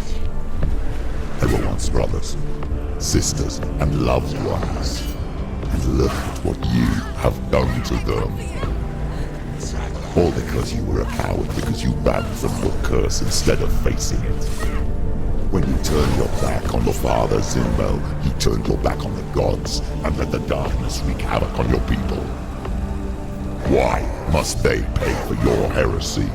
They were once brothers, sisters, and loved ones. And look at what you have done to them. All because you were a coward, because you ran from your curse instead of facing it. When you turned your back on your father, Zimbel, you turned your back on the gods and let the darkness wreak havoc on your people. Why must they pay for your heresy?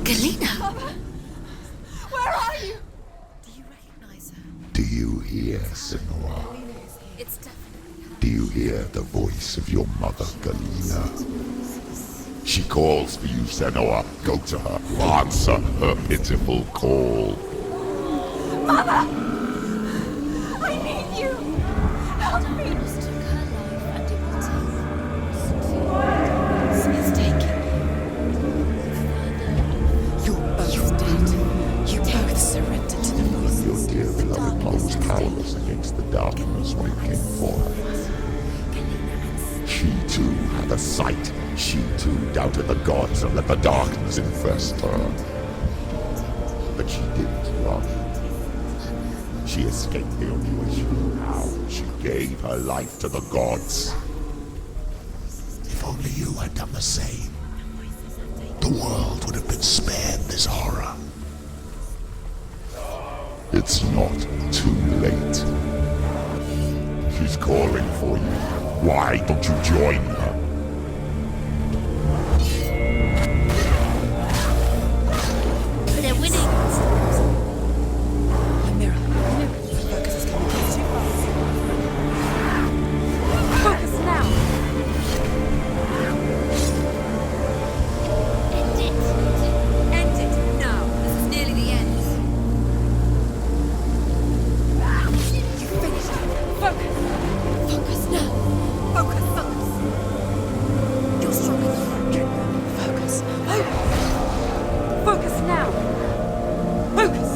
Galena! Mother! Where are you? Do you recognize her? Do you hear, Senua? It's definitely her. Do you hear the voice of your mother, Galena? She calls for you, Senua. Go to her. Answer her pitiful call. Mother! I need you! Help me! Darkness took her life and it will take It's taking you. You're both dead. You both surrendered to the voices. Your dear beloved mother was powerless against the darkness when it came for her. She too had a sight. She too doubted the gods and let the darkness infest her. But she didn't run. She escaped the only way she knew how. She gave her life to the gods. If only you had done the same, the world would have been spared this horror. It's not too late. She's calling for you. Why don't you join her? They're winning. A mirror. Focus is coming close too fast. Focus now. End it. End it now. This is nearly the end. You finished it. Focus. Focus now. Focus. You're strong enough. Focus. Focus now. Focus.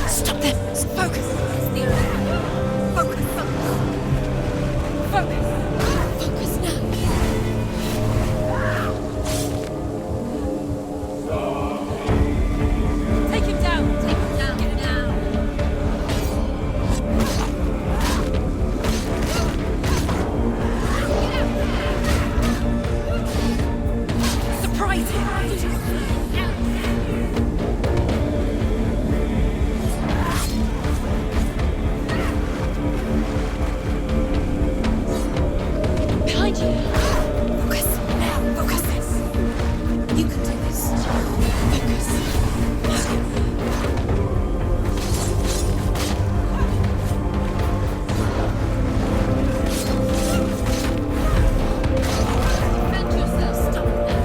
Stop them. Focus. It's the only way. Focus. Focus. Focus now. Take him down. Take him down. Get down. Surprise him. Behind you. Focus. Now. Focus this. You can do this. Focus. Defend yourself. Stop them.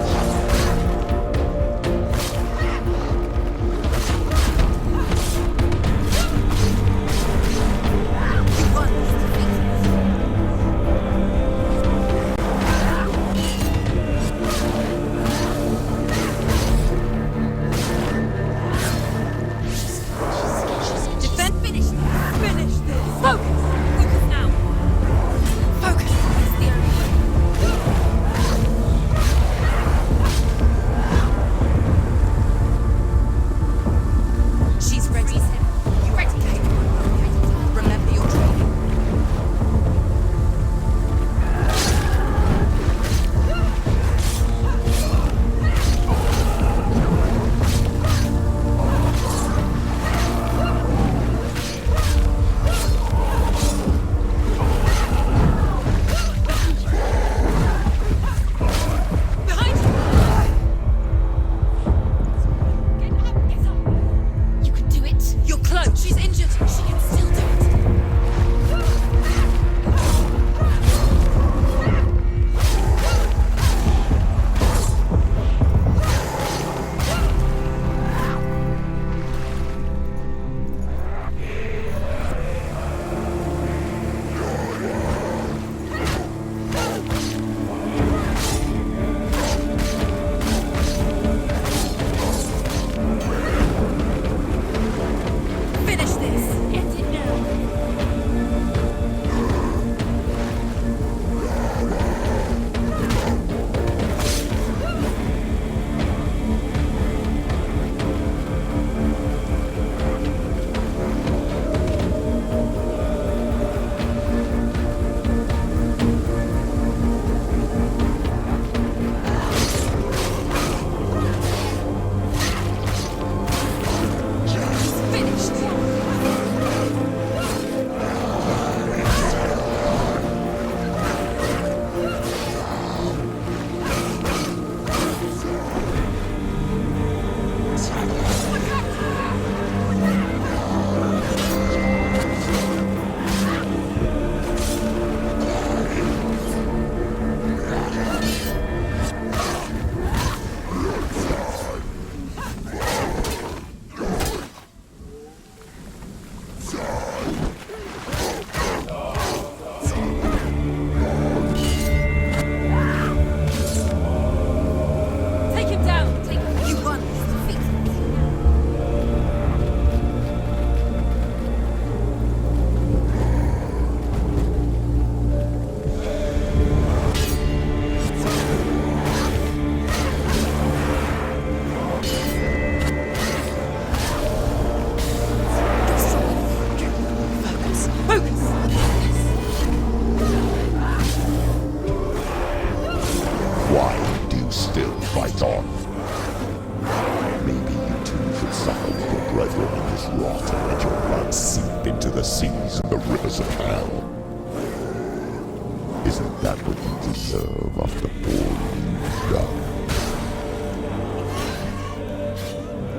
Isn't that what you deserve after all you've done?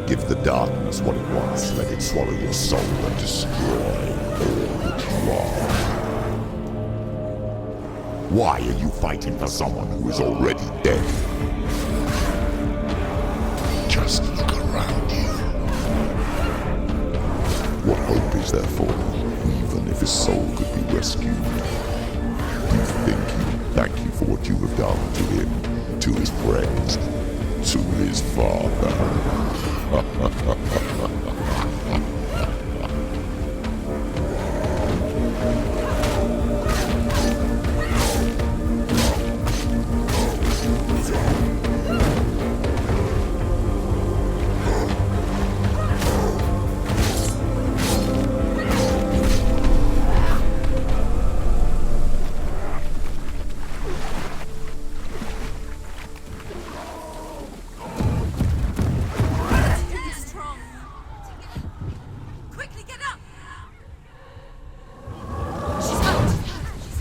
Give the darkness what it wants, let it swallow your soul and destroy all that you are. Why are you fighting for someone who is already dead? Just look around you. What hope is there for him, even if his soul could be rescued? Do you think he would thank you for what you have done to him, to his friends, to his father?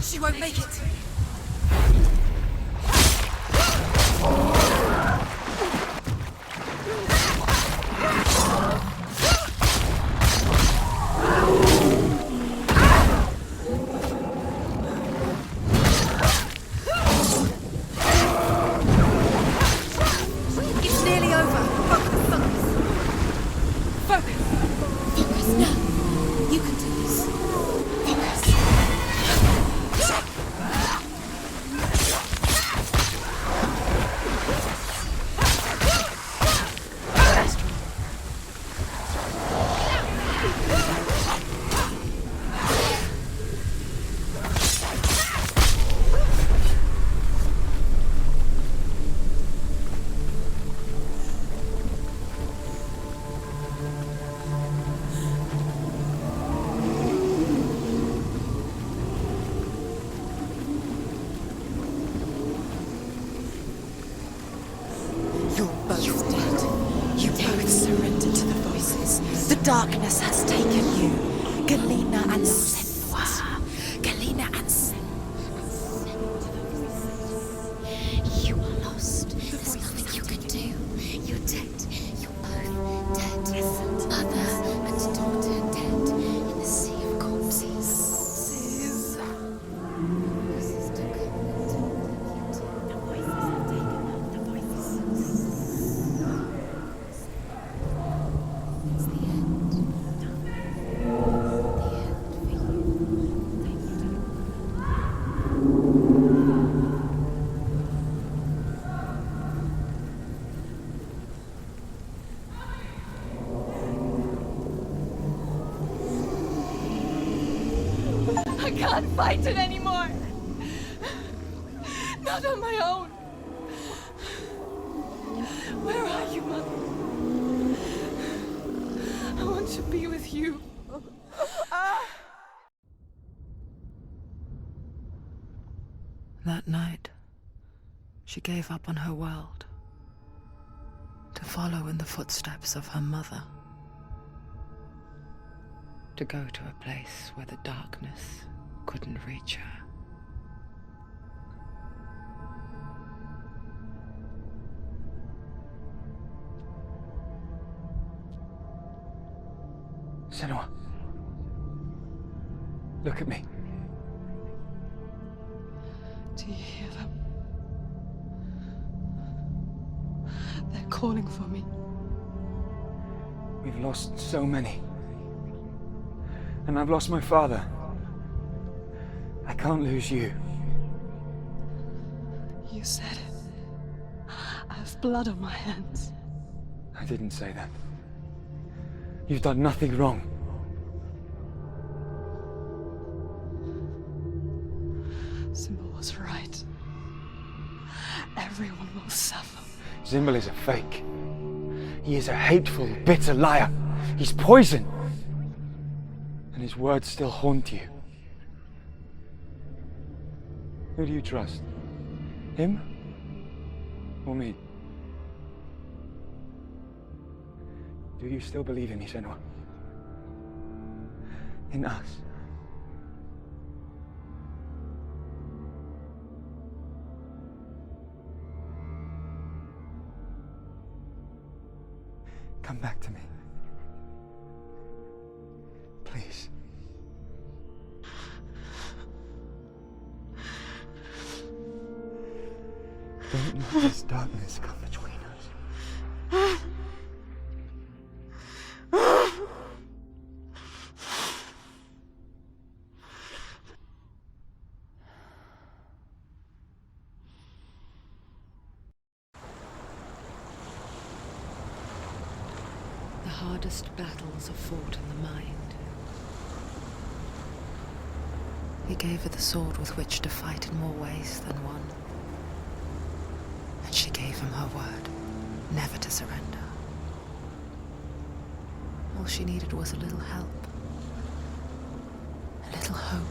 She won't make it. It's nearly over. Focus. Focus now. You can do this. Focus. The darkness has taken you, Galena and Senua. Galena and Senua. You are lost. There's nothing you can do. You're dead. You're both dead. Mother and daughter dead in the sea of corpses. Voices took her. The voices have taken her. The voices. It's the end. I can't fight it anymore. Not on my own. Where are you, Mother? I want to be with you. That night, she gave up on her world to follow in the footsteps of her mother, to go to a place where the darkness couldn't reach her. Senua, look at me. Do you hear them? They're calling for me. We've lost so many. And I've lost my father. I can't lose you. You said it. I have blood on my hands. I didn't say that. You've done nothing wrong. Symbol was right. Everyone will suffer. Zimbel is a fake. He is a hateful, bitter liar. He's poison. And his words still haunt you. Who do you trust? Him? Or me? Do you still believe in me, Senua? In us? Come back to me. Please. Don't let this darkness come between us. The hardest battles are fought in the mind. He gave her the sword with which to fight in more ways than one. And she gave him her word, never to surrender. All she needed was a little help, a little hope.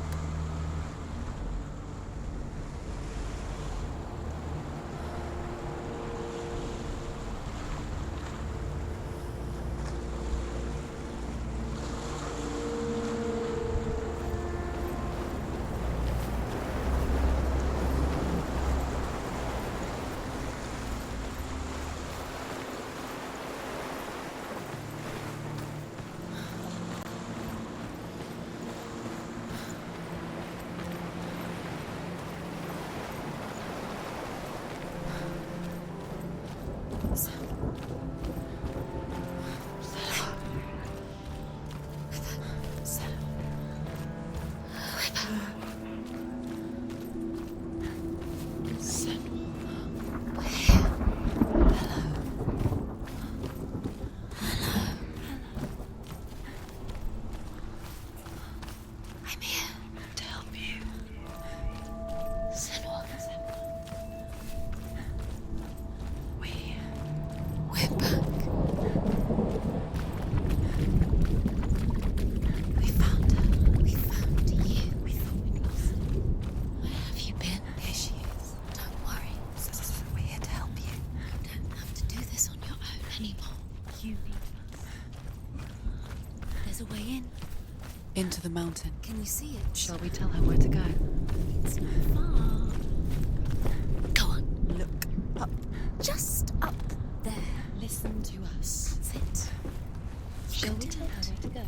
Into the mountain. Can you see it? Shall we tell her where to go? It's not far. Go on. Look up. Just up there. Listen to us. That's it. Shall we tell her where to go?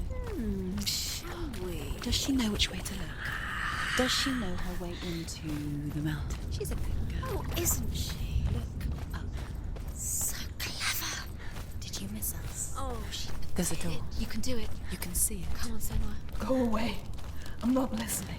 Shall we? Does she know which way to look? Does she know her way into the mountain? She's a good girl. Oh, isn't she? Look up. So clever. Did you miss us? Oh, she... There's a door. You can do it. You can see it. Come on, Senua. Go away. I'm not listening.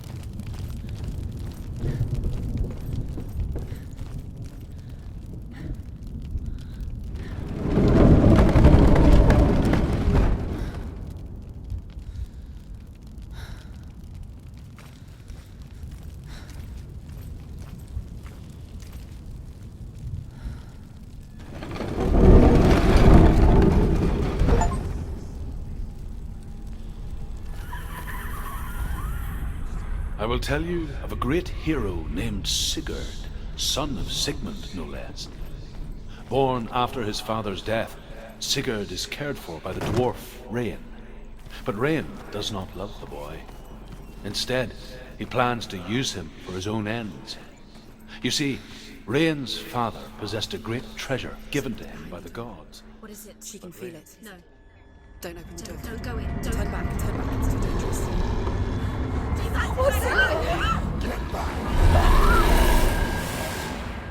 I will tell you of a great hero named Sigurd, son of Sigmund, no less. Born after his father's death, Sigurd is cared for by the dwarf Rain. But Rain does not love the boy. Instead, he plans to use him for his own ends. You see, Rain's father possessed a great treasure given to him by the gods. What is it? She can feel it. No. Don't open the door. Don't go in. Don't. Turn back. Turn back. It's too dangerous. Get back!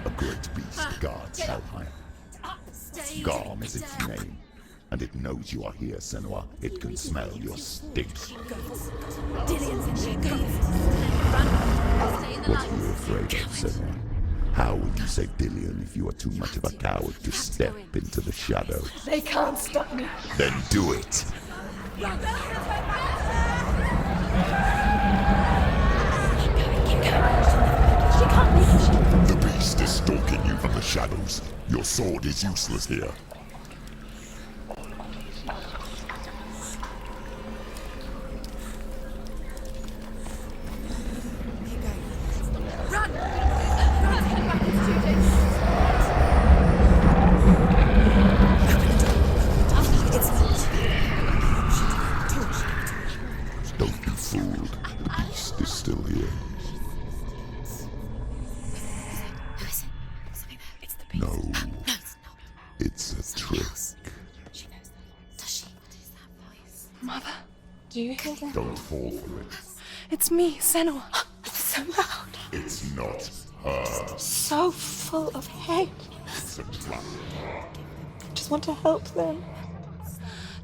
A great beast guards Helheim. Garm is its name, and it knows you are here, Senua. It can smell your stink. Dillion's in here. Go. What are you afraid of, Senua? How would you save Dillion if you are too much of a coward to step into the shadows? They can't stop me. Then do it! The beast is stalking you from the shadows. Your sword is useless here. Don't be fooled. The beast is still here. Who is it? Something there. It's the beast. No. No, it's not. It's a Do you hear that? Don't fall for it. It's me, Senua. It's so loud. It's not her. So full of hate. It's a trap. I just want to help them.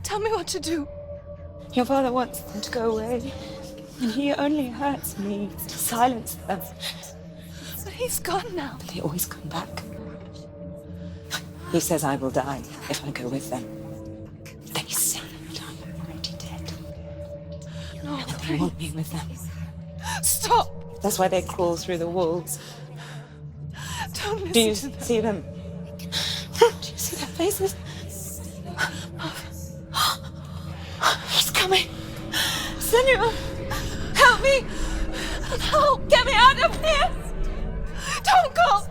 Tell me what to do. Your father wants them to go away, and he only hurts me to silence them. But he's gone now. They always come back. He says I will die if I go with them. They say that I'm already dead. No, And they want me with them. Stop! That's why they crawl through the walls. Don't listen Do you to them. see them? Do you see their faces? He's coming! Senua! Help me! No! Get me out of here! Don't go!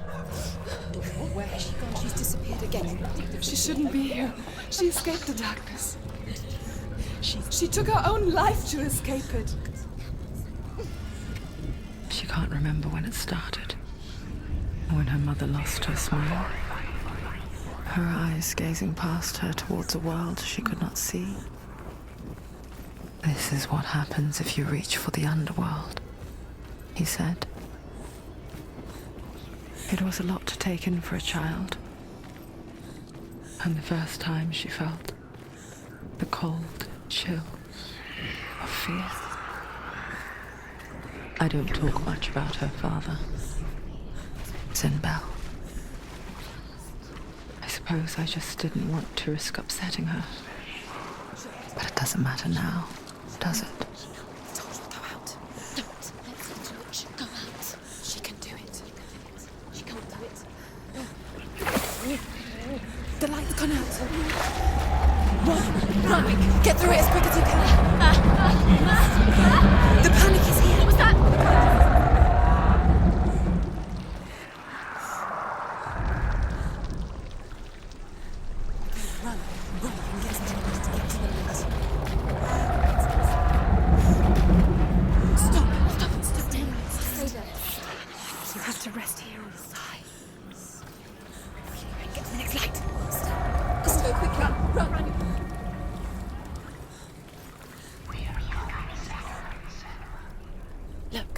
Where has she gone? She's disappeared again. She shouldn't be here. She escaped the darkness. She took her own life to escape it. She can't remember when it started. When her mother lost her smile. Her eyes gazing past her towards a world she could not see. This is what happens if you reach for the underworld, he said. It was a lot to take in for a child. And the first time she felt the cold chill of fear. I don't talk much about her father, Sinbel. I suppose I just didn't want to risk upsetting her. But it doesn't matter now, does it? Go out. Don't. Go out. She can do it. She can't do it. The light's gone out. Run! Get through it as quick as you can. The panic is here. What was that? Run and get to the light. Stop. Stay there. You have to rest here or die. Get to the next light. Just go quick, run. Look.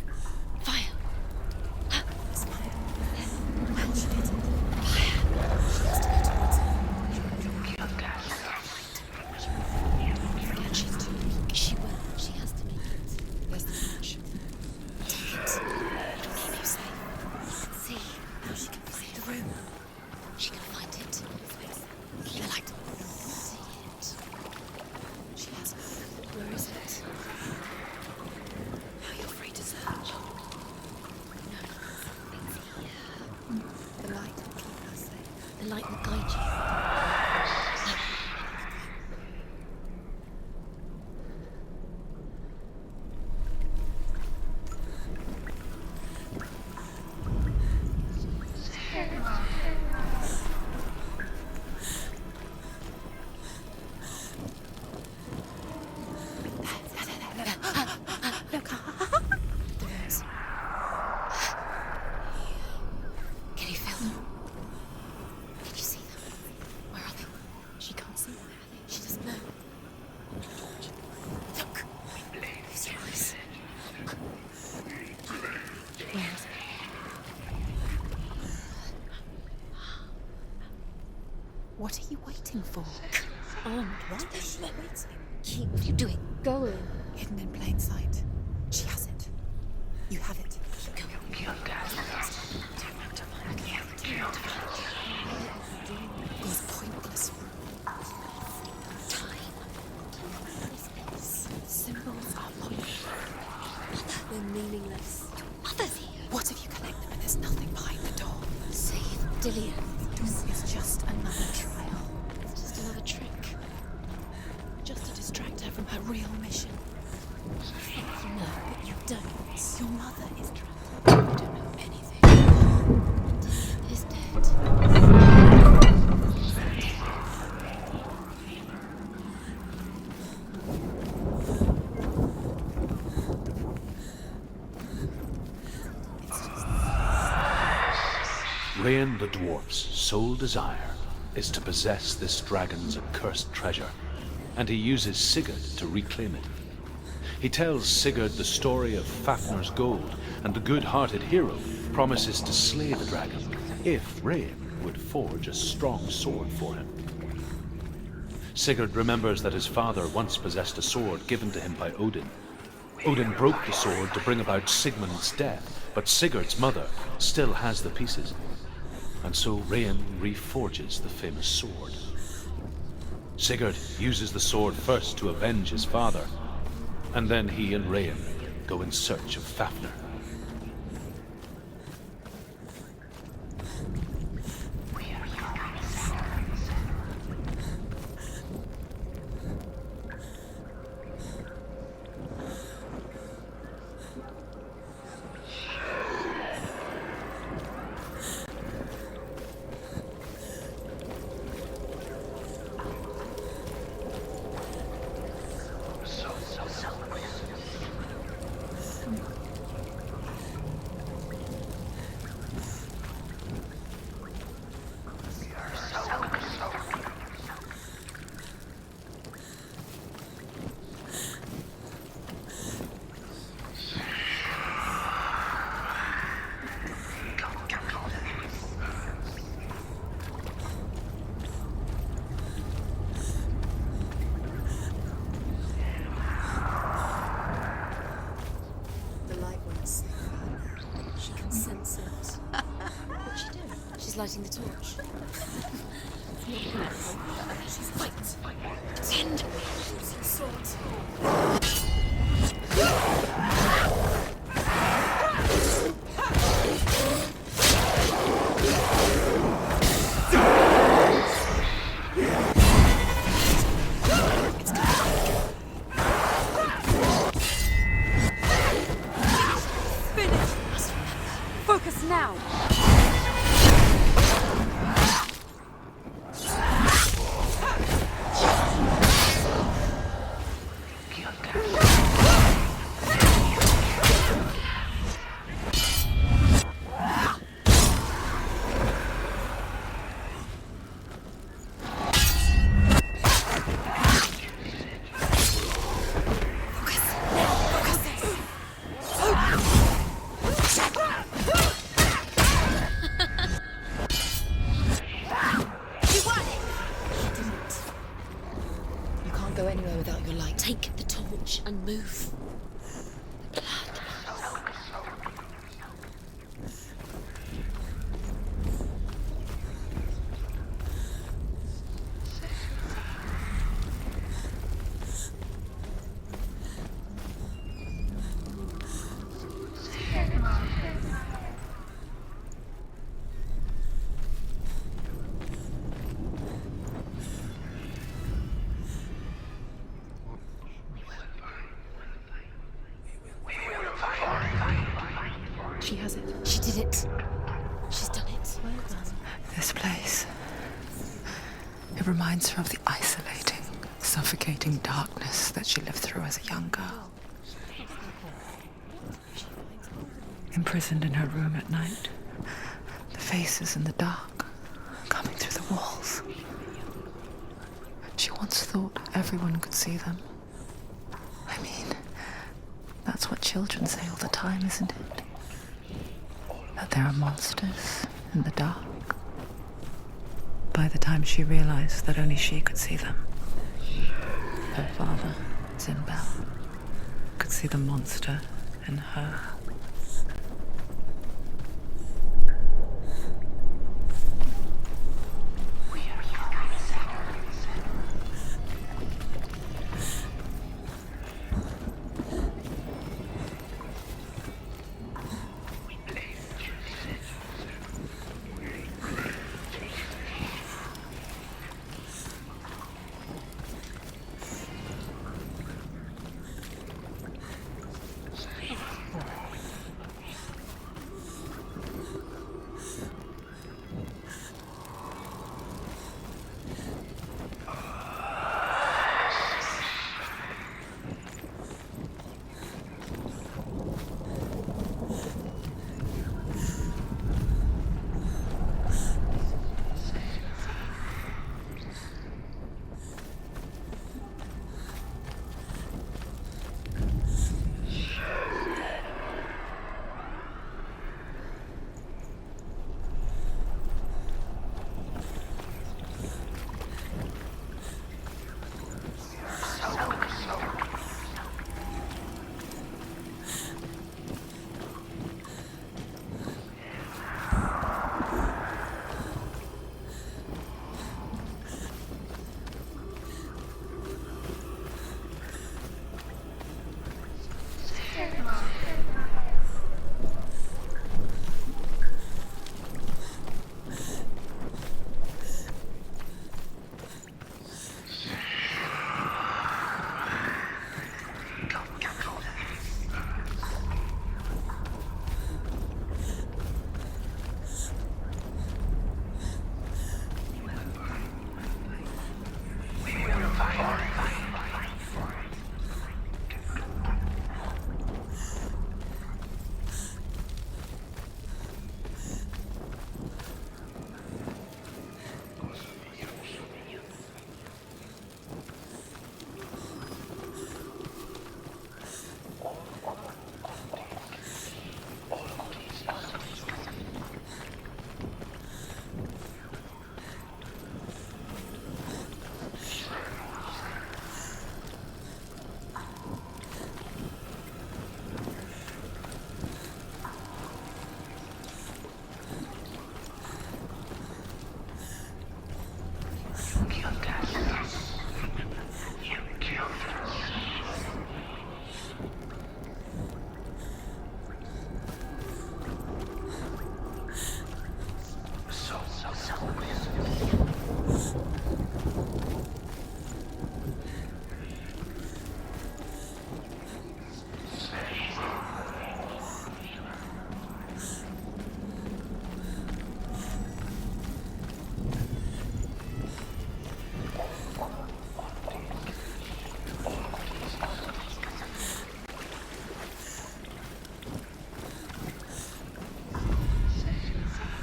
Fire. She will. She has to make it. Where's the match? Take it. It'll keep you safe. See how she can find the room. She can find it. The light. See it. She has it. Where is it? Now you're free to search. No. It's here. The light will keep us safe. The light will guide you. Look. The rooms. Can you feel them? Can you see them? Where are they? She can't see them. Where are they? She doesn't know. Look. Whose voice? Where is it? What are you waiting for? Armed. What are you waiting? Keep you doing. Go. Hidden in plain sight. She has it. You have it. Go. Goes pointless. Time. Symbols are lost. They're meaningless. Your mother's here. What if you collect them and there's nothing behind the door? Save Dillian. This is just another trial. It's just another trick. Just to distract her from her real mission. You think you know, but you don't. Your mother is trapped. You don't know anything. Dillian is dead. Rayan the dwarf's sole desire is to possess this dragon's accursed treasure, and he uses Sigurd to reclaim it. He tells Sigurd the story of Fafnir's gold, and the good-hearted hero promises to slay the dragon if Rain would forge a strong sword for him. Sigurd remembers that his father once possessed a sword given to him by Odin. Odin broke the sword to bring about Sigmund's death, but Sigurd's mother still has the pieces. And so Rain reforges the famous sword. Sigurd uses the sword first to avenge his father, and then he and Rain go in search of Fafnir. Lighting the torch. She's fight. Pretend. Using swords. Finish. Focus now. Go anywhere without your light. Take the torch and move. The blood. She has it. She did it. She's done it. Well done. This place. It reminds her of the isolating, suffocating darkness that she lived through as a young girl. Imprisoned in her room at night, the faces in the dark, coming through the walls. She once thought everyone could see them. I mean, that's what children say all the time, isn't it? That there are monsters in the dark. By the time she realized that only she could see them, her father, Zimbel, could see the monster in her.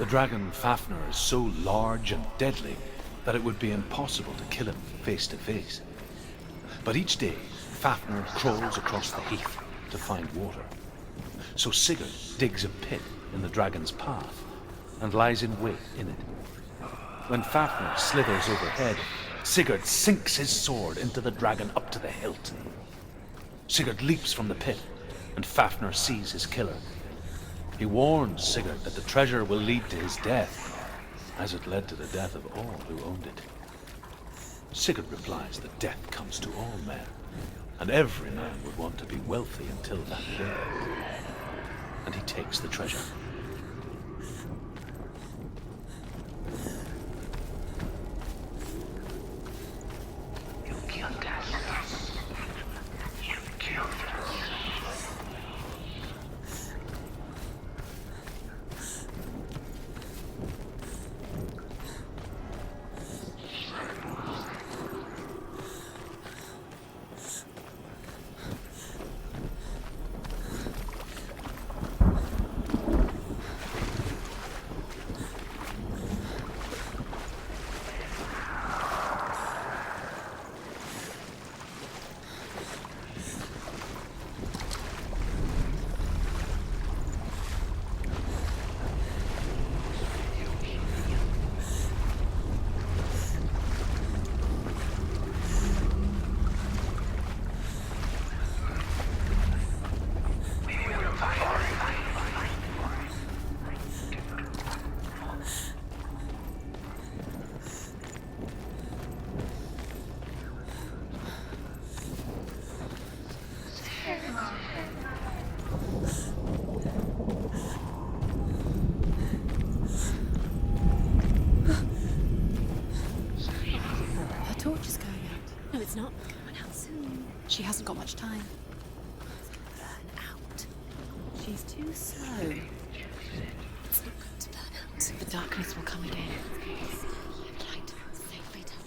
The dragon Fafnir is so large and deadly that it would be impossible to kill him face to face. But each day, Fafnir crawls across the heath to find water. So Sigurd digs a pit in the dragon's path and lies in wait in it. When Fafnir slithers overhead, Sigurd sinks his sword into the dragon up to the hilt. Sigurd leaps from the pit, and Fafnir sees his killer. He warns Sigurd that the treasure will lead to his death, as it led to the death of all who owned it. Sigurd replies that death comes to all men, and every man would want to be wealthy until that day. And he takes the treasure. You killed us. You killed us. Her torch is going out. No, it's not. Going out soon. She hasn't got much time. Burn out. She's too slow. It's not going to burn out. The darkness will come again. Light, safely done.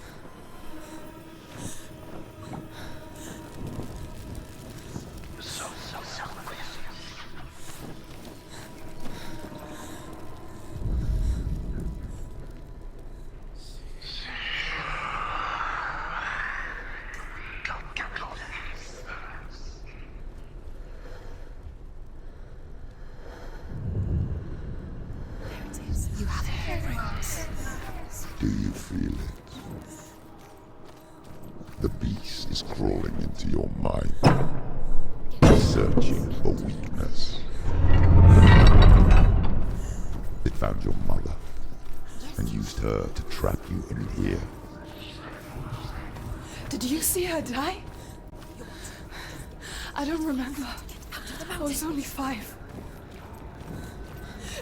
You have it. Do you feel it? The beast is crawling into your mind, searching for weakness. It found your mother and used her to trap you in here. Did you see her die? I don't remember. I was only 5.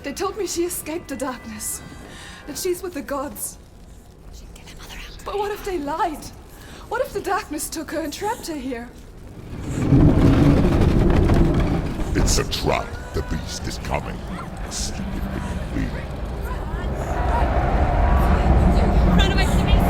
They told me she escaped the darkness, that she's with the gods. But what if they lied? What if the darkness took her and trapped her here? It's a trap. The beast is coming. Stupid thing. Run away from the beast!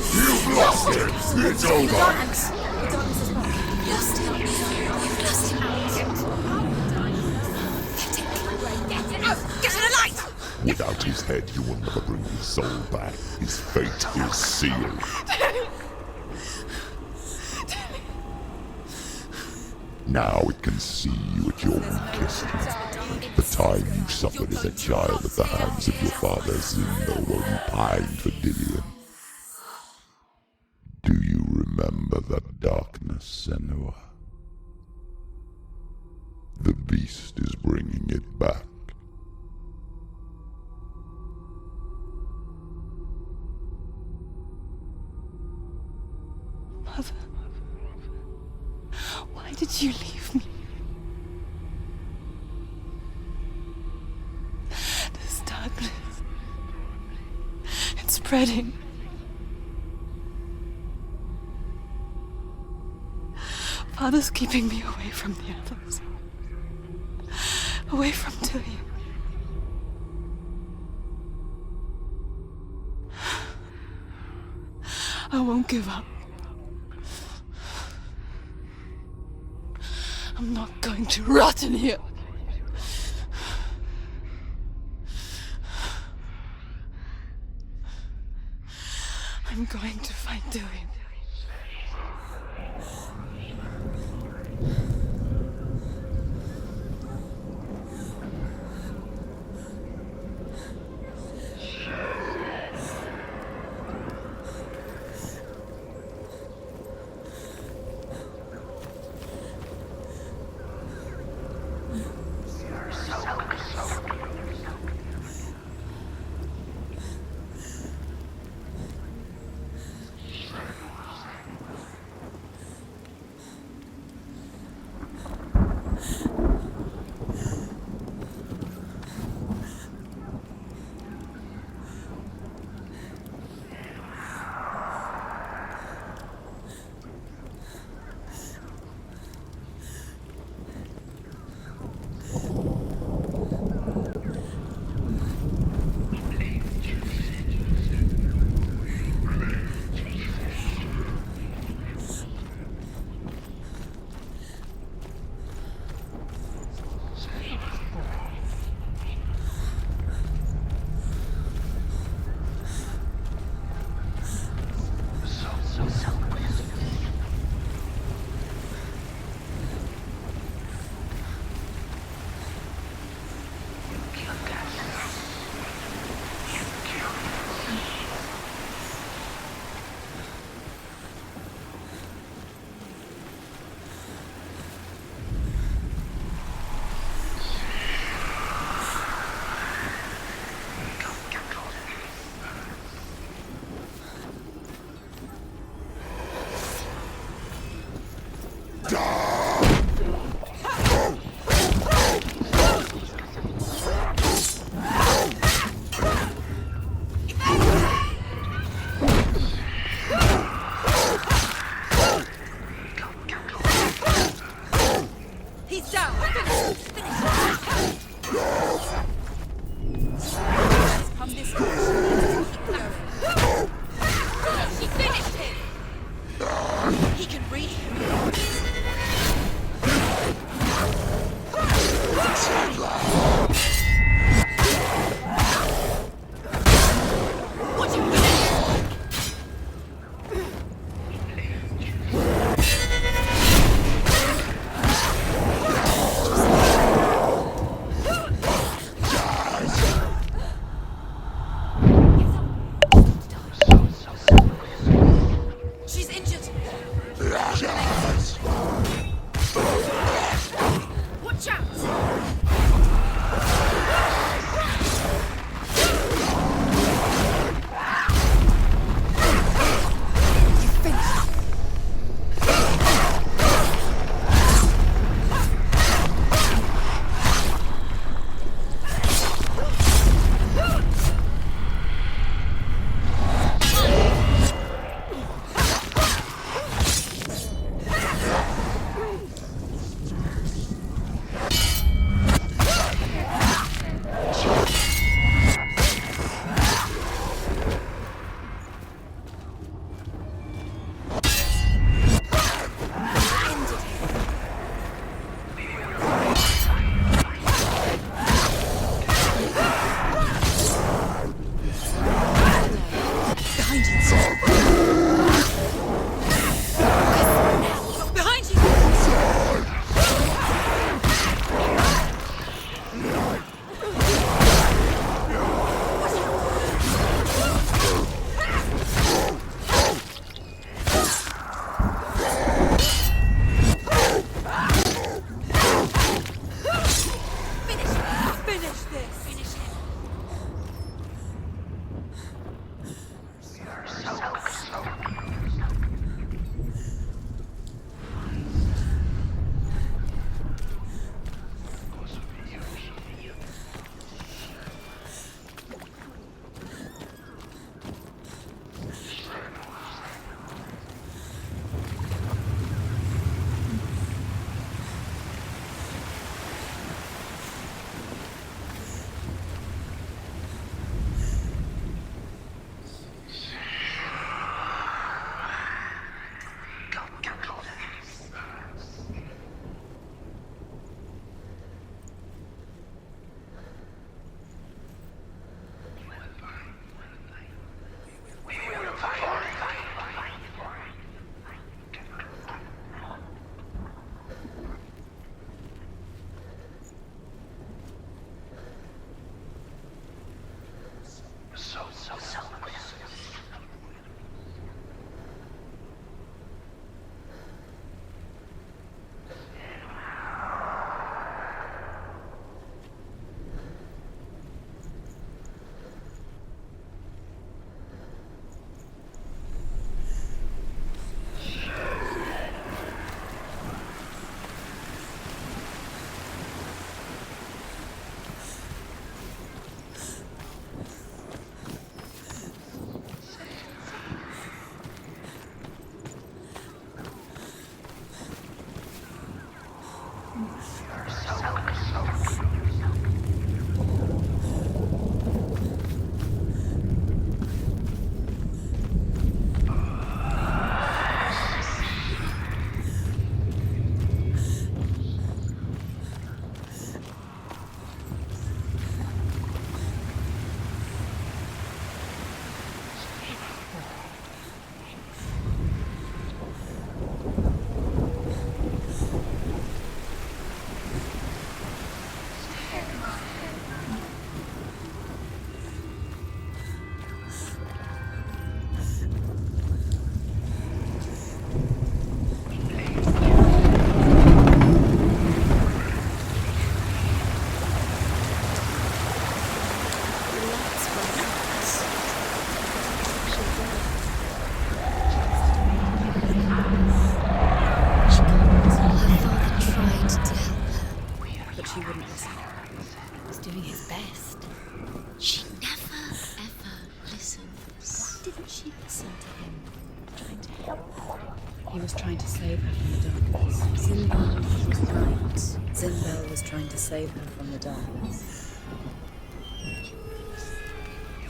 You've lost it! It's over! The darkness is back. You've lost him. You've lost him. Get out! Get to the light! Without his head, you will never bring his soul back. His fate is sealed. Now it can see you at your weakest. The time you suffered as a child at the hands of your father Zindo while you pined for Dillion. Do you remember that darkness, Senua? The beast is bringing it back. Mother, why did you leave me? This darkness, it's spreading. Father's keeping me away from the others. Away from Tilly. I won't give up. I'm not going to rot in here. I'm going to find Tilly. wouldn't listen. He was doing his best. She never, ever listens. Why didn't she listen to him? Trying to help. He was trying to save her from the darkness. Sinbad was right. Zinbel was trying to save her from the darkness.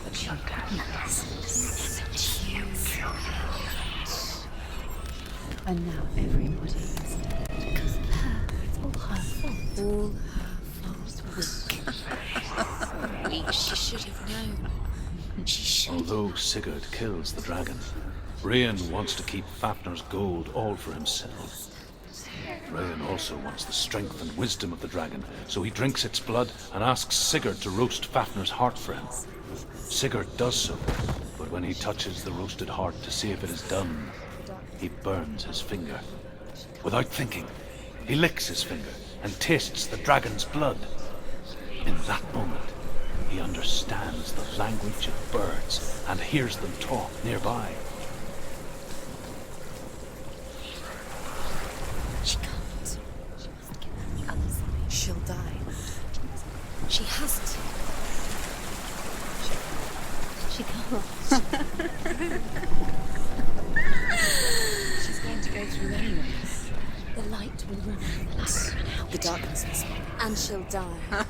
But she couldn't listen. And now everybody is dead. Because of her. It's all her fault. All her fault. Weak. She should have known. She should. Although Sigurd kills the dragon, Rian wants to keep Fafnir's gold all for himself. Rian also wants the strength and wisdom of the dragon, so he drinks its blood and asks Sigurd to roast Fafnir's heart for him. Sigurd does so, but when he touches the roasted heart to see if it is done, he burns his finger. Without thinking, he licks his finger and tastes the dragon's blood. In that moment, he understands the language of birds and hears them talk nearby. She can't. She must get on the other side. She'll die. She has to. She can't. She's going to go through anyway. The light will run out. The darkness will speak. And she'll die.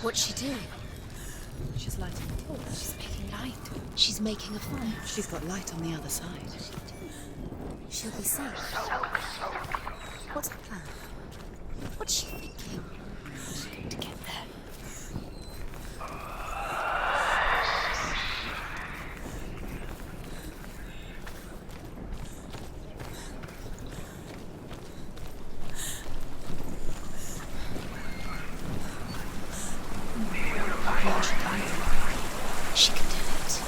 What's she doing? She's lighting a torch. She's making light. She's making a fire. She's got light on the other side. She'll be safe. What's her plan? What's she thinking? To get there. She can do it.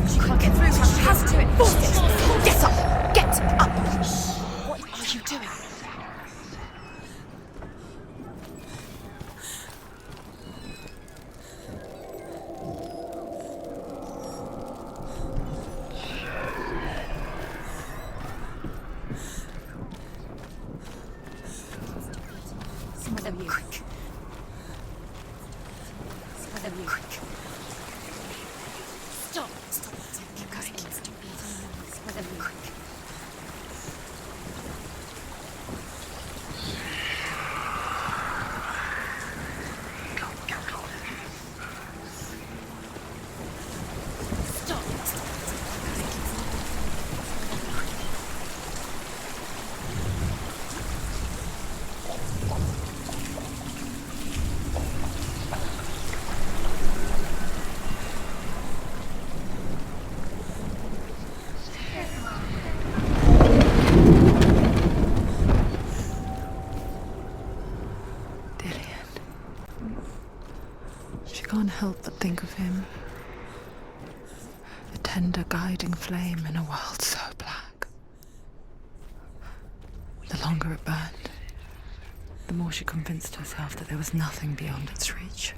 She can't get through. She has to do it. Force it. Get up. Get up. What are you doing? Some of them quick. Some of them quick. Stop. Stop. Keep going. Some of them quick. Stop. She can't help but think of him. A tender guiding flame in a world so black. The longer it burned, the more she convinced herself that there was nothing beyond its reach.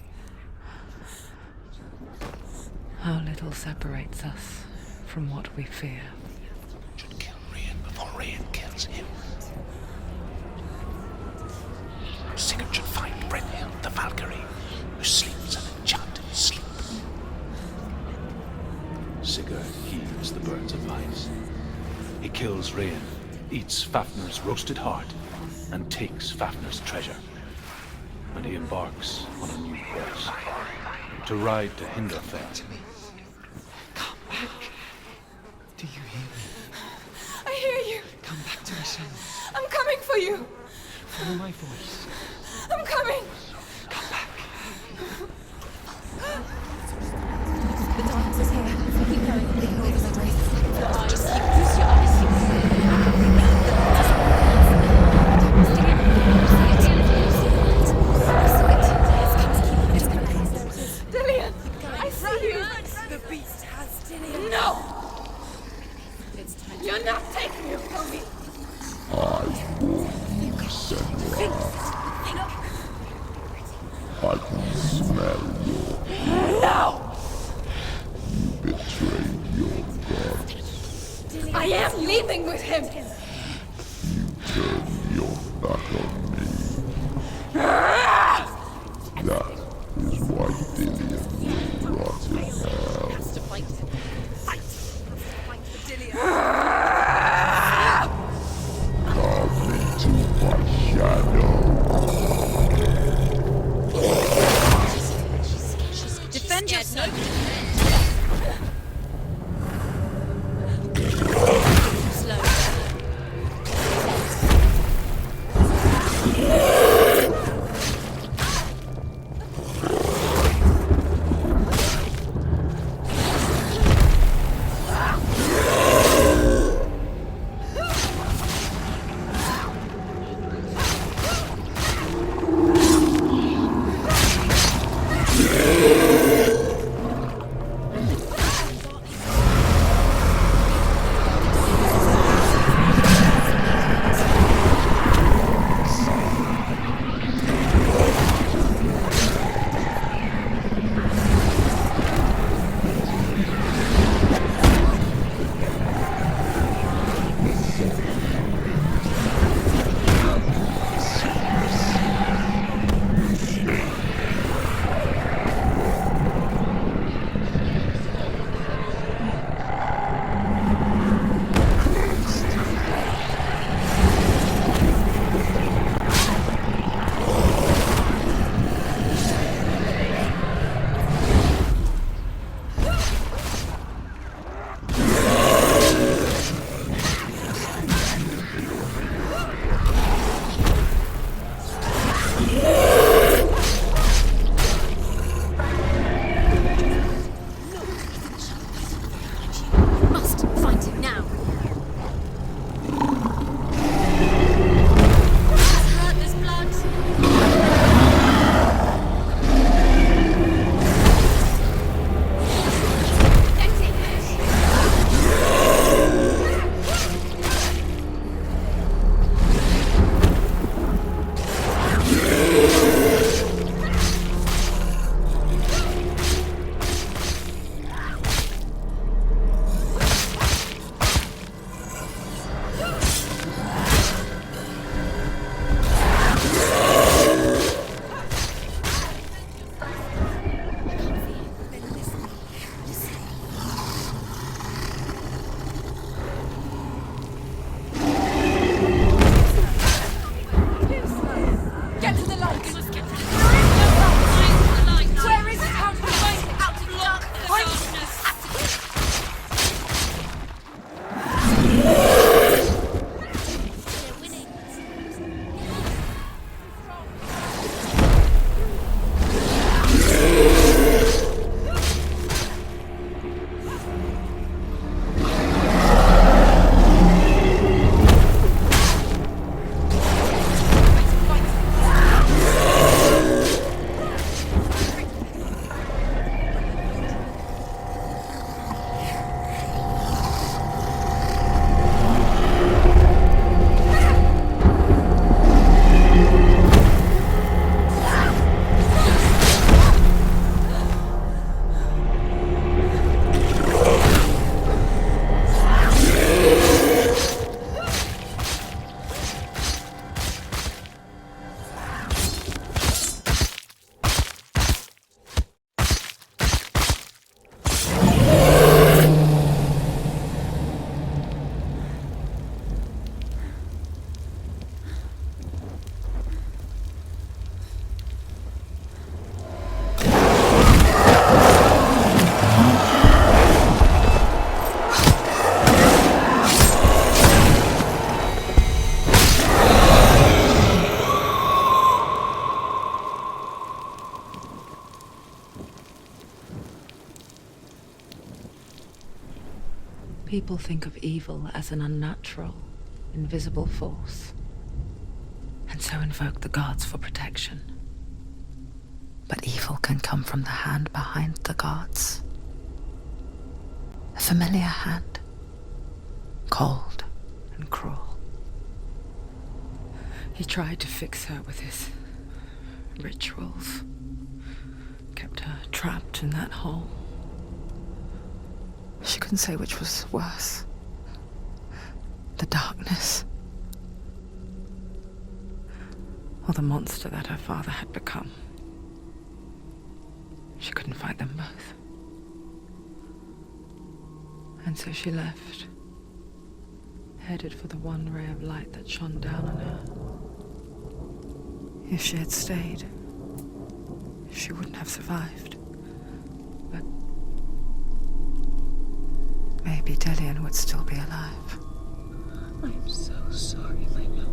How little separates us from what we fear. Should kill Rian before Rian kills him. Sigurd should find Brynhild the Valkyrie, who sleeps an enchanted sleep. Sigurd heeds the bird's advice. He kills Rian, eats Fafnir's roasted heart, and takes Fafnir's treasure. And he embarks on a new course, to ride to Hinderfell. Come back. Do you hear me? I hear you. Come back to me, Senua. I'm coming for you. Follow my voice. I'm coming. Come back. The darkness is here. Keep going. Ignore the memories. Your eyes. Just use your eyes. Dillian, I see you. The beast has Dillian. No! I am leaving with him! Turn your back on me. That is why Dillion will rot in hell. Carve me to my shadow. Defend yourself! People think of evil as an unnatural, invisible force, and so invoke the gods for protection. But evil can come from the hand behind the gods. A familiar hand, cold and cruel. He tried to fix her with his rituals, kept her trapped in that hole. She couldn't say which was worse, The darkness. Or the monster that her father had become. She couldn't fight them both. And so she left, headed for the one ray of light that shone down on her. If she had stayed, she wouldn't have survived. But maybe Dillian would still be alive. I'm so sorry, my love.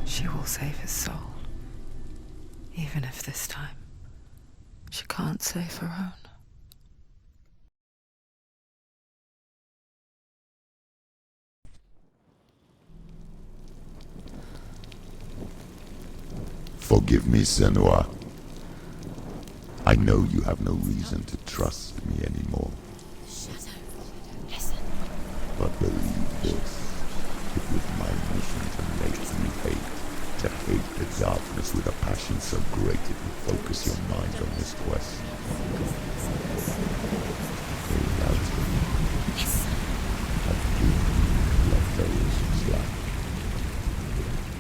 She will save his soul. Even if this time she can't save her own. Forgive me, Senua. I know you have no reason to trust me anymore. Listen. But believe this. It was my mission to make you hate. To hate the darkness with a passion so great it would focus your mind on this quest.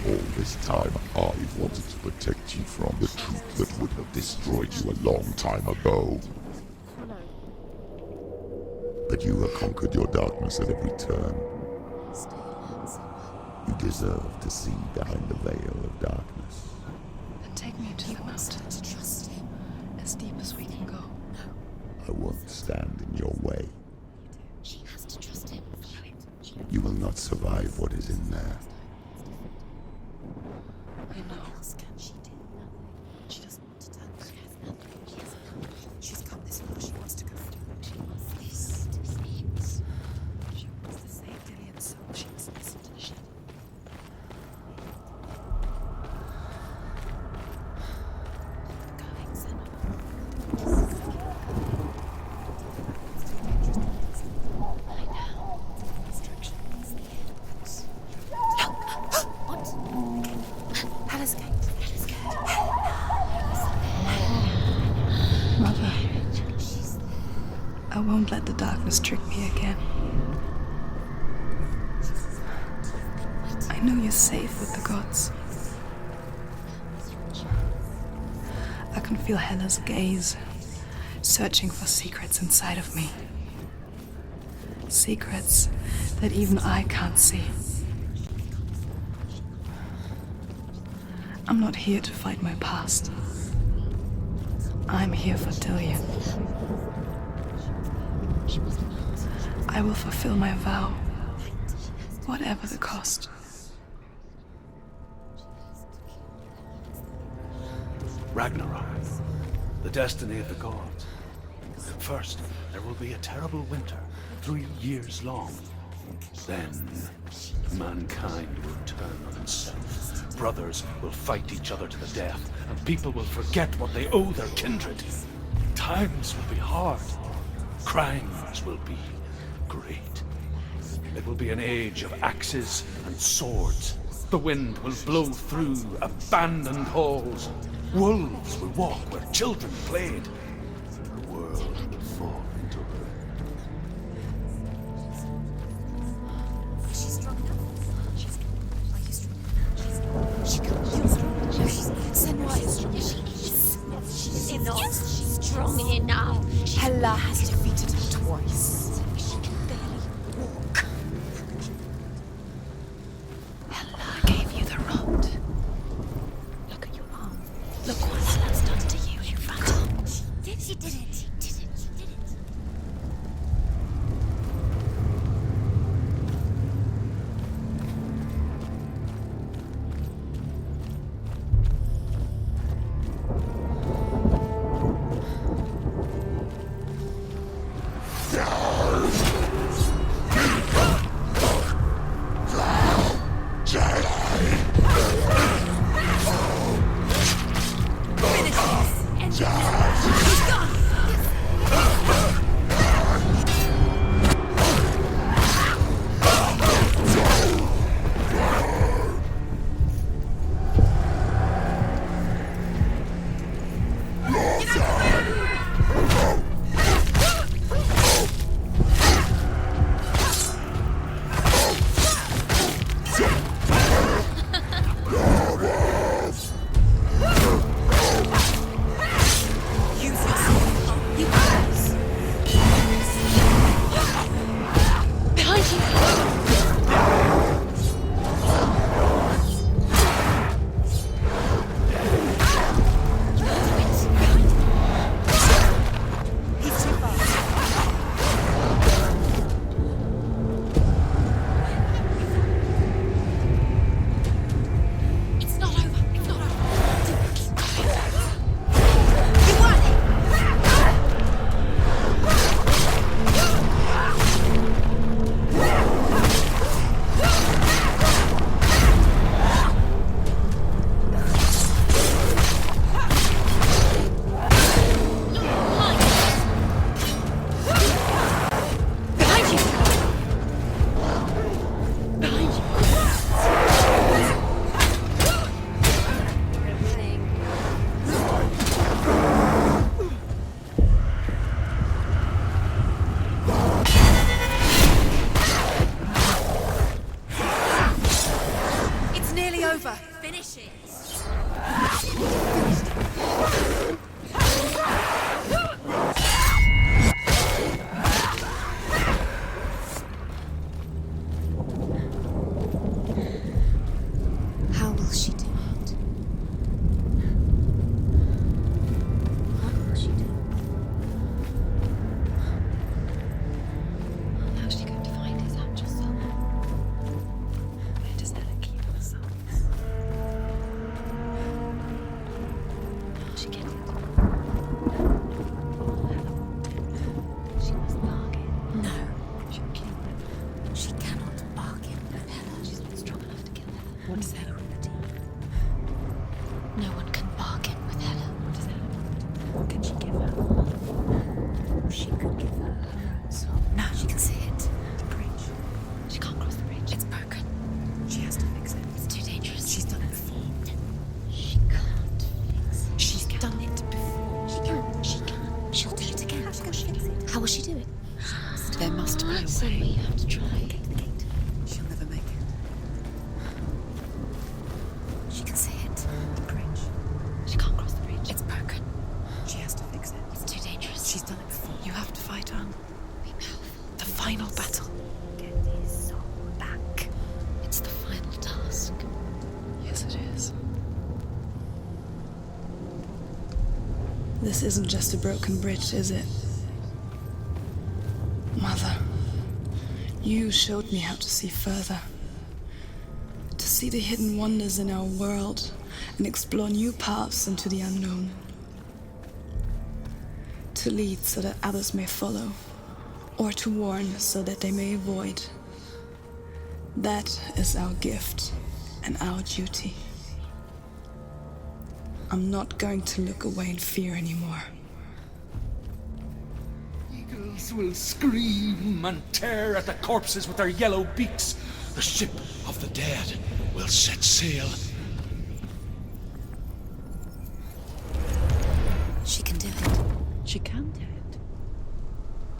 All this time, I've wanted to protect you from the truth that would have destroyed you a long time ago. But you have conquered your darkness at every turn. You deserve to see behind the veil of darkness. Then take me to the mountain. Trust him. As deep as we can go. I won't stand in your way. She has to trust him. You will not survive what is in there. I know. She doesn't want to turn back. She's come this far. She wants to go through. She wants this to things. She wants to save Dillian's soul. She must listen to the shadow. Going, Senua. Lie down. Instructions. Look! What? Hella's gate. Hella's gate. Mother, I won't let the darkness trick me again. I know you're safe with the gods. I can feel Hella's gaze, searching for secrets inside of me. Secrets that even I can't see. I'm not here to fight my past. I'm here for Dillian. I will fulfill my vow, whatever the cost. Ragnarok, the destiny of the gods. First, there will be a terrible winter, 3 years long. Then, mankind will turn on itself. Brothers will fight each other to the death, and people will forget what they owe their kindred. Times will be hard. Crimes will be great. It will be an age of axes and swords. The wind will blow through abandoned halls. Wolves will walk where children played. The world will fall into ruin. She's strong enough. She's strong. Are you strong enough? She can. You're strong. Senua is strong. She is not. She's strong enough. Hella has defeated her twice. She can barely walk. Hella gave you the rot. Look at your arm. Look what Hella's done to you, you phantom. She did it. She did it. She did it. she get it? She must bargain. No. She'll kill him. She cannot bargain with Hella. She's not strong enough to kill Hella. What is Hella remedy? No one can bargain with Hella. What is Hella want? What can she give her? She could give her her own soul. Now she can see it. The bridge. She can't cross the bridge. It's broken. She has to fix it. It's too dangerous. She's done it before. She can't fix it. She's done it before. She can. She can. She'll do it again. How will she do it? There must be a way. So we have to try. The gate. She'll never make it. She can see it. The bridge. She can't cross the bridge. It's broken. She has to fix it. It's too dangerous. She's done it before. You have to fight on. Be powerful. The final battle. Get his soul back. It's the final task. Yes, it is. This isn't just a broken bridge, is it? Mother, you showed me how to see further. To see the hidden wonders in our world and explore new paths into the unknown. To lead so that others may follow, or to warn so that they may avoid. That is our gift and our duty. I'm not going to look away in fear anymore. Eagles will scream and tear at the corpses with their yellow beaks. The ship of the dead will set sail. She can do it. She can do it.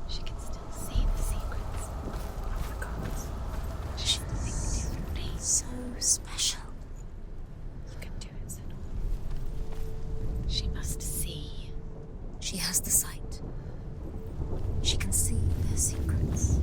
She can still see the secrets of the gods. She can think differently. So special. You can do it, Senua. She must see. She has the sight. She can see their secrets.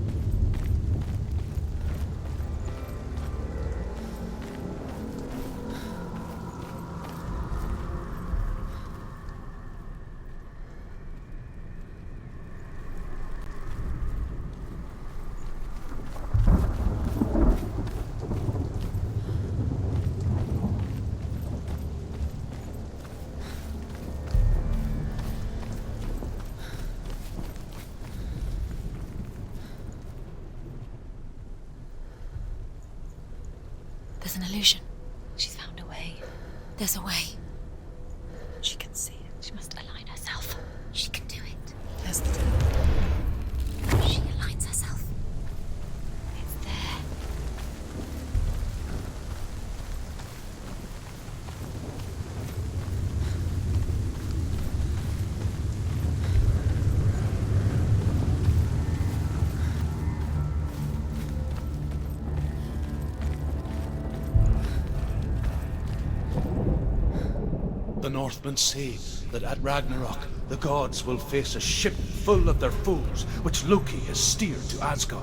There's an illusion. She's found a way. There's a way. She can see it. She must align herself. She can do it. There's the door. She aligns herself. It's there. The Northmen say that at Ragnarok, the gods will face a ship full of their foes, which Loki has steered to Asgard.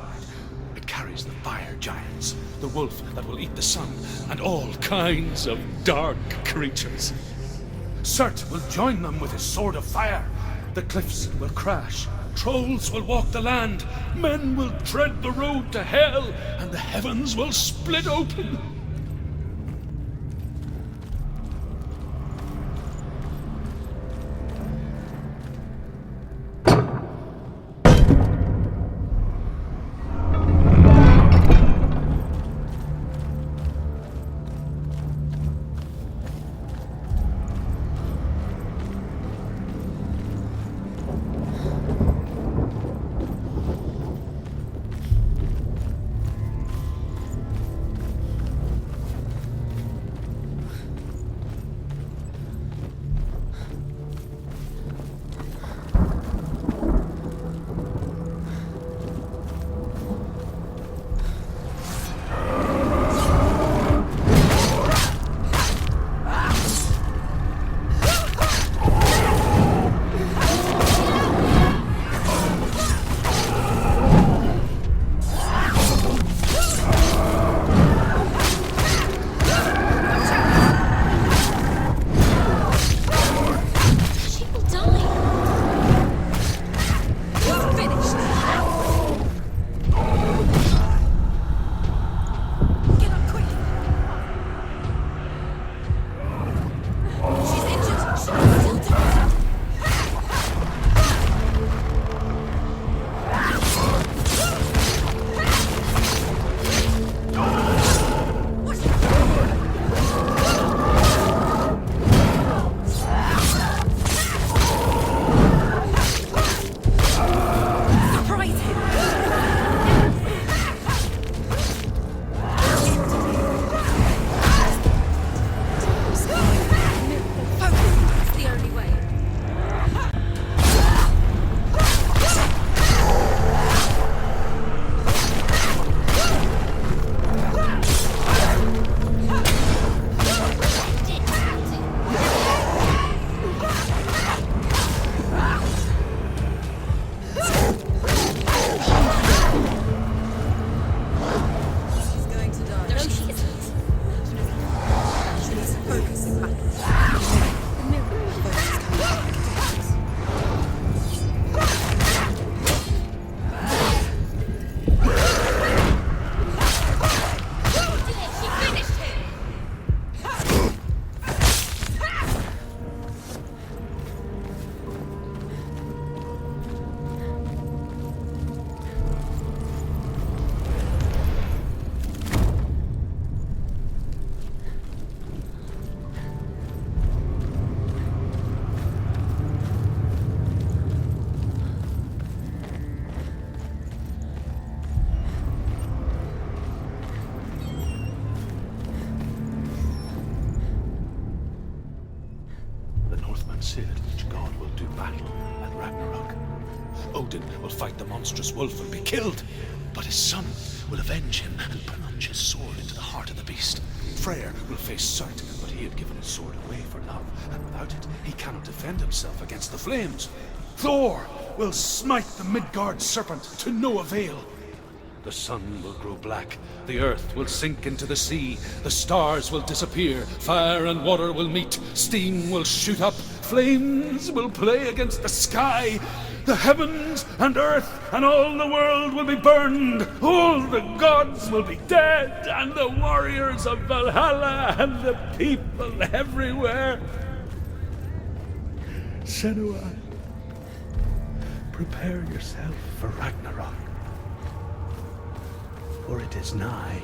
It carries the fire giants, the wolf that will eat the sun, and all kinds of dark creatures. Surt will join them with his sword of fire. The cliffs will crash, trolls will walk the land, men will tread the road to hell, and the heavens will split open. considered which god will do battle at Ragnarok. Odin will fight the monstrous wolf and be killed, but his son will avenge him and plunge his sword into the heart of the beast. Freyr will face Surt, but he had given his sword away for love, and without it he cannot defend himself against the flames. Thor will smite the Midgard serpent to no avail. The sun will grow black, the earth will sink into the sea, the stars will disappear, fire and water will meet, steam will shoot up, flames will play against the sky, the heavens and earth and all the world will be burned, all the gods will be dead, and the warriors of Valhalla and the people everywhere. Senua, prepare yourself for Ragnarok, for it is nigh.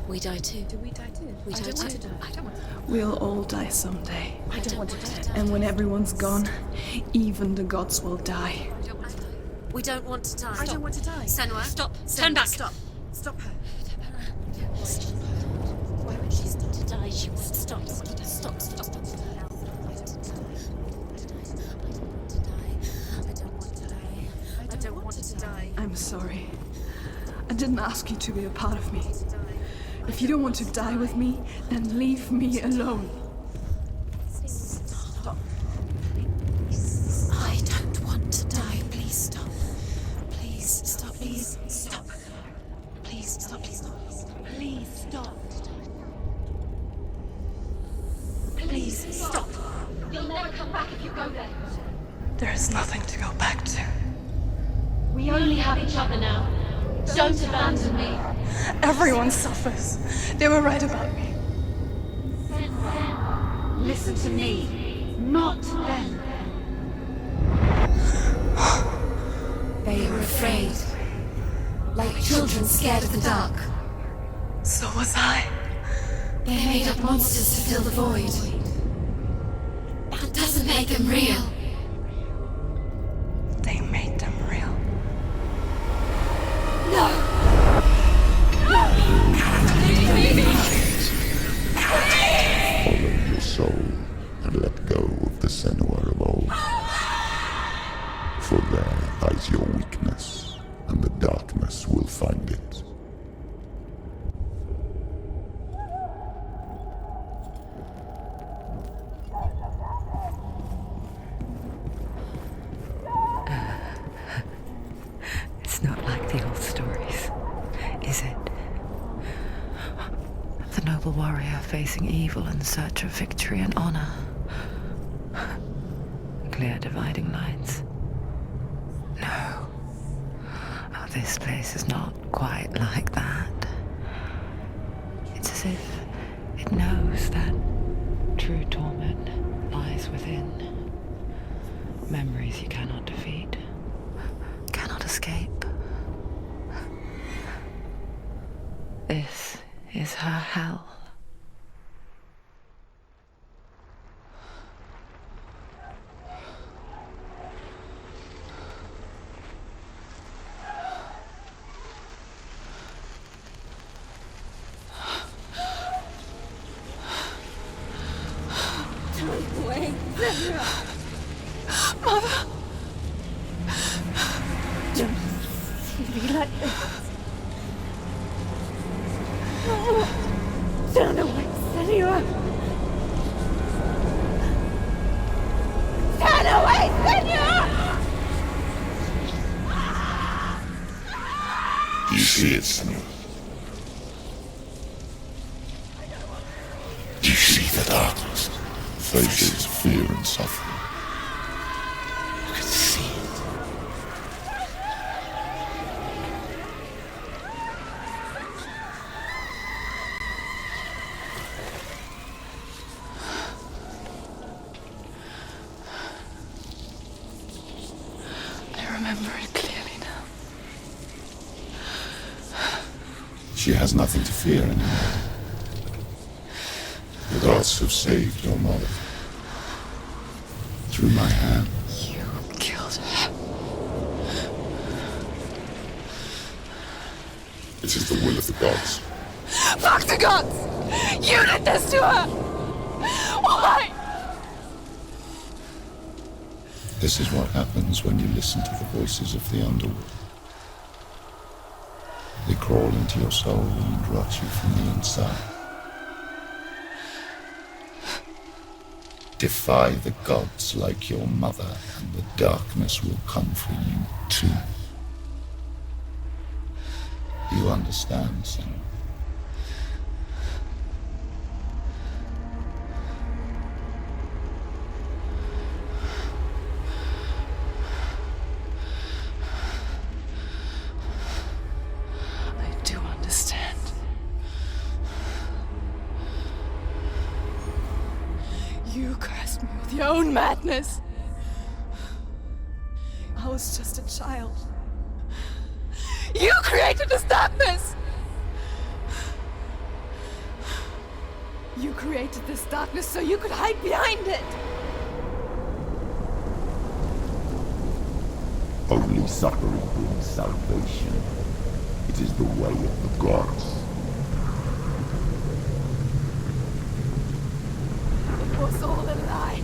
We die too. Do we die too? We die too. I don't want to die. We'll all die someday. I don't want to die. And when everyone's gone, even the gods will die. We don't want to die. I don't want to die. Senua, stop. Senua, Turn back. Stop. Stop her. sorry. I didn't ask you to be a part of me. If you don't want to die with me, then leave me alone. Stop. I don't want to die. Please stop. Please stop. Please stop. Please stop. Please stop. Please stop. Please stop. You'll never come back if you go there. There is nothing to go back to. We only have each other now. Don't abandon me. Everyone suffers. They were right about me. Listen to me, not them. They were afraid. Like children scared of the dark. So was I. They made up monsters to fill the void. That doesn't make them real. They made them real. No! Follow your soul and let go of the Senua of old. For there lies your weakness, and the darkness will find it. It's not like the old stories, is it? The noble warrior facing evil in search of victory and honor. Clear dividing lines. No. Oh, this place is not quite like that. It's as if it knows that true torment lies within. Memories you cannot defeat, cannot escape. This is her hell. Don't wait, Senua. Mother! Don't see me like this. Turn away, Senua. Turn away, Senua! You see it, Senua? You see the darkness, faces of fear and suffering. You can see it. I remember it clearly now. She has nothing to fear anymore. The gods have saved your mother. Through my hand. You killed her. It is the will of the gods. Fuck the gods! You did this to her! Why? This is what happens when you listen to the voices of the underworld. They crawl into your soul and rot you from the inside. Defy the gods like your mother, and the darkness will come for you too. You understand, Senua? I do understand. You cursed me with your own madness. I was just a child. You created this darkness! You created this darkness so you could hide behind it! Only suffering brings salvation. It is the way of the gods. It was all a lie.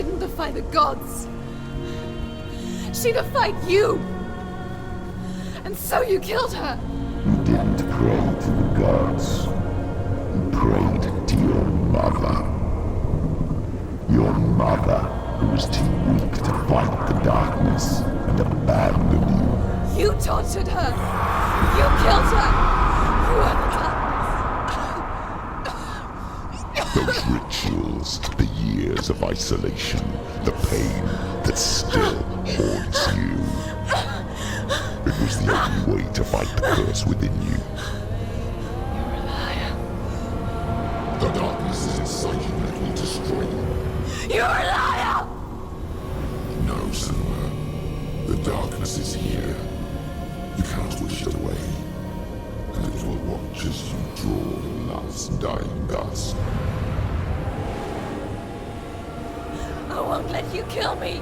didn't defy the gods. She defied you. And so you killed her. You didn't pray to the gods. You prayed to your mother. Your mother, who was too weak to fight the darkness and abandoned you. You tortured her. You killed her. You are the darkness. Those rituals, the years of isolation, the pain that still haunts you. It was the only way to fight the curse within you. You're a liar. The darkness is inside you that will destroy you. You're a liar! No, Senua. The darkness is here. You cannot wish it away. And it will watch as you draw the last dying gasp. I won't let you kill me.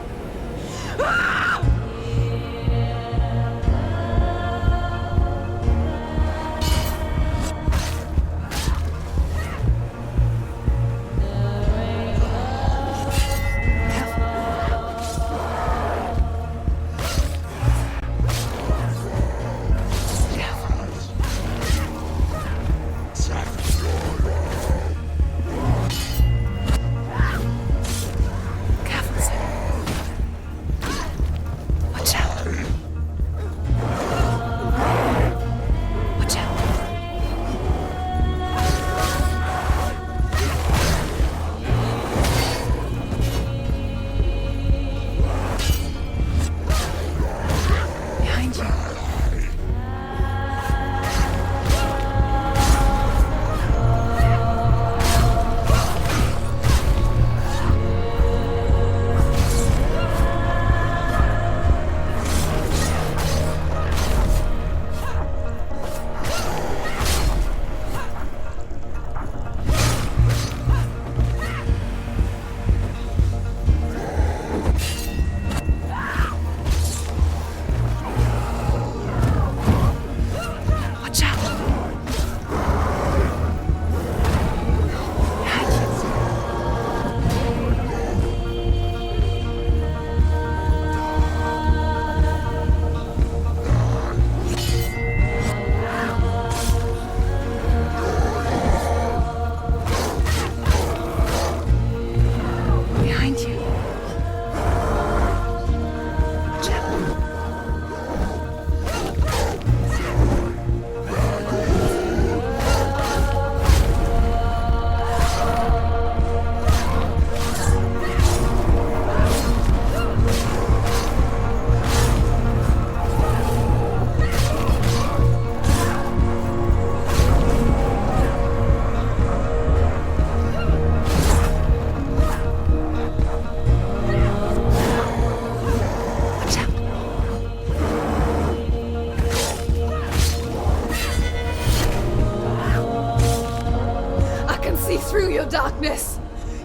Darkness.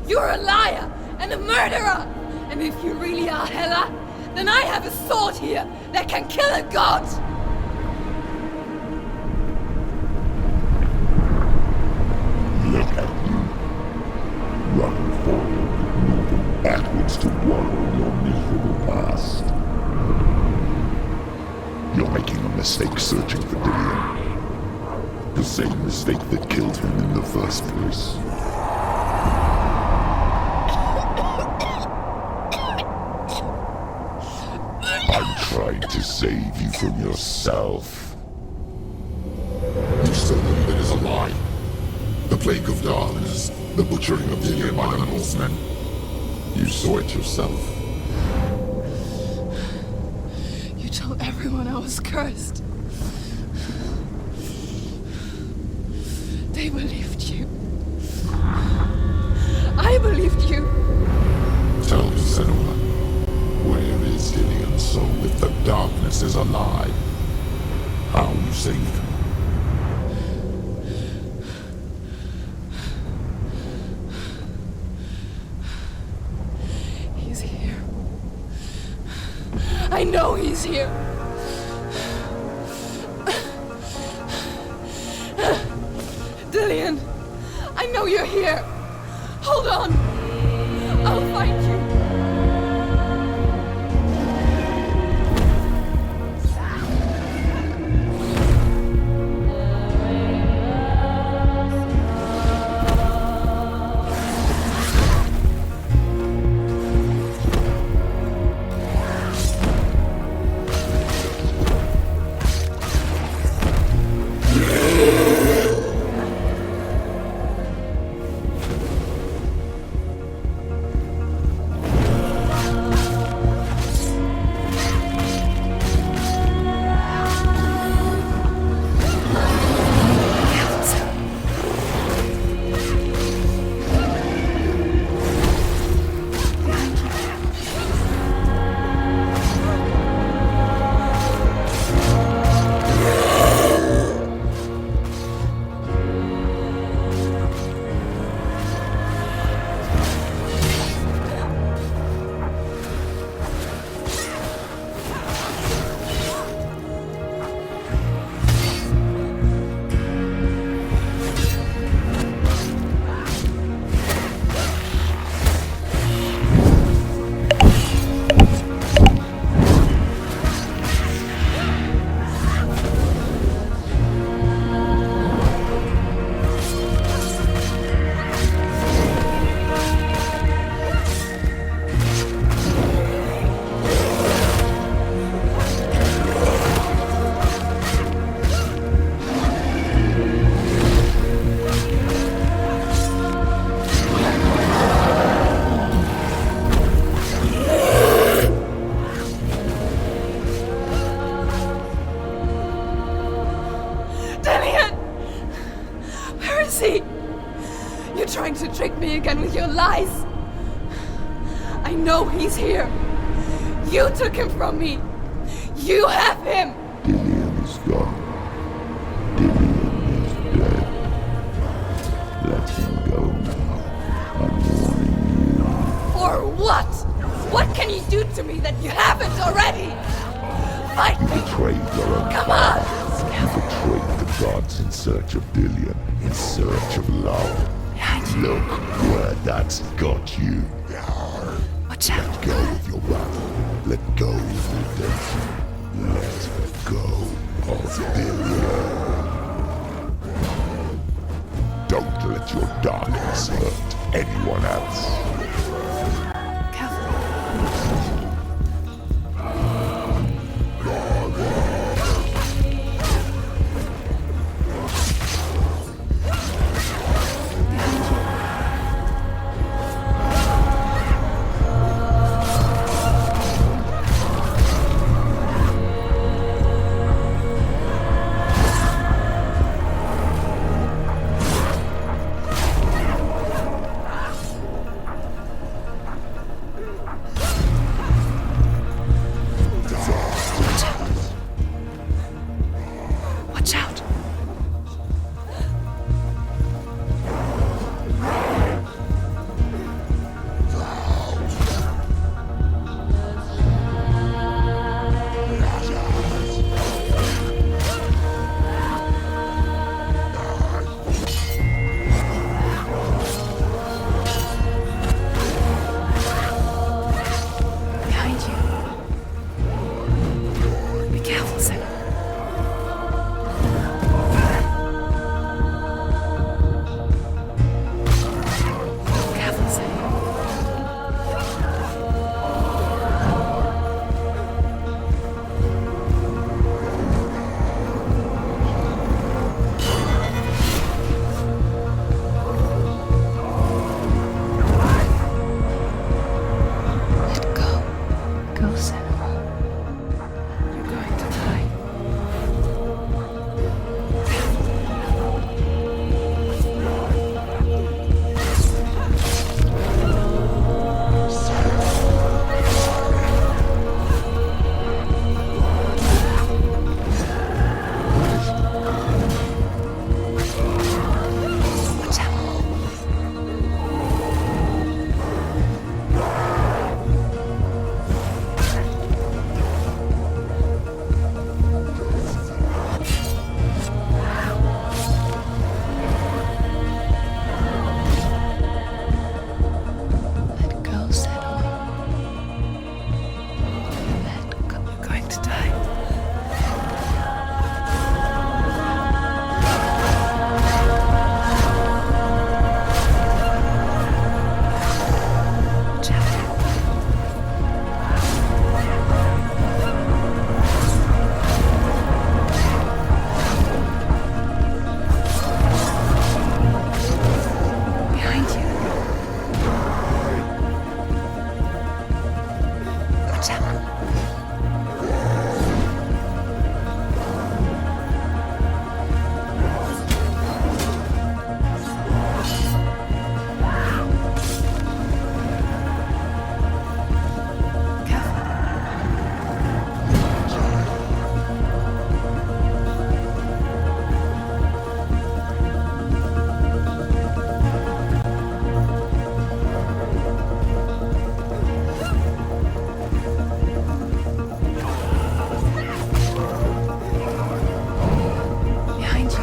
You're a liar and a murderer. And if you really are Hela, then I have a sword here that can kill a god. Look at you. Running forward, moving backwards to wallow in your miserable past. You're making a mistake searching for Dillion. The same mistake that killed him in the first place. Trying to save you from yourself. You still believe it is a lie. The plague of darkness, the butchering of Dillion by the Norsemen. You saw it yourself. You told everyone I was cursed. They believed you. I believed you. Tell me, Senua. Where is Dillion so if the darkness is a lie? How you saved him? He's here. I know he's here. Dillion, I know you're here. Hold on. I'll find you. lies! I know he's here! You took him from me! You have him! Dillion is gone. Dillion is dead. Let him go now. I'm warning you. For what? What can you do to me that you haven't already? Fight me! Betrayed your own Come on! You betrayed the gods in search of Dillion, in search of love. Look where that's got you. Watch out. Let go of your battle. Let go of redemption. Let go of Dillion. Don't let your darkness hurt anyone else. Watch out. Behind you. Be careful, Senua. Careful, Senua. Let go. Go, Senua. You're going to die. Watch out. Let go, Senua. Let go. You're going to die. Watch out. Behind you. Watch out. Careful. Behind you.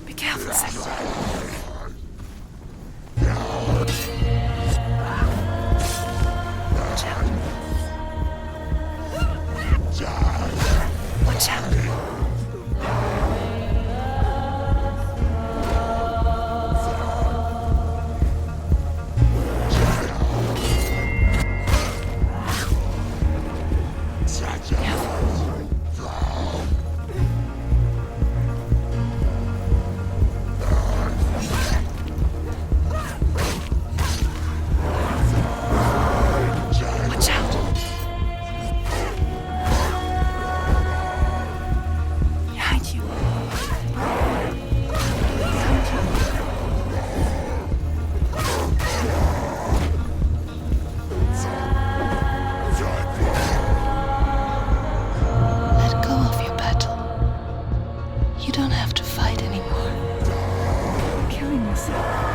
Be careful, Senua. Watch out. You don't have to fight anymore. You're killing yourself.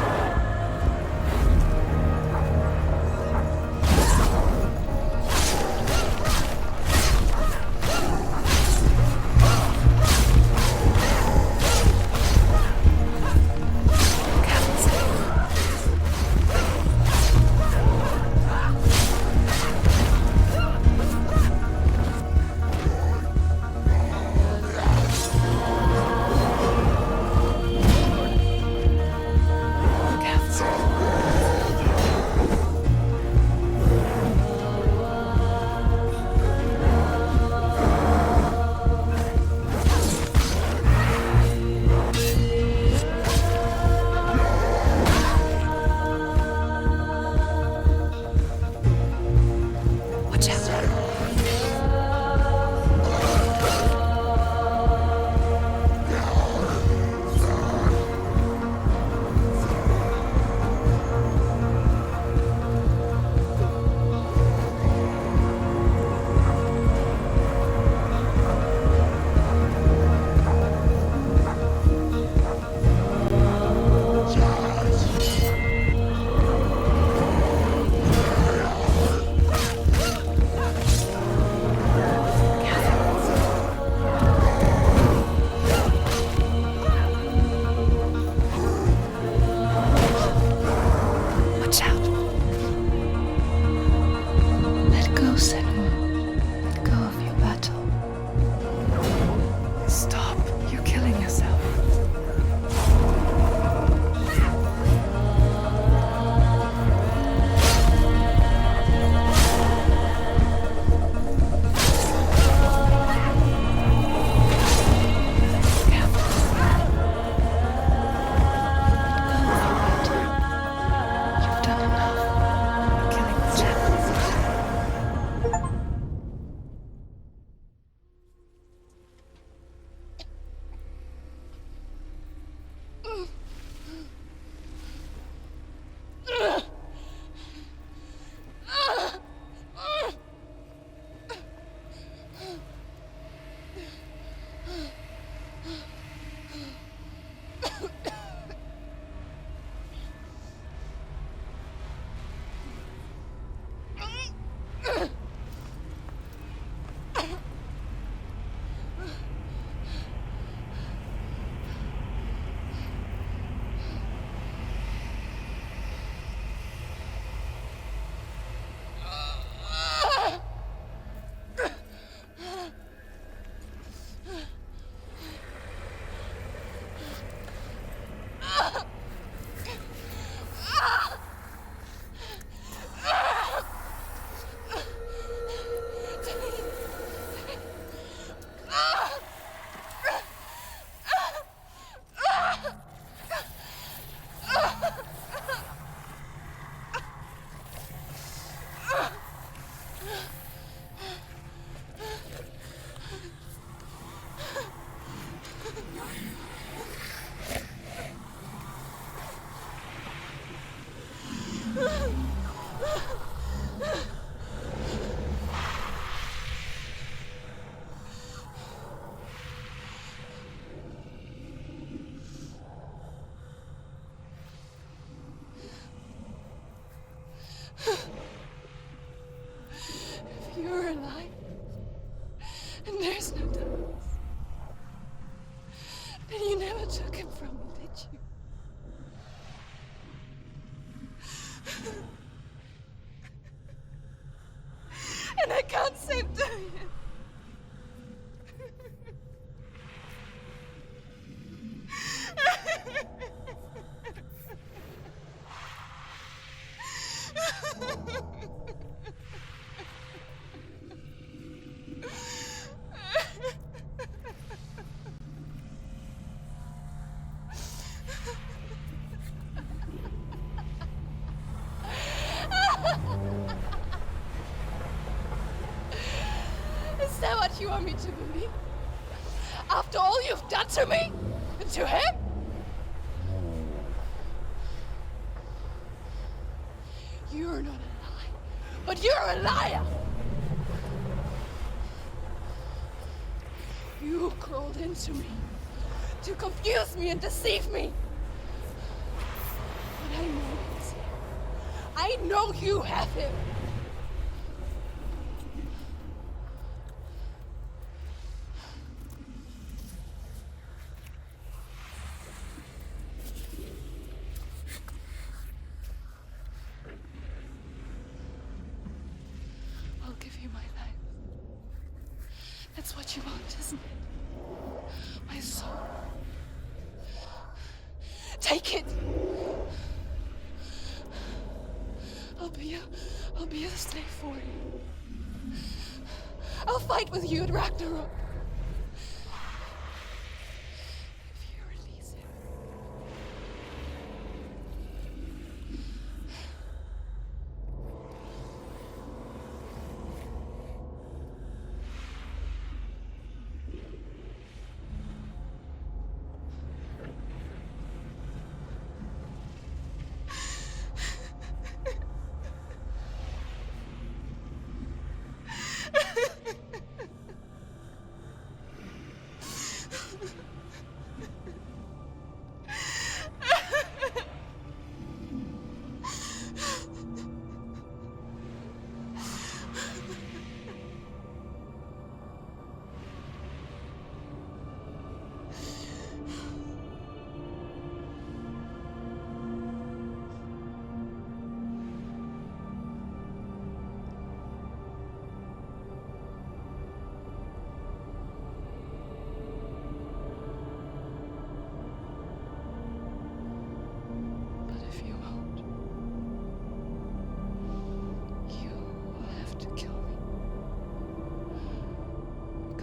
You're alive. And there's no dance. And you never took him from me, did you? And I can't save Dorian. Is that what you want me to believe? After all you've done to me? And to him? You're not a liar, but you're a liar! You crawled into me, to confuse me and deceive me. But I know it. I know you have him. I'll give you my life. That's what you want, isn't it? My soul. Take it. I'll be a slave for you. I'll fight with you at Ragnarok. If you release him.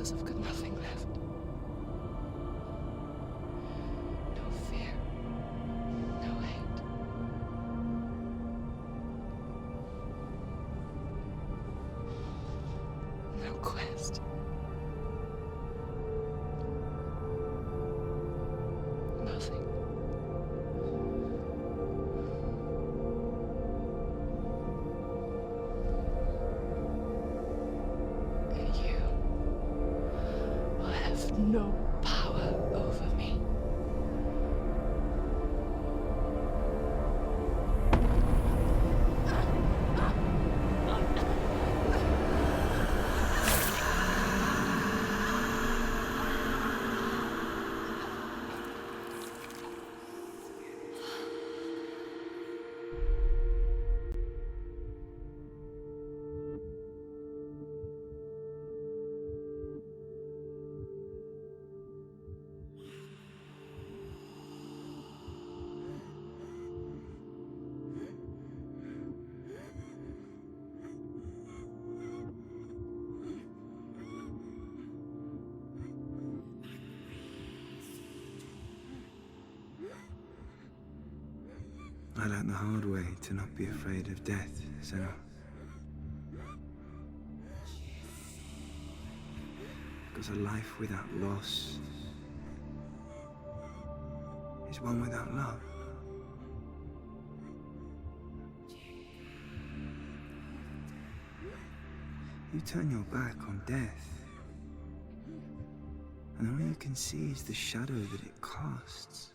I've got nothing left. No fear. No hate. No quest. Nothing. No power over me. I learned the hard way to not be afraid of death, Senua. Because a life without loss is one without love. You turn your back on death, and all you can see is the shadow that it casts.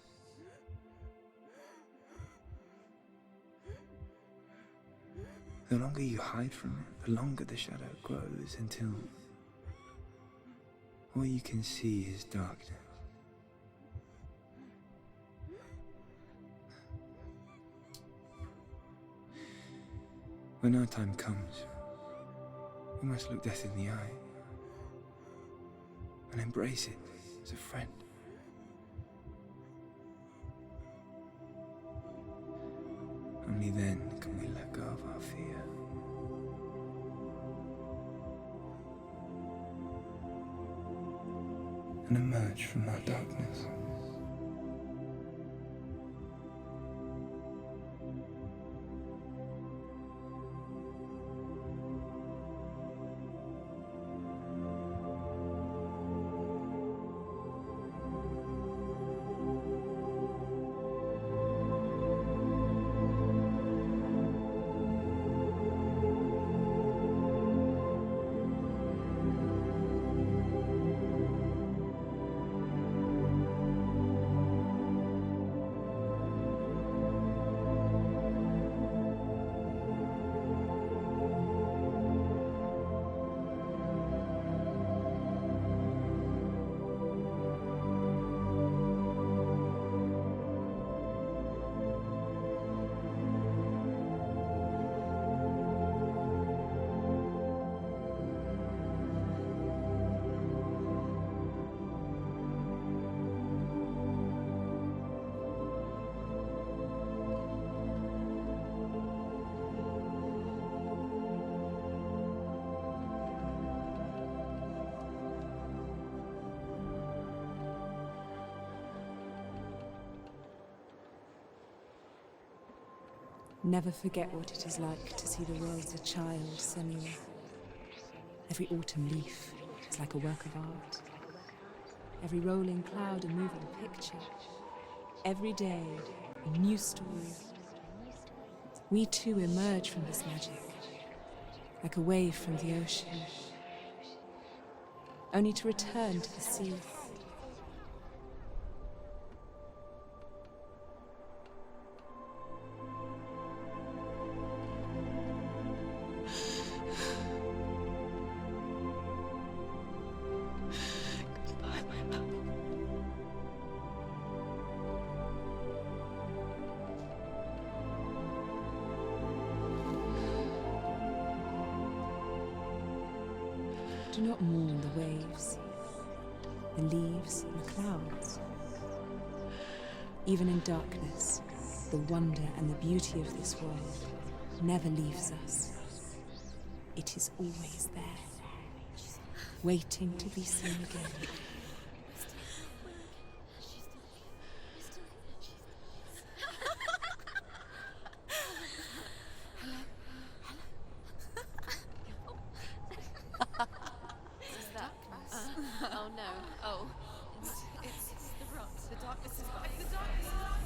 The longer you hide from it, the longer the shadow grows until all you can see is darkness. When our time comes, we must look death in the eye and embrace it as a friend. Only then can we let go of our fear. And emerge from that darkness. Never forget what it is like to see the world as a child, Senua. Every autumn leaf is like a work of art. Every rolling cloud a moving picture. Every day a new story. We too emerge from this magic, like a wave from the ocean, only to return to the sea. Goodbye, my love. Do not mourn the waves, the leaves, and the clouds. Even in darkness, the wonder and the beauty of this world never leaves us. It is always there, waiting to be seen again. Oh no. Oh. It's the rot. The darkness is back. The darkness is back.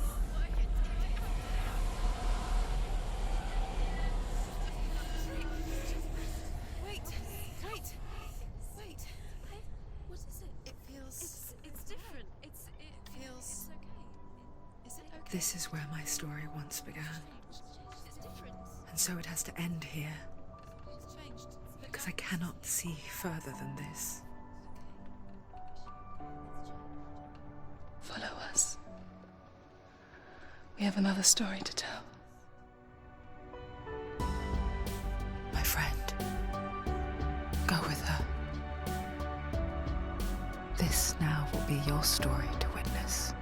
Wait. What is it? It feels... It's different. It feels... It's okay. Is it okay? This is where my story once began. It's different. And so it has to end here, It's changed. because I cannot see further than this. Follow us. We have another story to tell. My friend, go with her. This now will be your story to witness.